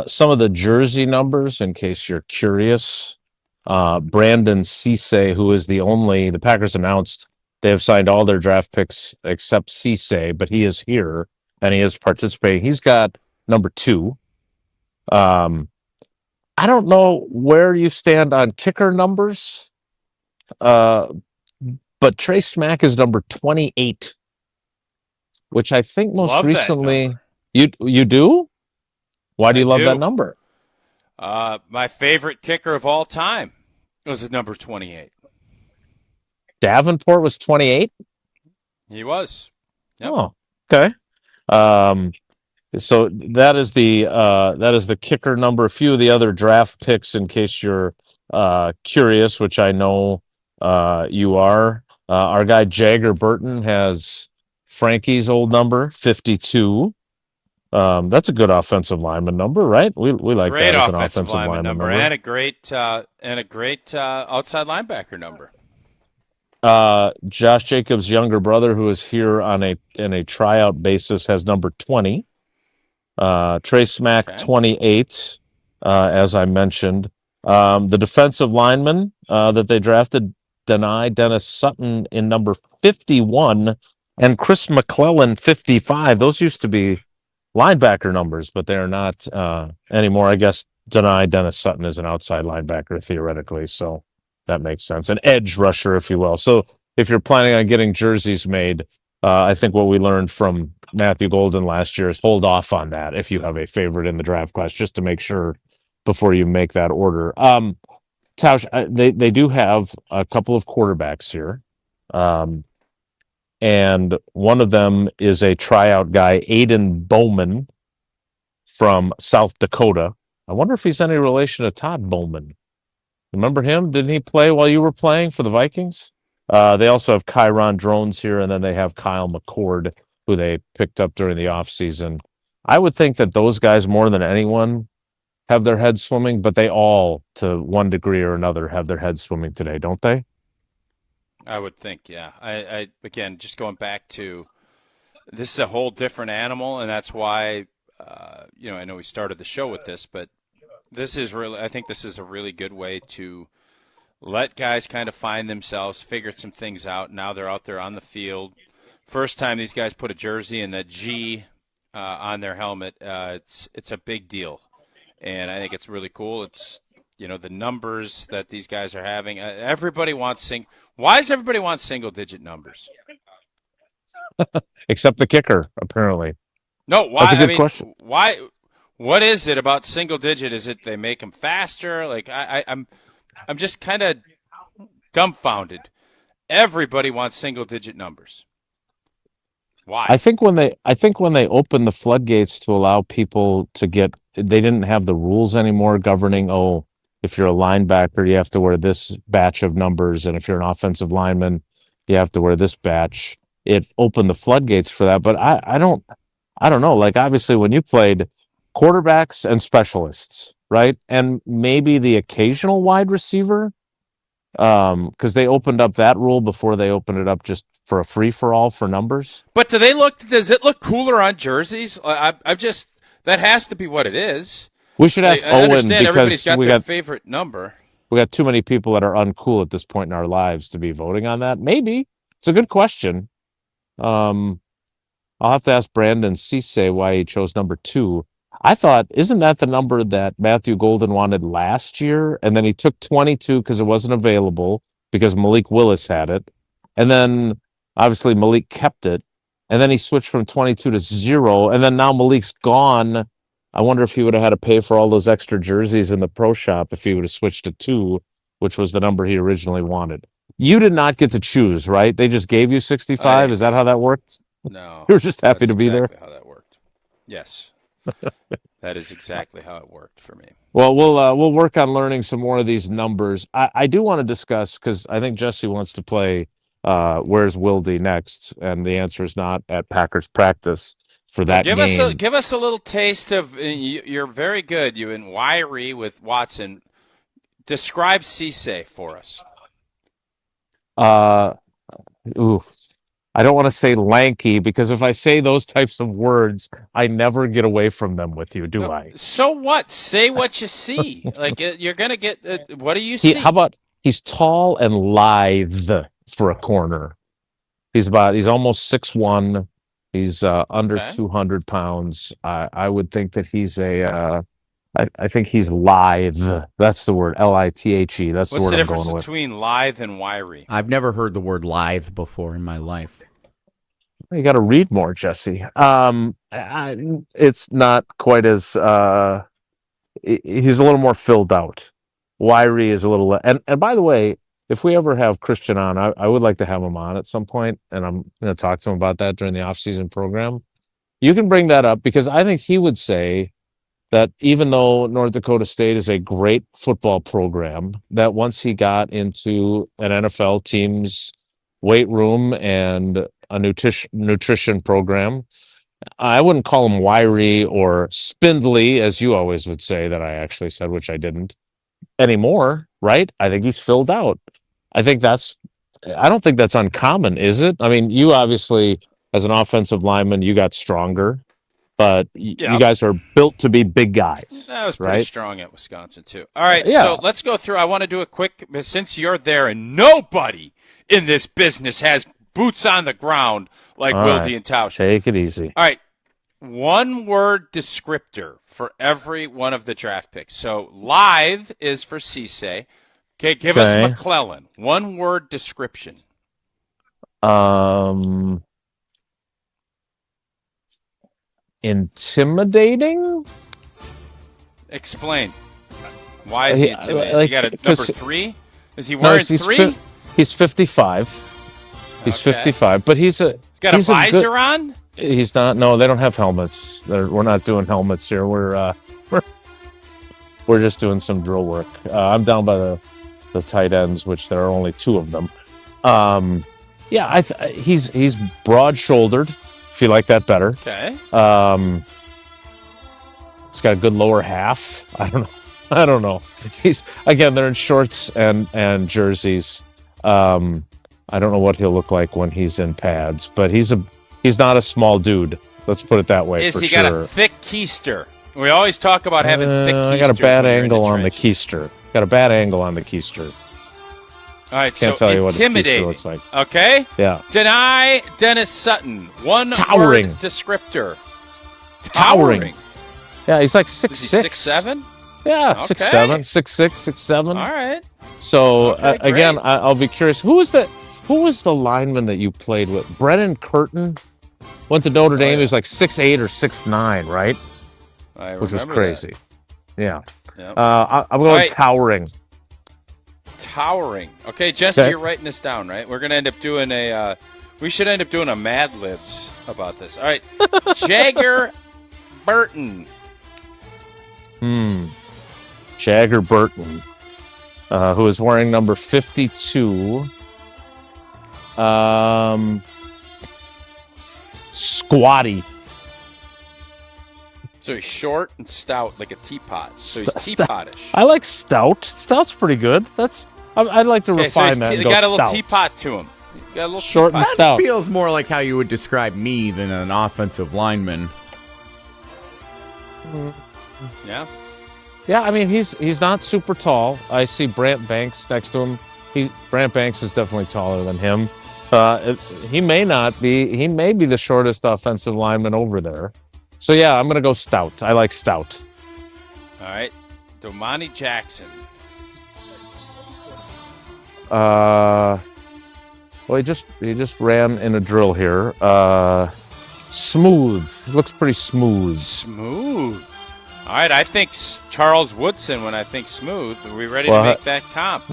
Some of the jersey numbers, in case you're curious. Brandon Cisse, who is the Packers announced they have signed all their draft picks except Cisse, but he is here and he is participating. He's got number 2. I don't know where you stand on kicker numbers, but Trey Smack is number 28, which I think most Love that recently you do. Why do you love that number? My favorite kicker of all time was number 28. Davenport was 28. He was. Yep. Oh, okay. So that is the kicker number. A few of the other draft picks, in case you're curious, which I know you are. Our guy Jagger Burton has Frankie's old number, 52. That's a good offensive lineman number, right? We like great that as an offensive offensive lineman number. and a great outside linebacker number. Josh Jacobs' younger brother, who is here on a tryout basis, has number 20. Trey Smack, 28, as I mentioned. The defensive lineman that they drafted, Dennis Sutton, in number 51, and Chris McClellan, 55. Those used to be linebacker numbers, but they are not anymore. I guess Dennis Sutton is an outside linebacker, theoretically, so that makes sense. An edge rusher, if you will. So if you're planning on getting jerseys made, I think what we learned from Matthew Golden last year is hold off on that if you have a favorite in the draft class, just to make sure before you make that order. Tausch, they do have a couple of quarterbacks here. And one of them is a tryout guy, Aiden Bowman from South Dakota. I wonder if he's any relation to Todd Bowman. Remember him? Didn't he play while you were playing for the Vikings? They also have Kyron Drones here, and then they have Kyle McCord, who they picked up during the offseason. I would think that those guys, more than anyone, have their heads swimming, but they all, to one degree or another, have their heads swimming today, don't they? I would think, yeah. I again, just going back to, this is a whole different animal, and that's why, I know we started the show with this, but I think this is a really good way to let guys kind of find themselves, figure some things out. Now they're out there on the field. First time these guys put a jersey and that G on their helmet, it's a big deal. And I think it's really cool. It's, the numbers that these guys are having. Everybody wants Why does everybody want single-digit numbers? Except the kicker, apparently. No, why? That's a good question. Why? What is it about single-digit? Is it they make them faster? Like I'm just kind of dumbfounded. Everybody wants single-digit numbers. Why? I think when they opened the floodgates to allow people to get, they didn't have the rules anymore governing, if you're a linebacker, you have to wear this batch of numbers, and if you're an offensive lineman, you have to wear this batch. It opened the floodgates for that, but I don't know. Like, obviously, when you played quarterbacks and specialists, right, and maybe the occasional wide receiver, because they opened up that rule before they opened it up just for a free-for-all for numbers. But does it look cooler on jerseys? That has to be what it is. We should ask Owen, because everybody's got their favorite number. We got too many people that are uncool at this point in our lives to be voting on that. Maybe. It's a good question. I'll have to ask Brandon Cisse why he chose number 2. I thought, isn't that the number that Matthew Golden wanted last year? And then he took 22 because it wasn't available, because Malik Willis had it. And then, obviously, Malik kept it. And then he switched from 22 to 0. And then now Malik's gone. I wonder if he would have had to pay for all those extra jerseys in the pro shop if he would have switched to 2, which was the number he originally wanted. You did not get to choose, right? They just gave you 65. Is that how that worked? No. You were just happy to be there? That's exactly how that worked. Yes. That is exactly how it worked for me. Well, we'll work on learning some more of these numbers. I do want to discuss, because I think Jesse wants to play Where's Wilde next, and the answer is not at Packers practice for that game. Give us a little taste of, you're very good, you and wiry with Watson. Describe Cisse for us. I don't want to say lanky, because if I say those types of words, I never get away from them with you, do I? So what? Say what you see. Like, you're going to get, what do you see? How about he's tall and lithe for a corner? He's almost 6'1". He's under 200 pounds. I would think that he's a I think he's lithe. That's the word, L-I-T-H-E. That's the What's word the I'm going difference with. between lithe and wiry? I've never heard the word lithe before in my life. You got to read more, Jesse. It's not quite as he's a little more filled out. Wiry is a little, and by the way, if we ever have Christian on, I would like to have him on at some point, and I'm going to talk to him about that during the off-season program. You can bring that up because I think he would say that even though North Dakota State is a great football program, that once he got into an NFL team's weight room and a nutrition program, I wouldn't call him wiry or spindly, as you always would say that I actually said, which I didn't anymore, right? I think he's filled out. I don't think that's uncommon, is it? I mean, you obviously, as an offensive lineman, you got stronger. But you guys are built to be big guys. That was pretty right? strong at Wisconsin, too. All right, so let's go through. I want to do a quick, since you're there and nobody in this business has boots on the ground like Wilde and Tausch. Take it easy. All right, one-word descriptor for every one of the draft picks. So lithe is for Cisse. Okay, give us McClellan. One-word description. Intimidating? Explain. Why is he intimidating? He got a number 3? Is he wearing 3? He's 55. He's 55, but he's got a visor on? He's not. No, they don't have helmets. We're not doing helmets here. We're just doing some drill work. I'm down by the tight ends, which there are only 2 of them. He's broad-shouldered. If you like that better. Okay. He's got a good lower half. I don't know. They're in shorts and jerseys. I don't know what he'll look like when he's in pads, but he's not a small dude. Let's put it that way. Is he got a thick keister? We always talk about having thick keisters. I got a bad angle on the keister. All right, Can't tell you what his keister looks like. Okay? Yeah. Deny Dennis Sutton. Towering. Word descriptor. Towering. Yeah, he's like 6'6". Is he 6'7"? Yeah, 6'7", 6'6", 6'7". All right. So, again, I'll be curious. Who was the lineman that you played with? Brennan Curtin went to Notre Dame. He was like 6'8" or 6'9", right? Which was crazy. That. Yeah. Yep. I'm going towering. Towering. Okay, Jesse, you're writing this down, right? We're going to end up doing we should end up doing a Mad Libs about this. All right. Jagger Burton. Jagger Burton, who is wearing number 52. Squatty. So he's short and stout like a teapot. So he's teapotish. I like stout. Stout's pretty good. I'd like to refine that. He got a little teapot to him. Got a little short and stout. That feels more like how you would describe me than an offensive lineman. Yeah. Yeah, I mean he's not super tall. I see Brant Banks next to him. Brant Banks is definitely taller than him. He may not be. He may be the shortest offensive lineman over there. So yeah, I'm gonna go stout. I like stout. All right, Domani Jackson. Well, he just ran in a drill here. Smooth. It looks pretty smooth. Smooth. All right, I think Charles Woodson when I think smooth. Are we ready to make that comp?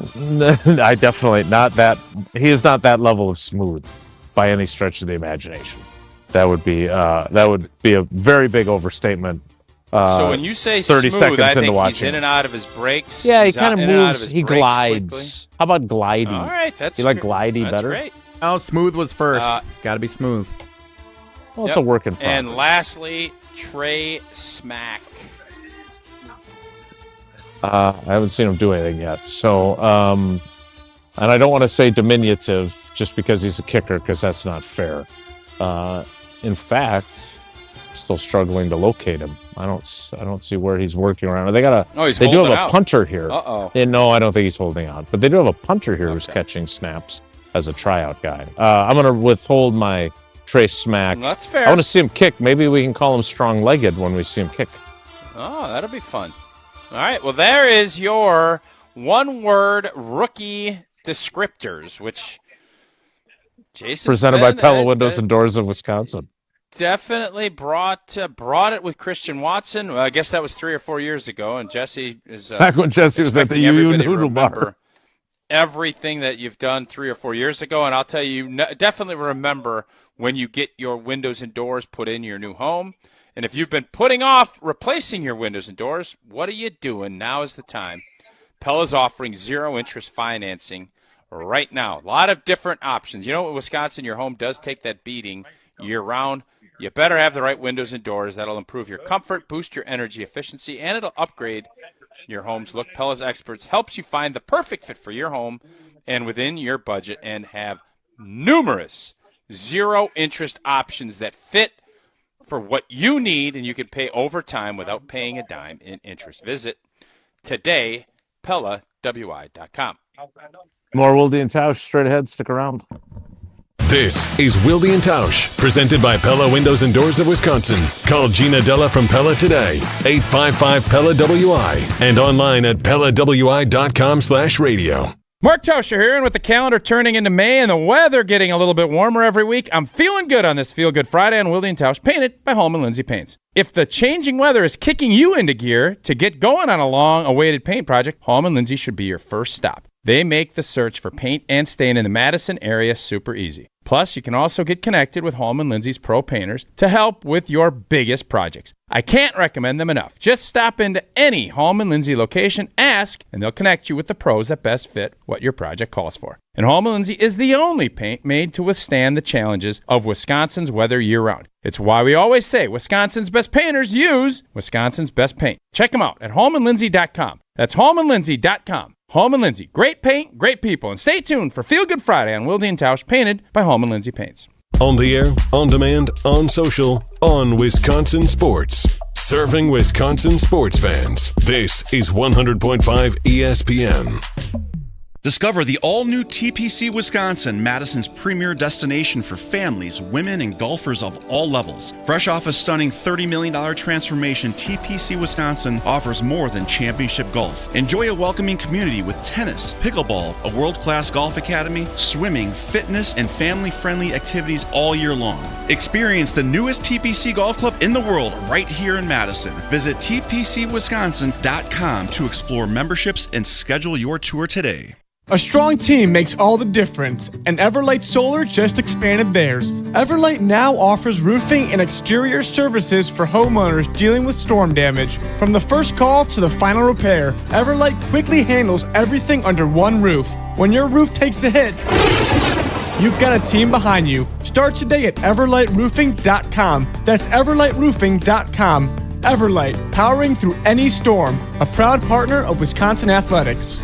I definitely not that. He is not that level of smooth by any stretch of the imagination. That would be a very big overstatement. So when you say 30 smooth, seconds I think into he's watching. in and out of his breaks. Yeah, he He's kind of in and out moves. his He breaks glides. quickly. How about gliding? All right, that's you like good. gliding That's better? Great. Oh, smooth was first. Got to be smooth. Well, it's a work in progress. And lastly, Trey Smack. I haven't seen him do anything yet. So, and I don't want to say diminutive just because he's a kicker, because that's not fair. In fact, still struggling to locate him. I don't see where he's working around. They got he's They do have holding a out. punter here. Uh-oh. No, I don't think he's holding out. But they do have a punter here who's catching snaps as a tryout guy. I'm going to withhold my Trey Smack. That's fair. I want to see him kick. Maybe we can call him strong-legged when we see him kick. Oh, that'll be fun. All right, well, there is your one-word rookie descriptors, which Jason presented by Pella Windows and Doors of Wisconsin. Definitely brought it with Christian Watson. Well, I guess that was 3 or 4 years ago, and Jesse is back when Jesse was at the UU Noodle Bar. Everything that you've done 3 or 4 years ago, and I'll tell you, definitely remember when you get your windows and doors put in your new home. And if you've been putting off replacing your windows and doors, what are you doing? Now is the time. Pella's offering zero-interest financing right now. A lot of different options. You know, in Wisconsin, your home does take that beating year-round. You better have the right windows and doors. That'll improve your comfort, boost your energy efficiency, and it'll upgrade your home's look. Pella's Experts helps you find the perfect fit for your home and within your budget, and have numerous zero-interest options that fit for what you need, and you can pay over time without paying a dime in interest. Visit today, PellaWI.com. More Wilde and Tausch straight ahead. Stick around. This is Wilde and Tausch, presented by Pella Windows and Doors of Wisconsin. Call Gina Della from Pella today, 855-PELLA-WI, and online at PellaWI.com/radio. Mark Tauscher here, and with the calendar turning into May and the weather getting a little bit warmer every week, I'm feeling good on this Feel Good Friday on Wilde and Tausch, painted by Holman Lindsay Paints. If the changing weather is kicking you into gear to get going on a long-awaited paint project, Holman Lindsay should be your first stop. They make the search for paint and stain in the Madison area super easy. Plus, you can also get connected with Holman Lindsay's pro painters to help with your biggest projects. I can't recommend them enough. Just stop into any Holman Lindsay location, ask, and they'll connect you with the pros that best fit what your project calls for. And Holman Lindsay is the only paint made to withstand the challenges of Wisconsin's weather year-round. It's why we always say Wisconsin's best painters use Wisconsin's best paint. Check them out at HolmanLindsay.com. That's HolmanLindsay.com. Holman Lindsay, great paint, great people. And stay tuned for Feel Good Friday on Wilde and Tausch, painted by Holman Lindsay Paints. On the air, on demand, on social, on Wisconsin Sports. Serving Wisconsin sports fans. This is 100.5 ESPN. Discover the all-new TPC Wisconsin, Madison's premier destination for families, women, and golfers of all levels. Fresh off a stunning $30 million transformation, TPC Wisconsin offers more than championship golf. Enjoy a welcoming community with tennis, pickleball, a world-class golf academy, swimming, fitness, and family-friendly activities all year long. Experience the newest TPC golf club in the world right here in Madison. Visit tpcwisconsin.com to explore memberships and schedule your tour today. A strong team makes all the difference, and Everlight Solar just expanded theirs. Everlight now offers roofing and exterior services for homeowners dealing with storm damage. From the first call to the final repair, Everlight quickly handles everything under one roof. When your roof takes a hit, you've got a team behind you. Start today at everlightroofing.com. That's everlightroofing.com. Everlight, powering through any storm. A proud partner of Wisconsin Athletics.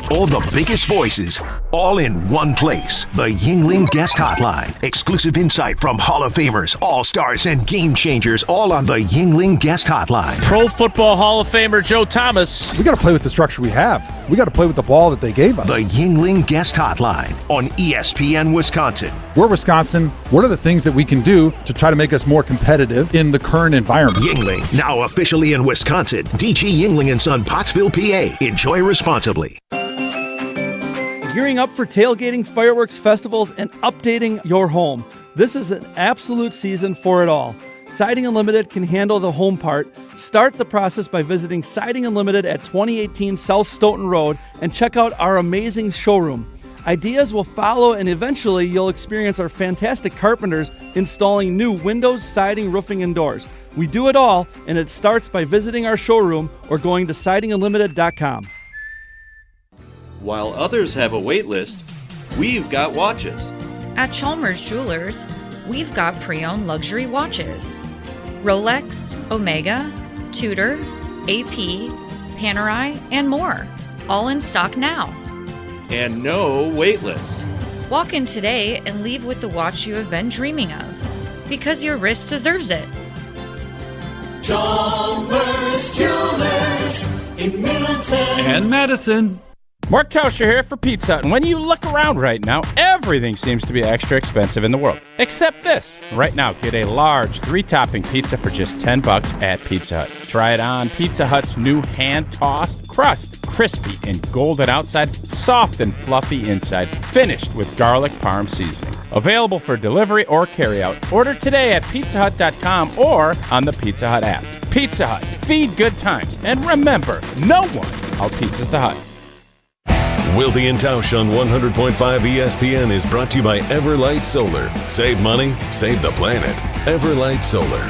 All the biggest voices, all in one place. The Yuengling Guest Hotline. Exclusive insight from Hall of Famers, All-Stars, and Game Changers, all on the Yuengling Guest Hotline. Pro Football Hall of Famer Joe Thomas. We got to play with the structure we have. We got to play with the ball that they gave us. The Yuengling Guest Hotline on ESPN Wisconsin. We're Wisconsin. What are the things that we can do to try to make us more competitive in the current environment? Yuengling, now officially in Wisconsin. DG Yuengling & Son, Pottsville, PA. Enjoy responsibly. Gearing up for tailgating, fireworks, festivals, and updating your home. This is an absolute season for it all. Siding Unlimited can handle the home part. Start the process by visiting Siding Unlimited at 2018 South Stoughton Road and check out our amazing showroom. Ideas will follow, and eventually you'll experience our fantastic carpenters installing new windows, siding, roofing, and doors. We do it all, and it starts by visiting our showroom or going to sidingunlimited.com. While others have a wait list, we've got watches. At Chalmers Jewelers, we've got pre-owned luxury watches. Rolex, Omega, Tudor, AP, Panerai, and more. All in stock now. And no wait list. Walk in today and leave with the watch you have been dreaming of. Because your wrist deserves it. Chalmers Jewelers in Middleton and Madison. Mark Tauscher here for Pizza Hut, and when you look around right now, everything seems to be extra expensive in the world, except this. Right now, get a large 3-topping pizza for just $10 at Pizza Hut. Try it on Pizza Hut's new hand-tossed crust, crispy and golden outside, soft and fluffy inside, finished with garlic parm seasoning. Available for delivery or carryout. Order today at pizzahut.com or on the Pizza Hut app. Pizza Hut, feed good times, and remember, no one out-pizzas the Hut. Wilde and Tausch on 100.5 ESPN is brought to you by Everlight Solar. Save money, save the planet. Everlight Solar.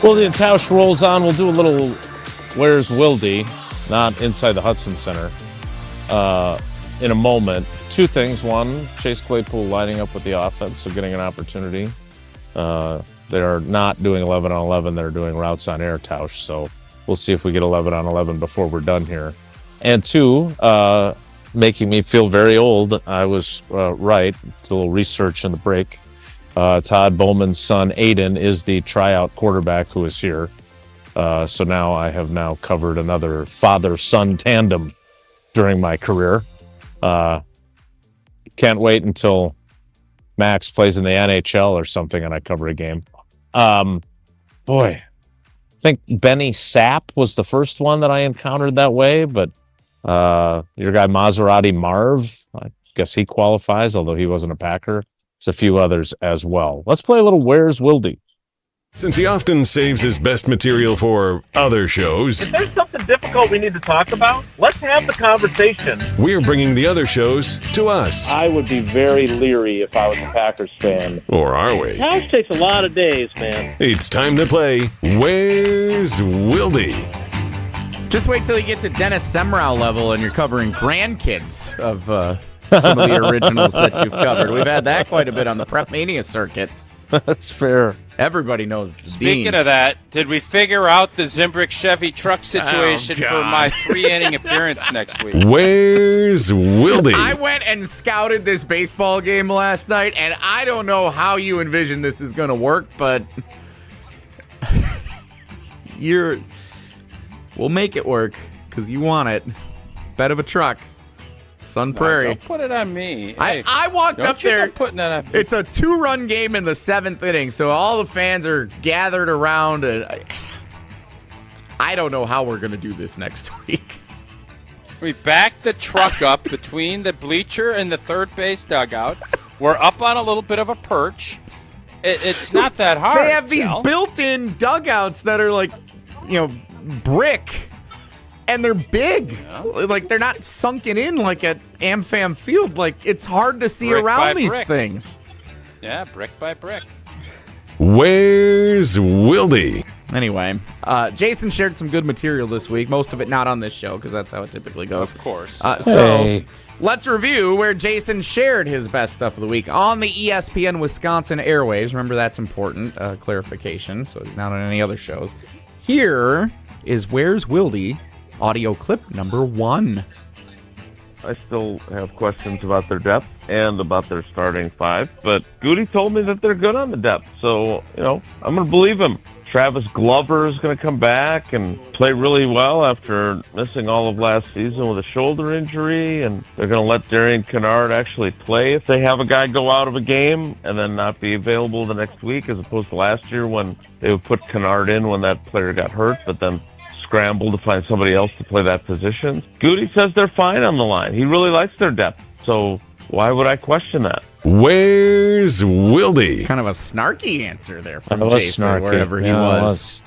Wilde and Tausch rolls on. We'll do a little Where's Wilde, not inside the Hudson Center, in a moment. Two things. One, Chase Claypool lining up with the offense, so getting an opportunity. They are not doing 11 on 11. They're doing routes on air, Tausch. So we'll see if we get 11 on 11 before we're done here. And two, making me feel very old. I was right. Did a little research in the break. Todd Bowman's son, Aiden, is the tryout quarterback who is here. So now I have covered another father-son tandem during my career. Can't wait until Max plays in the NHL or something and I cover a game. I think Benny Sapp was the first one that I encountered that way, but your guy Maserati Marv, I guess he qualifies, although he wasn't a Packer. There's a few others as well. Let's play a little Where's Wilde? Since he often saves his best material for other shows, if there's something difficult we need to talk about, let's have the conversation. We're bringing the other shows to us. I would be very leery if I was a Packers fan. Or are we? House takes a lot of days, man. It's time to play Where's Wilde? Just wait till you get to Dennis Semrau level and you're covering grandkids of some of the originals that you've covered. We've had that quite a bit on the Prep Mania circuit. That's fair. Everybody knows Speaking Dean. of that, did we figure out the Zimbrick Chevy truck situation for my 3-inning appearance next week? Where's Wilde? I went and scouted this baseball game last night, and I don't know how you envision this is going to work, but we'll make it work because you want it. Bet of a truck. Sun Prairie. Don't put it on me. I walked up there. Putting it on me. It's a 2-run game in the 7th inning, so all the fans are gathered around, and I don't know how we're going to do this next week. We backed the truck up between the bleacher and the third base dugout. We're up on a little bit of a perch. It's not that hard. They have these built-in dugouts that are like, brick. And they're big. Yeah. Like, they're not sunken in like at AmFam Field. Like, it's hard to see around these things. Yeah, brick by brick. Where's Wilde? Anyway, Jason shared some good material this week. Most of it not on this show, because that's how it typically goes. Of course. So, let's review where Jason shared his best stuff of the week on the ESPN Wisconsin airwaves. Remember, that's important clarification, so it's not on any other shows. Here is Where's Wilde audio clip number 1. I still have questions about their depth and about their starting 5, but Goody told me that they're good on the depth, so, I'm going to believe him. Travis Glover is going to come back and play really well after missing all of last season with a shoulder injury, and they're going to let Darian Kennard actually play if they have a guy go out of a game and then not be available the next week, as opposed to last year when they would put Kennard in when that player got hurt, but then scramble to find somebody else to play that position. Goody says they're fine on the line. He really likes their depth, so why would I question that? Where's Wilde? Kind of a snarky answer there from Jason, wherever he was.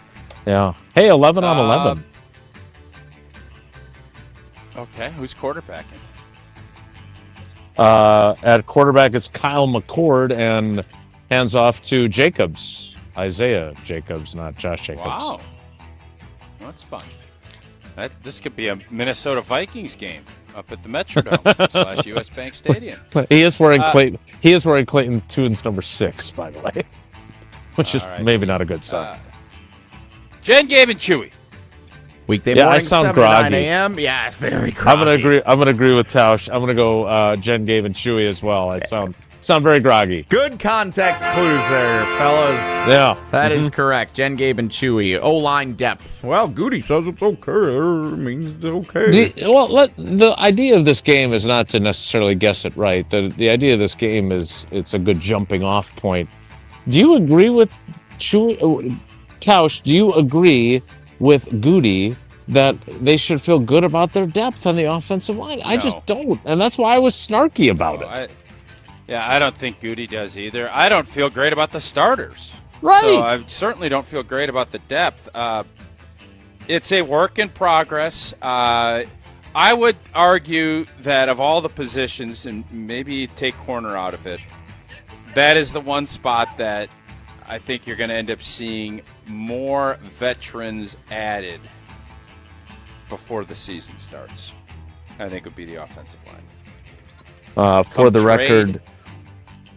Yeah. Hey, 11 on 11. Okay, who's quarterbacking? At quarterback, it's Kyle McCord, and hands off to Jacobs. Isaiah Jacobs, not Josh Jacobs. Wow. That's fun. This could be a Minnesota Vikings game. up at the Metrodome / US Bank Stadium. He is wearing Clayton. He is wearing Clayton Tune's number 6, by the way, which is maybe not a good sign. Jen, Gabe, and Chewy. Weekday morning, I sound 7 groggy. to 9 a.m. Yeah, it's very groggy. I'm gonna agree with Tausch. I'm gonna go Jen, Gabe, and Chewy as well. I sound very groggy. Good context clues there, fellas. Yeah, that is correct. Jen, Gabe, and Chewy. O-line depth. Well, Goody says it's okay. It means it's okay. The idea of this game is not to necessarily guess it right. The idea of this game is it's a good jumping off point. Do you agree with Chewy? Tausch, do you agree with Goody that they should feel good about their depth on the offensive line? I just don't, and that's why I was snarky about it. I don't think Goody does either. I don't feel great about the starters. Right. So I certainly don't feel great about the depth. It's a work in progress. I would argue that of all the positions, and maybe take corner out of it, that is the one spot that I think you're going to end up seeing more veterans added before the season starts. I think it would be the offensive line. For the record,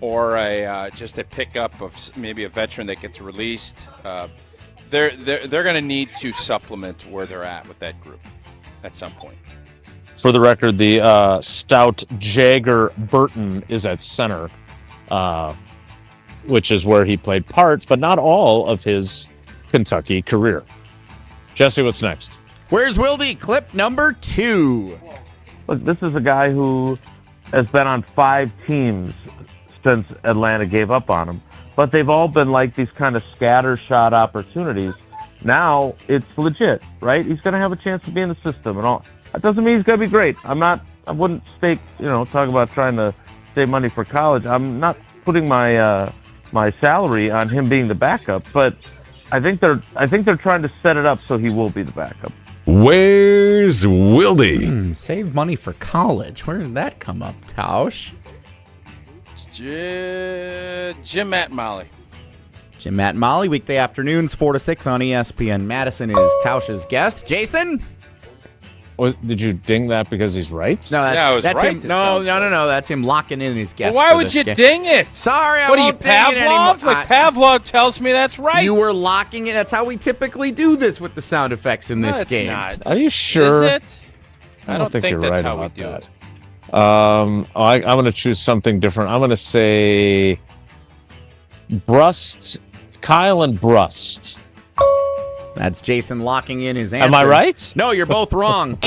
or just a pickup of maybe a veteran that gets released. They're going to need to supplement where they're at with that group at some point. For the record, the stout Jagger Burton is at center, which is where he played parts, but not all of his Kentucky career. Jesse, what's next? Where's Wilde? Clip number 2. Look, this is a guy who has been on 5 teams since Atlanta gave up on him. But they've all been like these kind of scattershot opportunities. Now it's legit, right? He's going to have a chance to be in the system and all. That doesn't mean he's going to be great. I wouldn't stake, talk about trying to save money for college. I'm not putting my salary on him being the backup, but I think they're trying to set it up so he will be the backup. Where's Wilde? Save money for college. Where did that come up, Tausch? Jim, Matt, and Molly. Jim, Matt, and Molly, weekday afternoons, 4 to 6 on ESPN. Madison is Tausch's guest. Jason? Did you ding that because he's right? No, that's right, him. No. That's him locking in his guest. Well, why would you ding it? Sorry, what I are won't you, Pavlov? Like Pavlov tells me that's right. You were locking it. That's how we typically do this with the sound effects in this game. Not. Are you sure? Is it? I don't think you're that's right how about we do that. it. I'm going to choose something different. I'm going to say Brust, Kyle and Brust. That's Jason locking in his answer. Am I right? No, you're both wrong.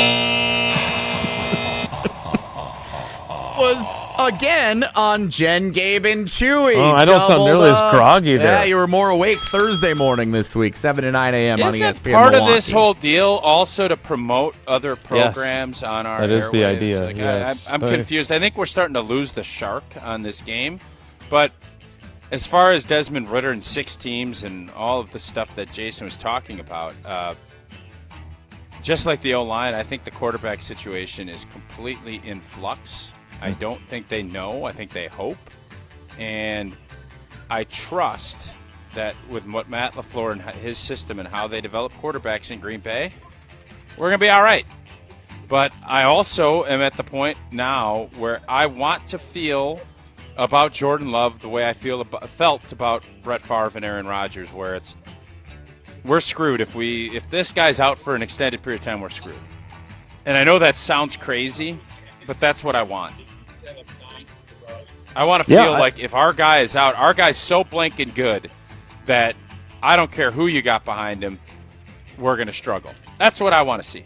Was again on Jen, Gabe, and Chewy. Oh, I don't sound nearly as groggy there. Yeah, you were more awake Thursday morning this week, 7 to 9 a.m. on ESPN. Isn't part Milwaukee. of this whole deal also to promote other programs on our That is the airwaves? idea, Like, yes. I'm confused. I think we're starting to lose the shark on this game. But as far as Desmond Ritter and 6 teams and all of the stuff that Jason was talking about, just like the O-line, I think the quarterback situation is completely in flux. I don't think they know. I think they hope. And I trust that with what Matt LaFleur and his system and how they develop quarterbacks in Green Bay, we're going to be all right. But I also am at the point now where I want to feel about Jordan Love the way I felt about Brett Favre and Aaron Rodgers, where we're screwed if this guy's out for an extended period of time, we're screwed. And I know that sounds crazy, but that's what I want. I want to feel like if our guy is out, our guy's so blanking good that I don't care who you got behind him, we're going to struggle. That's what I want to see.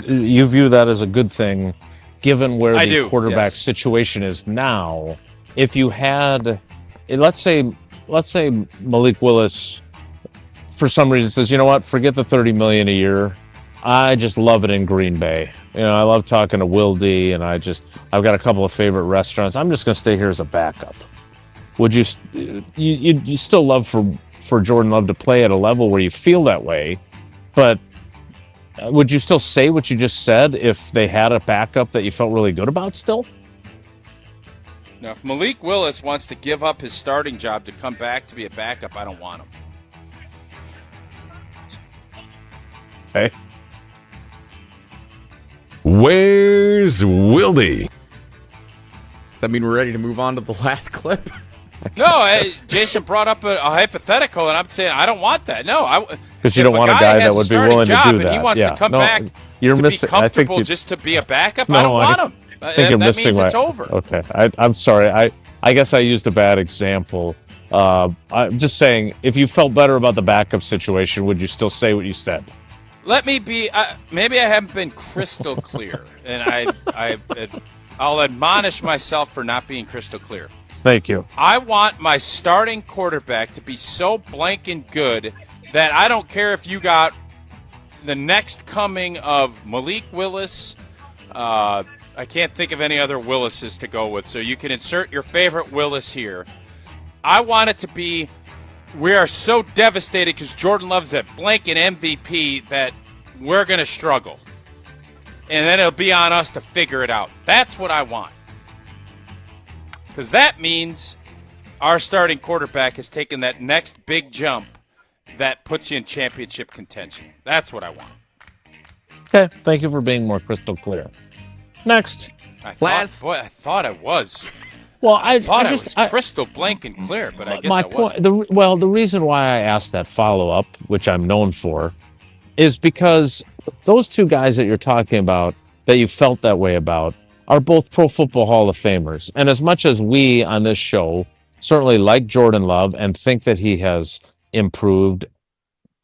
You view that as a good thing, given where the quarterback yes. situation is now. If you had, let's say Malik Willis, for some reason says, you know what, forget the $30 million a year. I just love it in Green Bay. I love talking to Wilde, and I've got a couple of favorite restaurants. I'm just going to stay here as a backup. Would you still love for Jordan Love to play at a level where you feel that way, but would you still say what you just said if they had a backup that you felt really good about still? Now, if Malik Willis wants to give up his starting job to come back to be a backup, I don't want him. Okay. Where's Wilde? Does that mean we're ready to move on to the last clip? No, Jason brought up a hypothetical, and I'm saying I don't want that. No, because you don't want a guy that would be willing to do that. And he wants to come back you're to missing, be comfortable just to be a backup. I don't want him. I think you're that missing means it's over. Okay, I'm sorry. I guess I used a bad example. I'm just saying, if you felt better about the backup situation, would you still say what you said? Let me be. Maybe I haven't been crystal clear, and I'll admonish myself for not being crystal clear. Thank you. I want my starting quarterback to be so blank and good that I don't care if you got the next coming of Malik Willis. I can't think of any other Willises to go with, so you can insert your favorite Willis here. I want it to be, we are so devastated because Jordan Love's at blank and MVP that we're going to struggle. And then it'll be on us to figure it out. That's what I want. Because that means our starting quarterback has taken that next big jump that puts you in championship contention. That's what I want. Okay, thank you for being more crystal clear. Next. I thought I was. Well, I was crystal blank and clear, but I guess I wasn't. The reason why I asked that follow-up, which I'm known for, is because those two guys that you're talking about, that you felt that way about, are both Pro Football Hall of Famers. And as much as we on this show certainly like Jordan Love and think that he has improved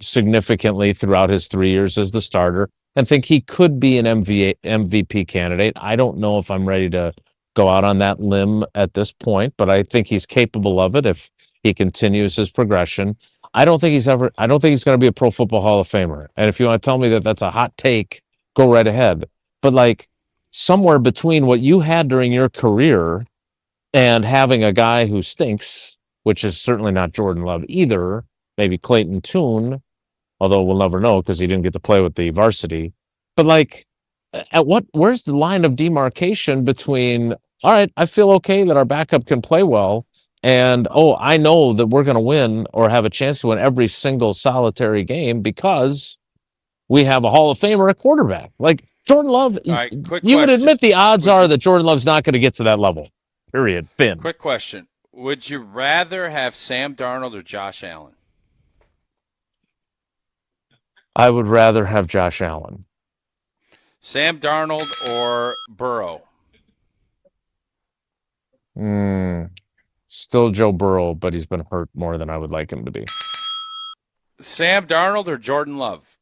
significantly throughout his 3 years as the starter and think he could be an MVP candidate, I don't know if I'm ready to go out on that limb at this point, but I think he's capable of it if he continues his progression. I don't think he's going to be a Pro Football Hall of Famer. And if you want to tell me that that's a hot take, go right ahead. But like somewhere between what you had during your career and having a guy who stinks, which is certainly not Jordan Love either, maybe Clayton Tune, although we'll never know because he didn't get to play with the varsity. But like, where's the line of demarcation between, all right, I feel okay that our backup can play well, and, oh, I know that we're going to win or have a chance to win every single solitary game because we have a Hall of Famer at quarterback. Like, Jordan Love, right, you would admit the odds are that Jordan Love's not going to get to that level. Period. Thin. Quick question. Would you rather have Sam Darnold or Josh Allen? I would rather have Josh Allen. Sam Darnold or Burrow? Still Joe Burrow, but he's been hurt more than I would like him to be. Sam Darnold or Jordan Love?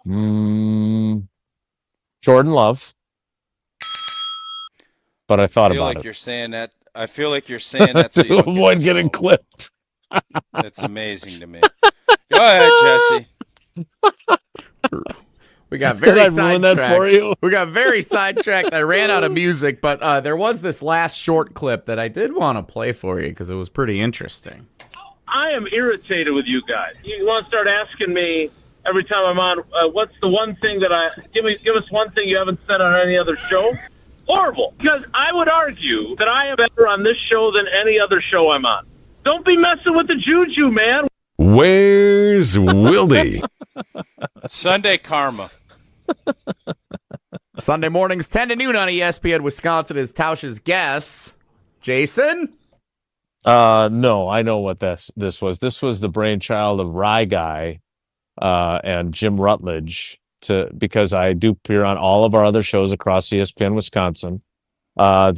Jordan Love. But I thought about it. You're saying that. I feel like you're saying that so to avoid getting clipped. That's amazing to me. Go ahead, Jesse. We got very sidetracked. For you? We got very sidetracked. I ran out of music, but there was this last short clip that I did want to play for you because it was pretty interesting. I am irritated with you guys. You want to start asking me every time I'm on, what's the one thing that give us one thing you haven't said on any other show? Horrible. Because I would argue that I am better on this show than any other show I'm on. Don't be messing with the juju, man. Where's Wilde? Sunday Karma. Sunday mornings, 10 to noon on ESPN Wisconsin is Tausch's Guess. Jason? No, I know what this was. This was the brainchild of Rye Guy and Jim Rutledge, because I do appear on all of our other shows across ESPN Wisconsin. No,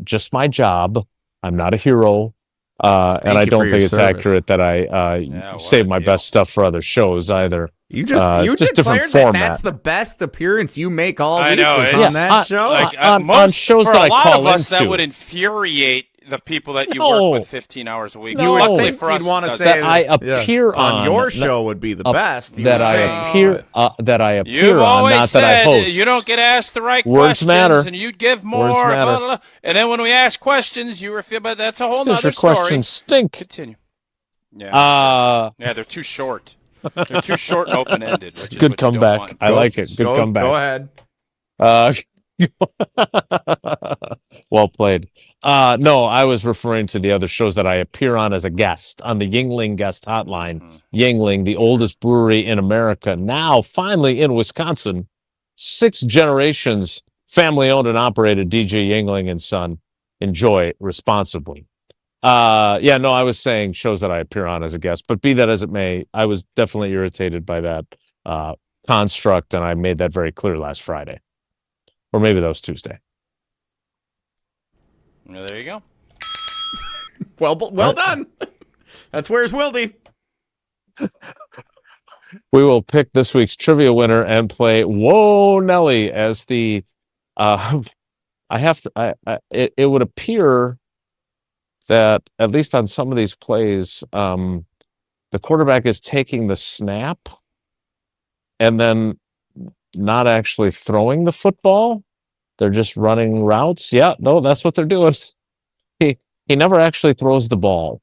just my job. I'm not a hero. And I don't think it's accurate that I save my best stuff for other shows either. You just declared that that's the best appearance you make all week on that show? On shows that I call into. For a lot of us, that would infuriate the people that you work with 15 hours a week. You would think you'd want to say that I appear on your show would be the best. That I appear You've always not said that I host. You don't get asked the right Words questions, matter. And you'd give more. Words matter. Blah, blah, blah. And then when we ask questions, you refuse. But that's a whole Your other story. questions stink. Continue. Yeah, they're too short. They're too short and open-ended. Which is Good what you don't comeback. want. I like it. Good comeback. Go ahead. Well played. No, I was referring to the other shows that I appear on as a guest on the Yuengling guest hotline. Yuengling, the oldest brewery in America, now finally in Wisconsin. 6 generations, family-owned and operated. DJ Yuengling and Son. Enjoy responsibly. I was saying shows that I appear on as a guest, but be that as it may, I was definitely irritated by that construct, and I made that very clear last Friday. Or maybe that was Tuesday. Well, there you go. Well done. That's Where's Wildy. We will pick this week's trivia winner and play Whoa Nelly as the it would appear that at least on some of these plays, the quarterback is taking the snap and then not actually throwing the football. They're just running routes. Yeah, no, that's what they're doing. He never actually throws the ball.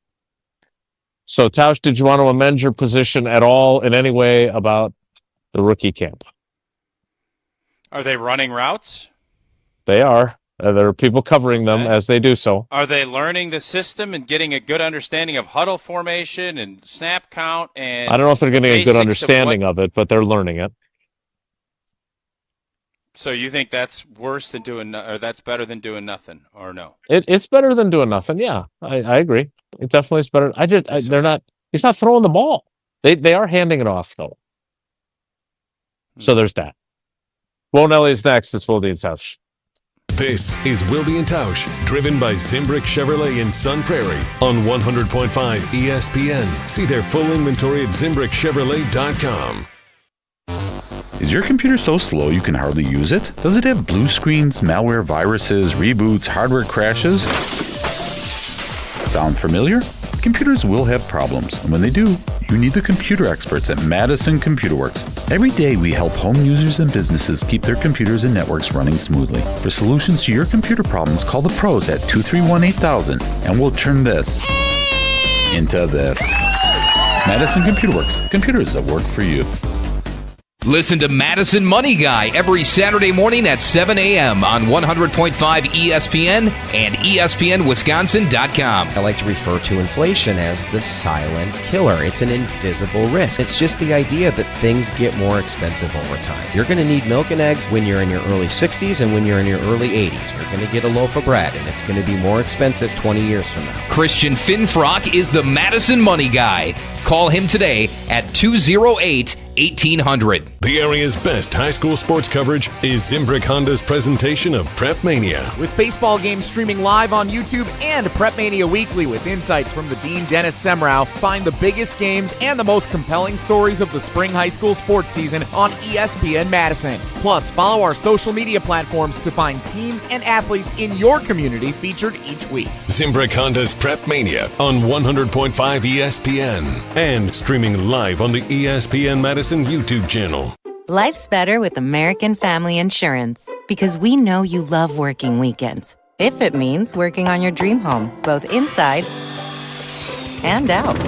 So, Tausch, did you want to amend your position at all in any way about the rookie camp? Are they running routes? They are. There are people covering them as they do so. Are they learning the system and getting a good understanding of huddle formation and snap count? And I don't know if they're getting a good understanding of it, but they're learning it. So you think that's worse than that's better than doing nothing, or no? It's better than doing nothing. Yeah, I agree. It definitely is better. They're not. He's not throwing the ball. They are handing it off though. So there's that. Whoa Nelly is next. It's Wilde and Tausch. This is Wilde and Tausch, driven by Zimbrick Chevrolet in Sun Prairie on 100.5 ESPN. See their full inventory at ZimbrickChevrolet.com. Is your computer so slow you can hardly use it? Does it have blue screens, malware, viruses, reboots, hardware crashes? Sound familiar? Computers will have problems, and when they do, you need the computer experts at Madison Computer Works. Every day we help home users and businesses keep their computers and networks running smoothly. For solutions to your computer problems, call the pros at 231-8000, and we'll turn this into this. Madison Computer Works. Computers that work for you. Listen to Madison Money Guy every Saturday morning at 7 a.m. on 100.5 ESPN and ESPNWisconsin.com. I like to refer to inflation as the silent killer. It's an invisible risk. It's just the idea that things get more expensive over time. You're going to need milk and eggs when you're in your early 60s and when you're in your early 80s. You're going to get a loaf of bread, and it's going to be more expensive 20 years from now. Christian Finfrock is the Madison Money Guy. Call him today at 208-1800. The area's best high school sports coverage is Zimbrick Honda's presentation of Prep Mania. With baseball games streaming live on YouTube and Prep Mania Weekly with insights from the Dean Dennis Semrau, find the biggest games and the most compelling stories of the spring high school sports season on ESPN Madison. Plus, follow our social media platforms to find teams and athletes in your community featured each week. Zimbrick Honda's Prep Mania on 100.5 ESPN and streaming live on the ESPN Madison YouTube channel. Life's better with American Family Insurance because we know you love working weekends. If it means working on your dream home, both inside and out.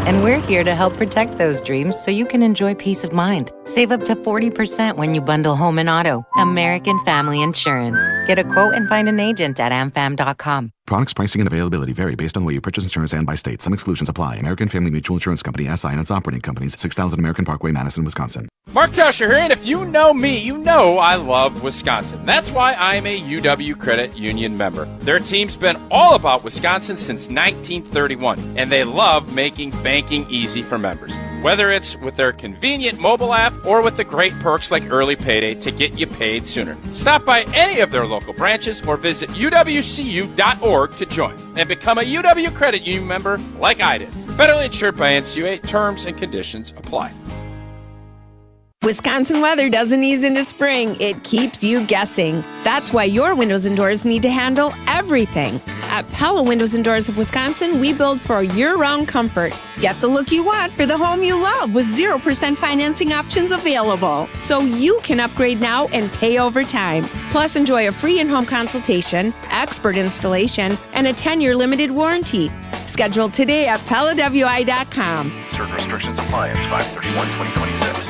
And we're here to help protect those dreams so you can enjoy peace of mind. Save up to 40% when you bundle home and auto. American Family Insurance. Get a quote and find an agent at amfam.com. Products, pricing, and availability vary based on the way you purchase insurance and by state. Some exclusions apply. American Family Mutual Insurance Company, SI, and its operating companies, 6000 American Parkway, Madison, Wisconsin. Mark Tauscher here, and if you know me, you know I love Wisconsin. That's why I'm a UW Credit Union member. Their team's been all about Wisconsin since 1931, and they love making banking easy for members. Whether it's with their convenient mobile app or with the great perks like early payday to get you paid sooner. Stop by any of their local branches or visit uwcu.org to join and become a UW Credit Union member like I did. Federally insured by NCUA. Terms and conditions apply. Wisconsin weather doesn't ease into spring. It keeps you guessing. That's why your windows and doors need to handle everything. At Pella Windows and Doors of Wisconsin, we build for year-round comfort. Get the look you want for the home you love with 0% financing options available. So you can upgrade now and pay over time. Plus, enjoy a free in-home consultation, expert installation, and a 10-year limited warranty. Schedule today at PellaWI.com. Certain restrictions apply. It's 5/31/2026.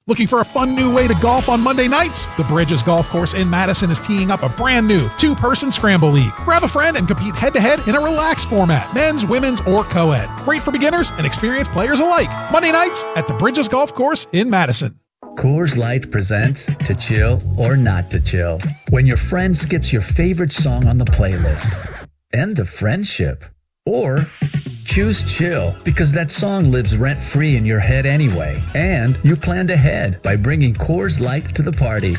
Looking for a fun new way to golf on Monday nights? The Bridges Golf Course in Madison is teeing up a brand new 2-person scramble league. Grab a friend and compete head-to-head in a relaxed format, men's, women's, or co-ed. Great for beginners and experienced players alike. Monday nights at the Bridges Golf Course in Madison. Coors Light presents To Chill or Not to Chill. When your friend skips your favorite song on the playlist. End the friendship. Or choose chill because that song lives rent-free in your head anyway. And you planned ahead by bringing Coors Light to the party.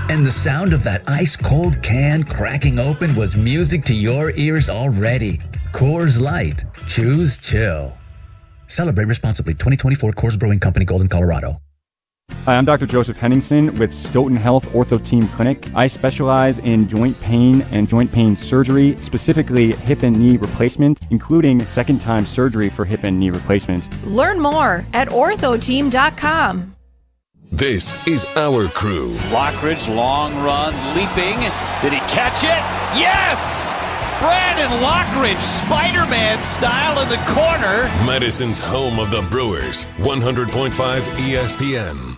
And the sound of that ice-cold can cracking open was music to your ears already. Coors Light. Choose chill. Celebrate responsibly. 2024 Coors Brewing Company, Golden, Colorado. Hi, I'm Dr. Joseph Henningsen with Stoughton Health Ortho Team Clinic. I specialize in joint pain and joint pain surgery, specifically hip and knee replacement, including second-time surgery for hip and knee replacement. Learn more at orthoteam.com. This is our crew. Lockridge, long run, leaping. Did he catch it? Yes! Brandon Lockridge, Spider-Man style in the corner. Madison's home of the Brewers, 100.5 ESPN.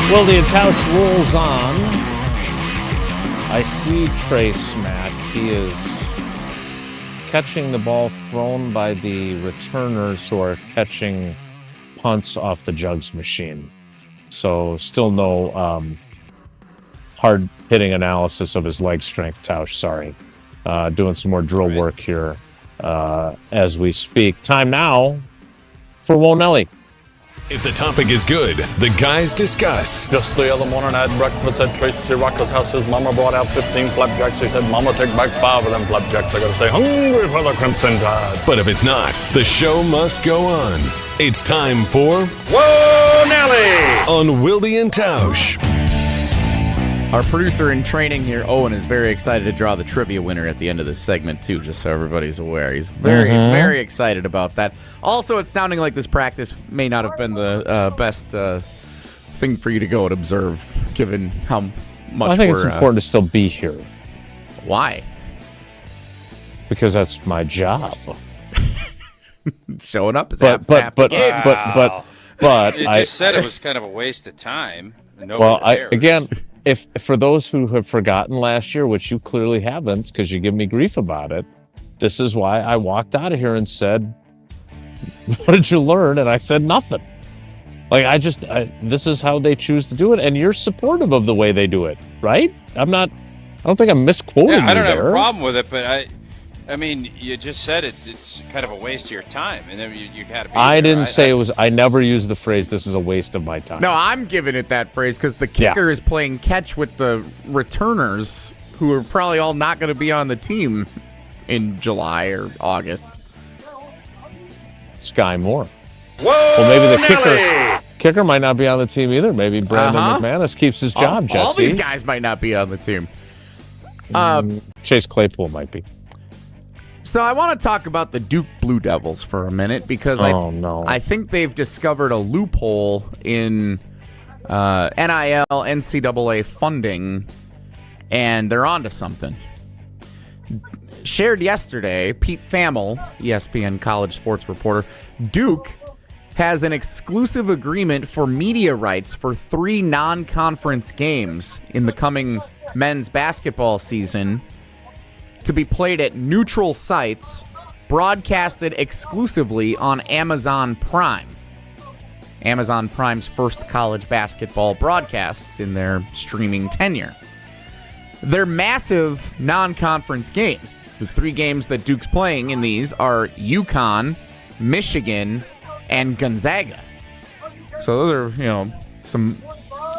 Wilde and Tausch rolls on. I see Trace Mack. He is catching the ball thrown by the returners who are catching punts off the jugs machine. So still no hard-hitting analysis of his leg strength, Tausch, sorry. Doing some more drill work here as we speak. Time now for Wonelli. If the topic is good, the guys discuss. Just the other morning I had breakfast at Tracy Rocker's house. His mama brought out 15 flapjacks. He said, Mama, take back 5 of them flapjacks. I gotta stay hungry for the Crimson Tide. But if it's not, the show must go on. It's time for Wonelli on Wilde and Tausch. Our producer in training here, Owen, is very excited to draw the trivia winner at the end of this segment, too, just so everybody's aware. He's very excited about that. Also, it's sounding like this practice may not have been the best thing for you to go and observe, given how much I think it's important to still be here. Why? Because that's my job. Showing up is half the game. But you just said it was kind of a waste of time. Again, if for those who have forgotten last year, which you clearly haven't because you give me grief about it, this is why I walked out of here and said, what did you learn? And I said nothing. This is how they choose to do it, and you're supportive of the way they do it, right? I don't think I'm misquoting you there. I don't have a problem with it, but I mean, you just said it's kind of a waste of your time, and then you got to be I didn't say it was. I never used the phrase, this is a waste of my time. No, I'm giving it that phrase because the kicker is playing catch with the returners who are probably all not going to be on the team in July or August. Sky Moore. Well, maybe the kicker might not be on the team either. Maybe Brandon McManus keeps his job, Jesse. All these guys might not be on the team. Chase Claypool might be. So I want to talk about the Duke Blue Devils for a minute because I think they've discovered a loophole in NIL, NCAA funding, and they're onto something. Shared yesterday, Pete Thamel, ESPN college sports reporter, Duke has an exclusive agreement for media rights for 3 non-conference games in the coming men's basketball season to be played at neutral sites, broadcasted exclusively on Amazon Prime. Amazon Prime's first college basketball broadcasts in their streaming tenure. They're massive non-conference games. The 3 games that Duke's playing in these are UConn, Michigan, and Gonzaga. So those are, some...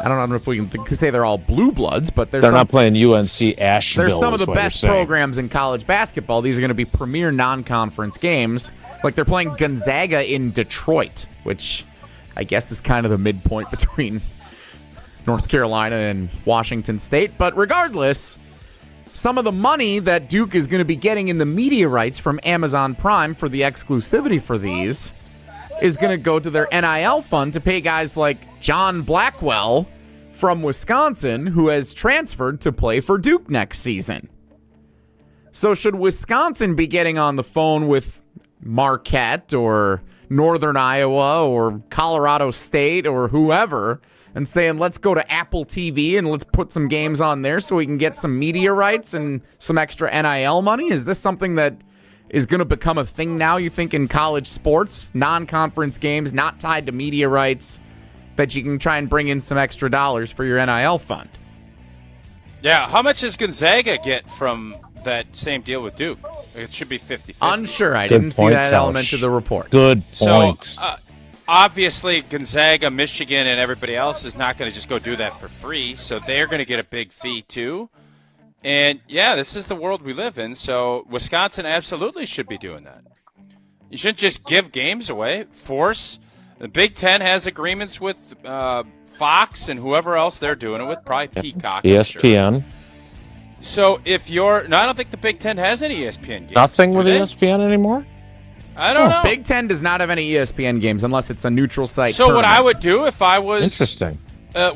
I don't know if we can say they're all blue bloods, but they're not playing UNC Asheville. They're some of the best programs in college basketball. These are going to be premier non-conference games. Like they're playing Gonzaga in Detroit, which I guess is kind of the midpoint between North Carolina and Washington State. But regardless, some of the money that Duke is going to be getting in the media rights from Amazon Prime for the exclusivity for these is going to go to their NIL fund to pay guys like John Blackwell from Wisconsin who has transferred to play for Duke next season. So should Wisconsin be getting on the phone with Marquette or Northern Iowa or Colorado State or whoever and saying, let's go to Apple TV and let's put some games on there so we can get some media rights and some extra NIL money? Is this something that is going to become a thing now, you think, in college sports? Non-conference games, not tied to media rights, that you can try and bring in some extra dollars for your NIL fund? Yeah, how much does Gonzaga get from that same deal with Duke? It should be 50-50. Unsure. I didn't see that element of the report. Good point. So, obviously, Gonzaga, Michigan, and everybody else is not going to just go do that for free, so they're going to get a big fee too. And, yeah, this is the world we live in, so Wisconsin absolutely should be doing that. You shouldn't just give games away. Force. The Big Ten has agreements with Fox and whoever else they're doing it with, probably Peacock. ESPN. Sure. So if you're – no, I don't think the Big Ten has any ESPN games. Nothing with ESPN anymore? I don't know. Big Ten does not have any ESPN games unless it's a neutral site So tournament. what I would do if I was Interesting.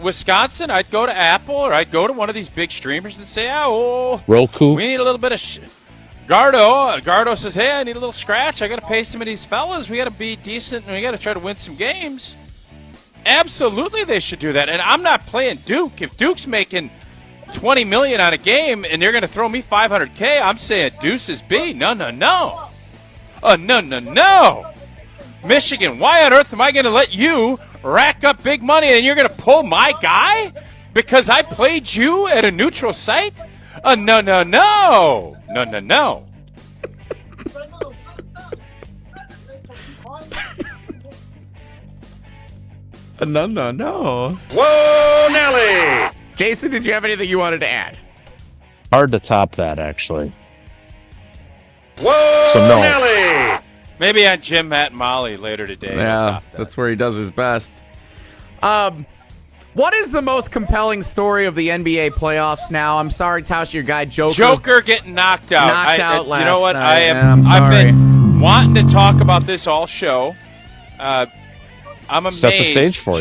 Wisconsin, I'd go to Apple or I'd go to one of these big streamers and say, Roku. We need a little bit of Gardo says, hey, I need a little scratch. I got to pay some of these fellas. We got to be decent and we got to try to win some games. Absolutely they should do that. And I'm not playing Duke. If Duke's making $20 million on a game and they're going to throw me $500K, I'm saying deuces B. No. No. Michigan, why on earth am I going to let you rack up big money and you're going to pull my guy because I played you at a neutral site? No. No. No. Whoa, Nelly! Jason, did you have anything you wanted to add? Hard to top that, actually. Whoa, So no. Nelly! Maybe on Jim, Matt, and Molly later today. Yeah, that's where he does his best. What is the most compelling story of the NBA playoffs now? I'm sorry, Tausch, your guy Joker getting knocked out. last You know what? night. I've sorry. been wanting to talk about this all show. I'm amazed. Set the stage for you.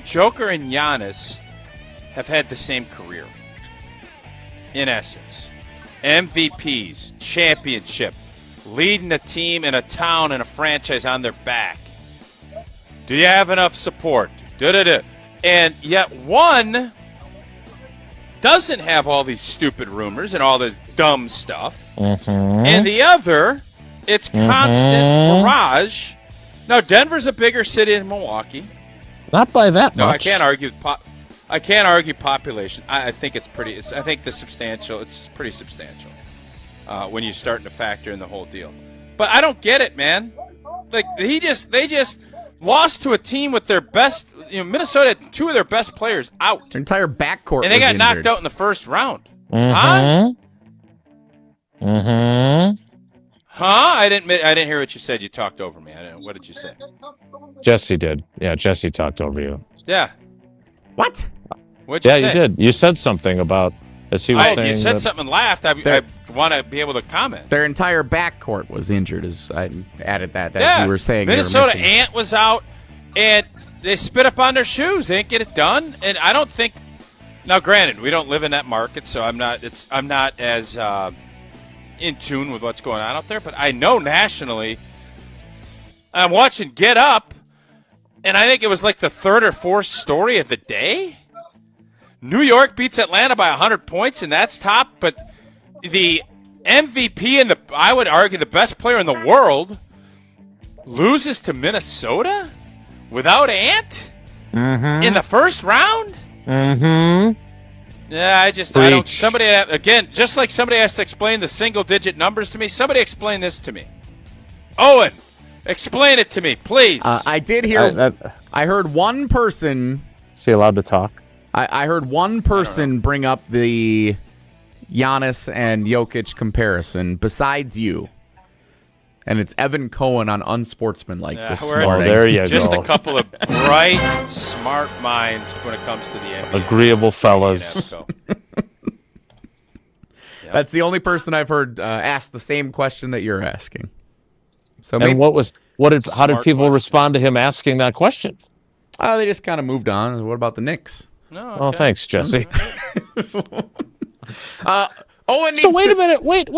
Joker and Giannis have had the same career. In essence, MVPs, championship, leading a team in a town and a franchise on their back. Do you have enough support? And yet one doesn't have all these stupid rumors and all this dumb stuff. And the other, it's constant barrage. Now, Denver's a bigger city than Milwaukee. Not by that much. No, I can't argue. I can't argue population. I think it's pretty. I think it's pretty substantial when you're starting to factor in the whole deal. But I don't get it, man. Like they just lost to a team with their best. Minnesota had two of their best players out. Their entire backcourt, and they got knocked out in the first round. Huh? I didn't hear what you said. You talked over me. What did you say? Jesse did. Yeah, Jesse talked over you. Yeah. What? What'd you say? You did. You said something about, as he was saying. You said something and laughed. I want to be able to comment. Their entire backcourt was injured, as I added that as you were saying. Minnesota Ant was out, and they spit up on their shoes. They didn't get it done, and I don't think. Now, granted, we don't live in that market, so I'm not as in tune with what's going on out there. But I know nationally, I'm watching Get Up, and I think it was like the third or fourth story of the day. New York beats Atlanta by 100 points, and that's top. But the MVP and I would argue the best player in the world loses to Minnesota without Ant in the first round. Yeah, I don't. Somebody again, just like somebody has to explain the single-digit numbers to me. Somebody explain this to me. Owen, explain it to me, please. I did hear. I heard one person. Is he allowed to talk? I heard one person bring up the Giannis and Jokic comparison besides you. And it's Evan Cohen on Unsportsmanlike this morning. There you Just go. A couple of bright, smart minds when it comes to the NBA. Agreeable fellas. That's the only person I've heard ask the same question that you're asking. So and how did people respond to him asking that question? They just kind of moved on. What about the Knicks? No. Oh, thanks, Jesse. So wait a minute. Wait.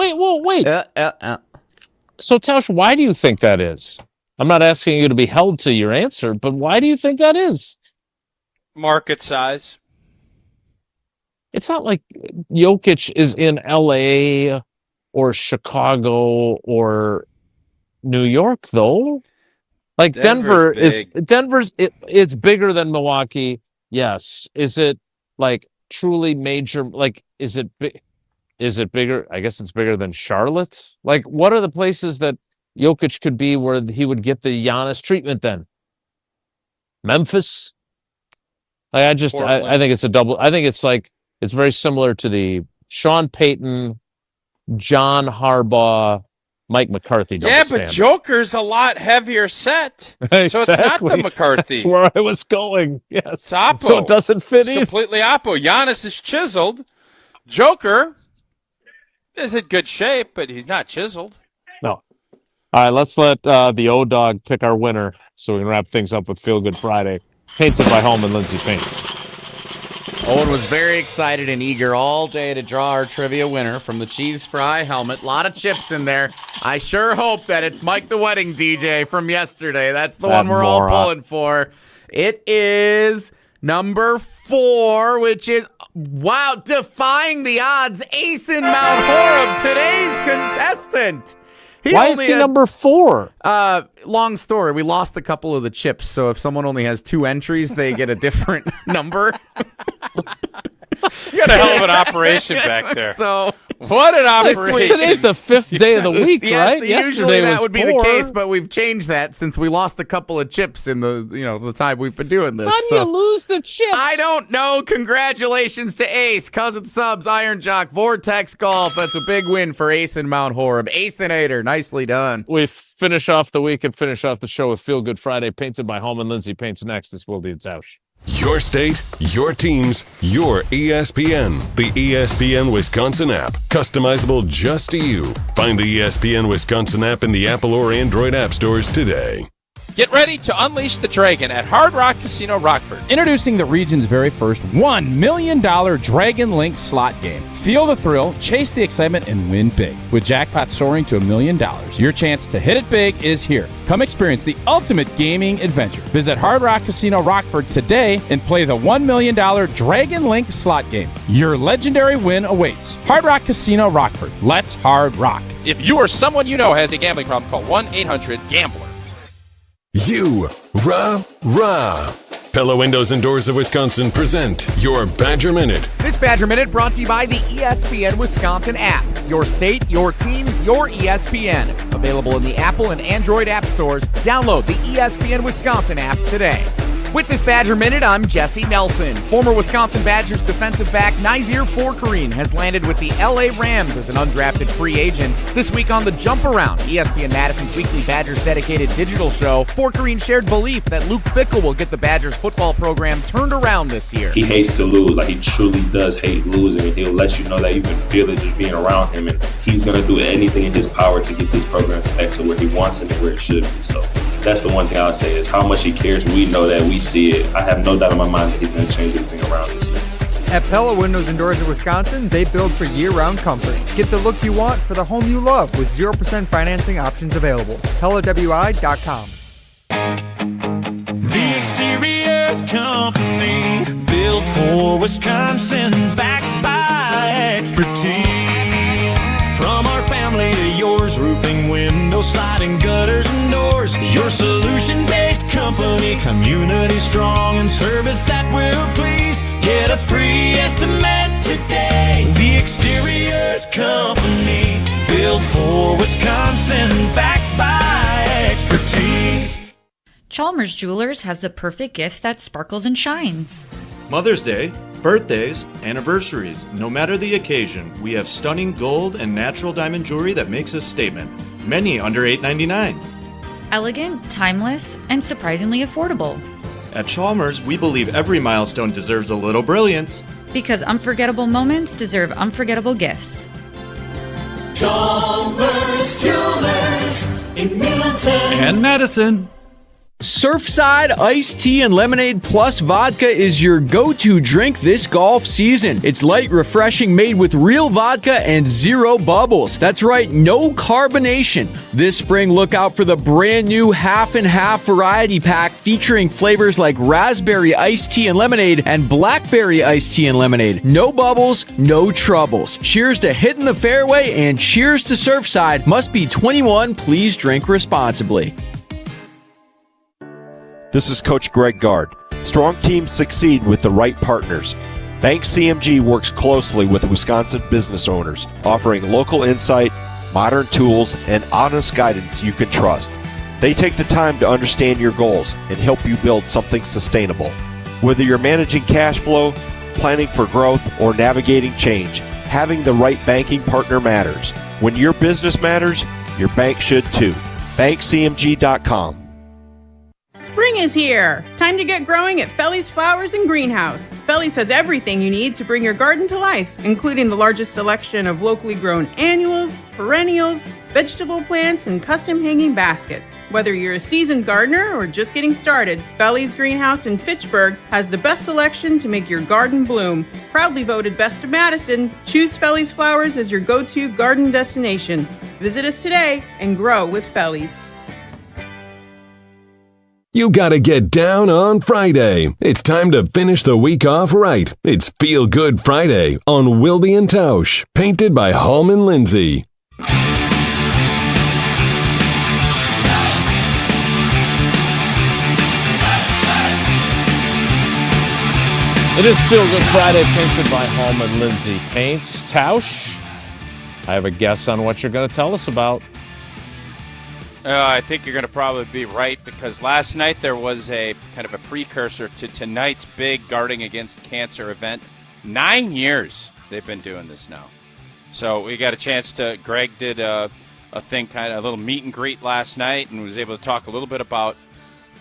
So, Tausch, why do you think that is? I'm not asking you to be held to your answer, but why do you think that is? Market size. It's not like Jokic is in L.A. or Chicago or New York, though. Like Denver's it's bigger than Milwaukee. Yes. Is it like truly major? Like, is it bigger? I guess it's bigger than Charlotte. Like, what are the places that Jokic could be where he would get the Giannis treatment then? Memphis? Like, I think it's a double. I think it's like, it's very similar to the Sean Payton, John Harbaugh, Mike McCarthy double standard. But Joker's a lot heavier set. Exactly. So it's not the McCarthy. That's where I was going. Yes. It's Oppo. So it doesn't fit either. Completely Oppo. Giannis is chiseled. Joker is in good shape, but he's not chiseled. No. All right, let's let the O-Dog pick our winner so we can wrap things up with Feel Good Friday. Painted by Holman Lindsay Paints. Owen was very excited and eager all day to draw our trivia winner from the Cheese Fry helmet. A lot of chips in there. I sure hope that it's Mike the Wedding DJ from yesterday. That's the one we're all pulling for. It is number 4, which is, wow, defying the odds, Asen Mount Horeb, today's contestant. Why is he number 4? Long story. We lost a couple of the chips, so if someone only has 2 entries, they get a different number. You got a hell of an operation back there. So what an operation! Today's the 5th day of the week, yes, right? Usually that would be the case, but we've changed that since we lost a couple of chips in the time we've been doing this. How do you lose the chips? I don't know. Congratulations to Ace, Cousin Subs, Iron Jock, Vortex Golf. That's a big win for Ace and Mount Horeb. Acenator, nicely done. We finish off the week and finish off the show with Feel Good Friday, painted by Holman Lindsay Paints. Next, it's Wilde and Tausch. Your state, your teams, your ESPN. The ESPN Wisconsin app. Customizable just to you. Find the ESPN Wisconsin app in the Apple or Android app stores today. Get ready to unleash the dragon at Hard Rock Casino Rockford. Introducing the region's very first $1 million Dragon Link slot game. Feel the thrill, chase the excitement, and win big. With jackpots soaring to $1 million, your chance to hit it big is here. Come experience the ultimate gaming adventure. Visit Hard Rock Casino Rockford today and play the $1 million Dragon Link slot game. Your legendary win awaits. Hard Rock Casino Rockford. Let's hard rock. If you or someone you know has a gambling problem, call 1-800-GAMBLER. Rah. Pella Windows and Doors of Wisconsin present your Badger Minute. This Badger Minute brought to you by the ESPN Wisconsin app. Your state, your teams, your ESPN. Available in the Apple and Android app stores. Download the ESPN Wisconsin app today. With this Badger Minute, I'm Jesse Nelson. Former Wisconsin Badgers defensive back Nazir Forkarine has landed with the LA Rams as an undrafted free agent. This week on The Jump Around, ESPN Madison's weekly Badgers dedicated digital show, Forkarine shared belief that Luke Fickell will get the Badgers football program turned around this year. He hates to lose. Like, he truly does hate losing. He'll let you know that you can feel it just being around him, and he's going to do anything in his power to get this program back to where he wants it and where it should be. So that's the one thing I would say is how much he cares. We know that, we see it. I have no doubt in my mind that he's going to change everything around this year. At Pella Windows and Doors of Wisconsin, they build for year-round comfort. Get the look you want for the home you love with 0% financing options available. PellaWI.com. The Exteriors Company, built for Wisconsin, backed by expertise. From our family to yours, roofing, window, siding, gutters, and doors. Your solution-based company, community strong, and service that will please. Get a free estimate today. The Exteriors Company, built for Wisconsin, backed by expertise. Chalmers Jewelers has the perfect gift that sparkles and shines. Mother's Day, birthdays, anniversaries, no matter the occasion, we have stunning gold and natural diamond jewelry that makes a statement. Many under $8.99. Elegant, timeless, and surprisingly affordable. At Chalmers, we believe every milestone deserves a little brilliance. Because unforgettable moments deserve unforgettable gifts. Chalmers Jewelers in Middleton And Madison. Surfside iced tea and lemonade plus vodka is your go-to drink this golf season. It's light, refreshing, made with real vodka and zero bubbles. That's right, no carbonation. This spring, look out for the brand new half and half variety pack featuring flavors like raspberry iced tea and lemonade and blackberry iced tea and lemonade. No bubbles, no troubles. Cheers to hitting the fairway and cheers to Surfside. Must be 21. Please drink responsibly. This is Coach Greg Gard. Strong teams succeed with the right partners. Bank CMG works closely with Wisconsin business owners, offering local insight, modern tools, and honest guidance you can trust. They take the time to understand your goals and help you build something sustainable. Whether you're managing cash flow, planning for growth, or navigating change, having the right banking partner matters. When your business matters, your bank should too. BankCMG.com. Spring is here. Time to get growing at Felly's Flowers and Greenhouse. Felly's has everything you need to bring your garden to life, including the largest selection of locally grown annuals, perennials, vegetable plants, and custom hanging baskets. Whether you're a seasoned gardener or just getting started, Felly's Greenhouse in Fitchburg has the best selection to make your garden bloom. Proudly voted Best of Madison, choose Felly's Flowers as your go-to garden destination. Visit us today and grow with Felly's. You gotta get down on Friday. It's time to finish the week off right. It's Feel Good Friday on Wilde and Tausch, painted by Hallman Lindsay. It is Feel Good Friday, painted by Hallman Lindsay Paints. Tausch, I have a guess on what you're going to tell us about. I think you're going to probably be right, because last night there was a kind of a precursor to tonight's big Guarding Against Cancer event. 9 years they've been doing this now. So we got a chance to, Greg did a thing, kind of a little meet and greet last night, and was able to talk a little bit about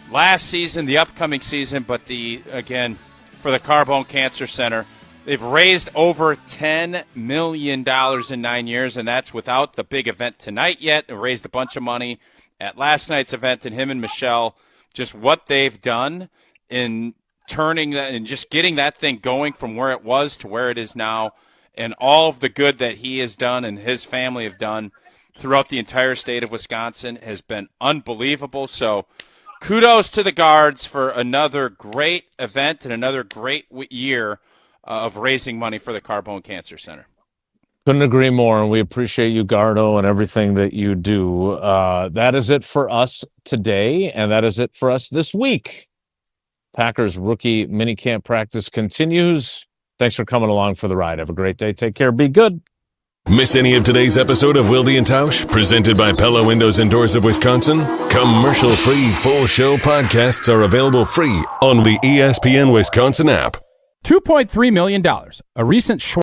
last season, the upcoming season, but again, for the Carbone Cancer Center, they've raised over $10 million in 9 years, and that's without the big event tonight yet. They raised a bunch of money at last night's event, and him and Michelle, just what they've done in turning that and just getting that thing going from where it was to where it is now, and all of the good that he has done and his family have done throughout the entire state of Wisconsin has been unbelievable. So kudos to the Guards for another great event and another great year of raising money for the Carbone Cancer Center. Couldn't agree more, and we appreciate you, Gardo, and everything that you do. That is it for us today, and that is it for us this week. Packers rookie minicamp practice continues. Thanks for coming along for the ride. Have a great day. Take care. Be good. Miss any of today's episode of Wilde and Tausch, presented by Pella Windows and Doors of Wisconsin? Commercial-free full show podcasts are available free on the ESPN Wisconsin app. $2.3 million. A recent